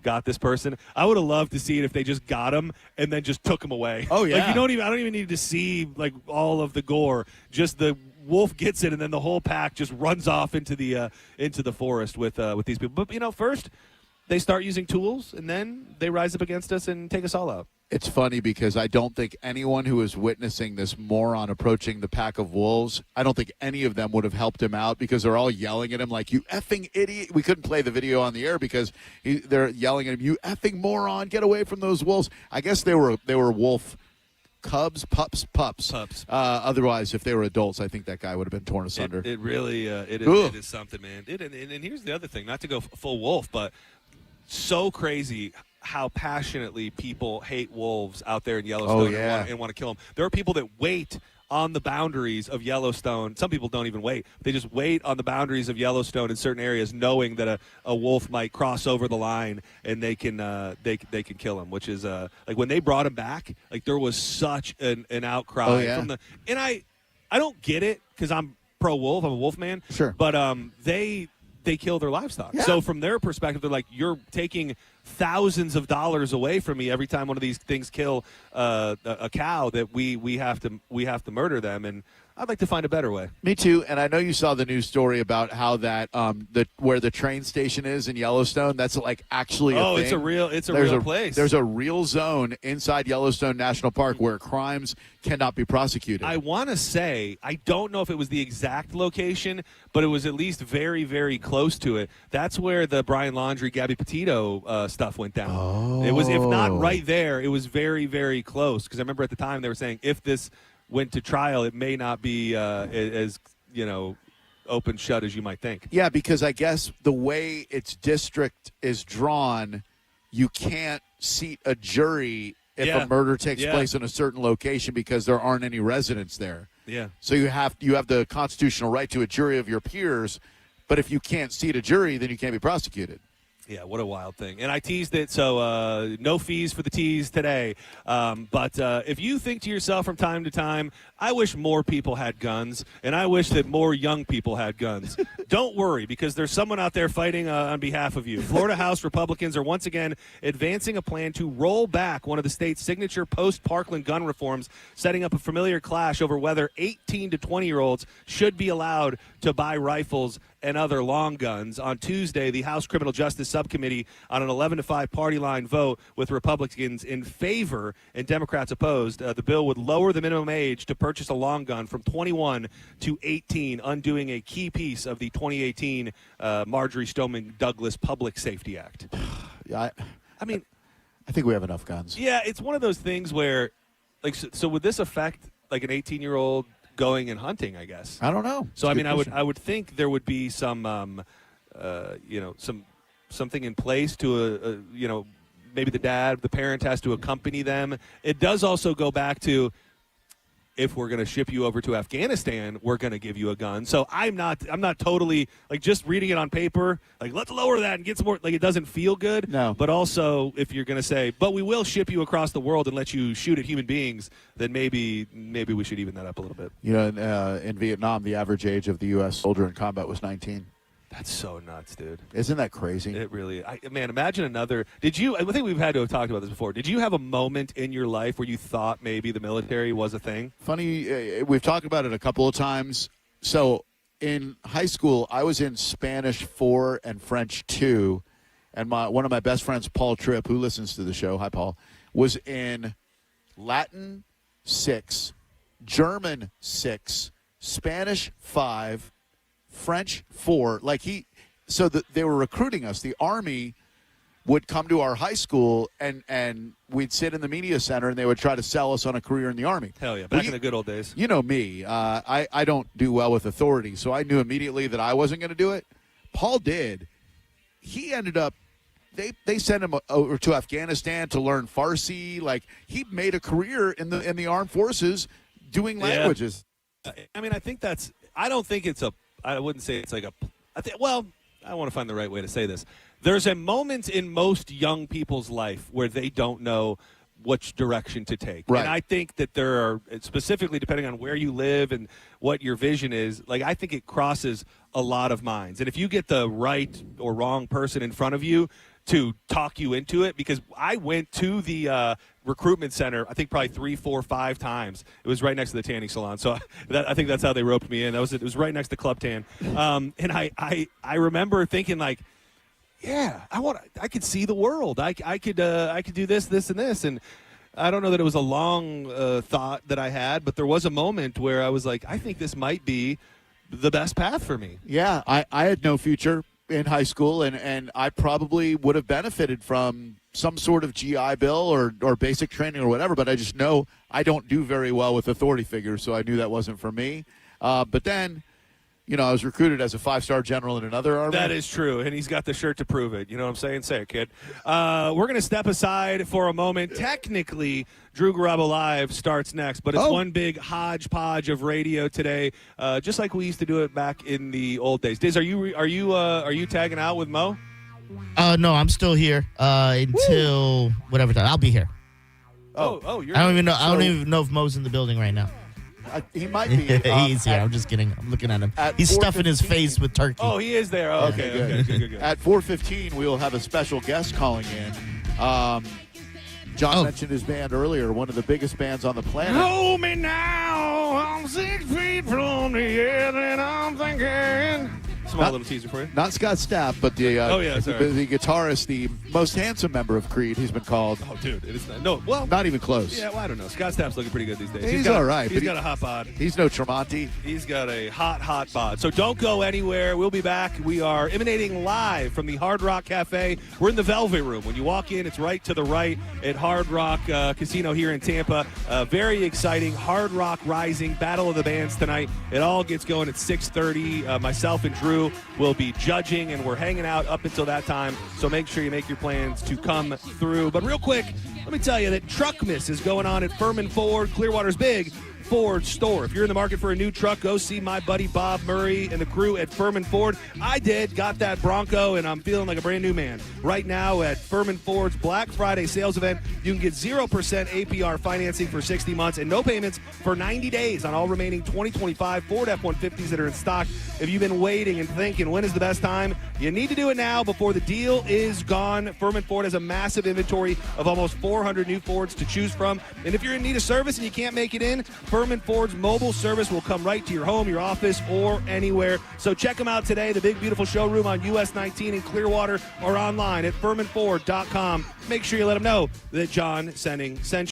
got this person. I would have loved to see it if they just got him and then just took him away. Oh, yeah. Like, I don't even need to see like all of the gore. Just the wolf gets it, and then the whole pack just runs off into the forest with these people. But first they start using tools, and then they rise up against us and take us all out. It's funny because I don't think anyone who is witnessing this moron approaching the pack of wolves, I don't think any of them would have helped him out because they're all yelling at him like, you effing idiot. We couldn't play the video on the air because they're yelling at him, you effing moron, get away from those wolves. I guess they were wolf cubs, pups. Otherwise, if they were adults, I think that guy would have been torn asunder. It really it is something, man. And here's the other thing, not to go full wolf, but so crazy how passionately people hate wolves out there in Yellowstone and want to kill them. There are people that wait on the boundaries of Yellowstone. Some people don't even wait. They just wait on the boundaries of Yellowstone in certain areas, knowing that a wolf might cross over the line and they can kill him. Which is like when they brought him back, like there was such an outcry from and I don't get it because I'm pro wolf. I'm a wolf man. Sure, but they kill their livestock. Yeah. So from their perspective, they're like, you're taking thousands of dollars away from me every time one of these things kill a cow that we have to murder them. And I'd like to find a better way. Me too. And I know you saw the news story about how that where the train station is in Yellowstone. That's like actually a thing. It's a real place. There's a real zone inside Yellowstone National Park where crimes cannot be prosecuted. I want to say, I don't know if it was the exact location, but it was at least very, very close to it. That's where the Brian Laundrie, Gabby Petito stuff went down. Oh. It was, if not right there, it was very, very close. Because I remember at the time they were saying if this went to trial, it may not be as open shut as you might think. Yeah, because I guess the way its district is drawn, you can't seat a jury if a murder takes place in a certain location because there aren't any residents there. Yeah. So you have the constitutional right to a jury of your peers, but if you can't seat a jury, then you can't be prosecuted. Yeah, what a wild thing. And I teased it, so no fees for the tease today. But if you think to yourself from time to time, I wish more people had guns, and I wish that more young people had guns. Don't worry, because there's someone out there fighting on behalf of you. Florida House Republicans are once again advancing a plan to roll back one of the state's signature post-Parkland gun reforms, setting up a familiar clash over whether 18 to 20-year-olds should be allowed to buy rifles and other long guns. On Tuesday, the House Criminal Justice Subcommittee, on an 11-5 party line vote with Republicans in favor and Democrats opposed, the bill would lower the minimum age to purchase a long gun from 21 to 18, undoing a key piece of the 2018 Marjorie Stoneman Douglas Public Safety Act. I think we have enough guns. Yeah, it's one of those things where, like, so would this affect like an 18-year-old going and hunting, I guess? I don't know. So I mean, I would think there would be some something in place to maybe the parent has to accompany them. It does also go back to, if we're going to ship you over to Afghanistan, we're going to give you a gun. So I'm not totally like just reading it on paper, like let's lower that and get some more, like it doesn't feel good. No. But also if you're going to say, but we will ship you across the world and let you shoot at human beings, then maybe we should even that up a little bit. In Vietnam, the average age of the U.S. soldier in combat was 19. That's so nuts, dude. Isn't that crazy? It really, man, imagine another. I think we've had to have talked about this before. Did you have a moment in your life where you thought maybe the military was a thing? Funny, we've talked about it a couple of times. So in high school, I was in Spanish 4 and French 2, and one of my best friends, Paul Tripp, who listens to the show, hi Paul, was in Latin 6, German 6, Spanish 5, French 4. They were recruiting us. The Army would come to our high school and we'd sit in the media center and they would try to sell us on a career in the Army. Hell yeah, back in the good old days. You know me. I don't do well with authority, so I knew immediately that I wasn't going to do it. Paul did. He ended up, they sent him over to Afghanistan to learn Farsi. Like, he made a career in the armed forces doing languages. I mean, I wouldn't say it's like I want to find the right way to say this. There's a moment in most young people's life where they don't know which direction to take. Right. And I think that there are, specifically depending on where you live and what your vision is, like I think it crosses a lot of minds. And if you get the right or wrong person in front of you, to talk you into it, because I went to the recruitment center, I think probably 3, 4, 5 times. It was right next to the tanning salon. So I think that's how they roped me in. It was right next to Club Tan. And I remember thinking, like, yeah, I could see the world. I could do this, and this. And I don't know that it was a long thought that I had, but there was a moment where I was like, I think this might be the best path for me. Yeah, I had no future in high school, and I probably would have benefited from some sort of GI Bill or basic training or whatever, but I just know I don't do very well with authority figures, so I knew that wasn't for me. But then, I was recruited as a 5-star general in another army. That is true, and he's got the shirt to prove it. You know what I'm saying? Say it, kid. We're going to step aside for a moment. Technically, Drew Garabo Live starts next, but it's one big hodgepodge of radio today, just like we used to do it back in the old days. Diz, are you tagging out with Mo? No, I'm still here until whatever time. I'll be here. You're. I don't even know if Mo's in the building right now. He might be. He's here. I'm just kidding. I'm looking at him. He's stuffing his face with turkey. Oh, he is there. Oh, okay, good. At 4:15, we will have a special guest calling in. John mentioned his band earlier, one of the biggest bands on the planet. Hold me now, I'm 6 feet from the edge, and I'm thinking. Small little teaser for you. Not Scott Stapp, but the guitarist, the most handsome member of Creed, he's been called. Oh, dude, it is not even close. Yeah, well, I don't know. Scott Stapp's looking pretty good these days. He's all right. He's got a hot bod. He's no Tremonti. He's got a hot bod. So don't go anywhere. We'll be back. We are emanating live from the Hard Rock Cafe. We're in the Velvet Room. When you walk in, it's right to the right at Hard Rock Casino here in Tampa. Very exciting. Hard Rock Rising, Battle of the Bands tonight. It all gets going at 6:30. Myself and Drew will be judging, and we're hanging out up until that time, so make sure you make your plans to come through. But real quick, let me tell you that Truckmas is going on at Furman Ford, Clearwater's big Ford store. If you're in the market for a new truck, go see my buddy Bob Murray and the crew at Furman Ford. I got that Bronco, and I'm feeling like a brand new man. Right now at Furman Ford's Black Friday sales event, you can get 0% APR financing for 60 months and no payments for 90 days on all remaining 2025 Ford F-150s that are in stock. If you've been waiting and thinking, when is the best time? You need to do it now before the deal is gone. Furman Ford has a massive inventory of almost 400 new Fords to choose from. And if you're in need of service and you can't make it in, Furman Ford's mobile service will come right to your home, your office, or anywhere. So check them out today, the big, beautiful showroom on US 19 in Clearwater, or online at FurmanFord.com. Make sure you let them know that John Senning sent you.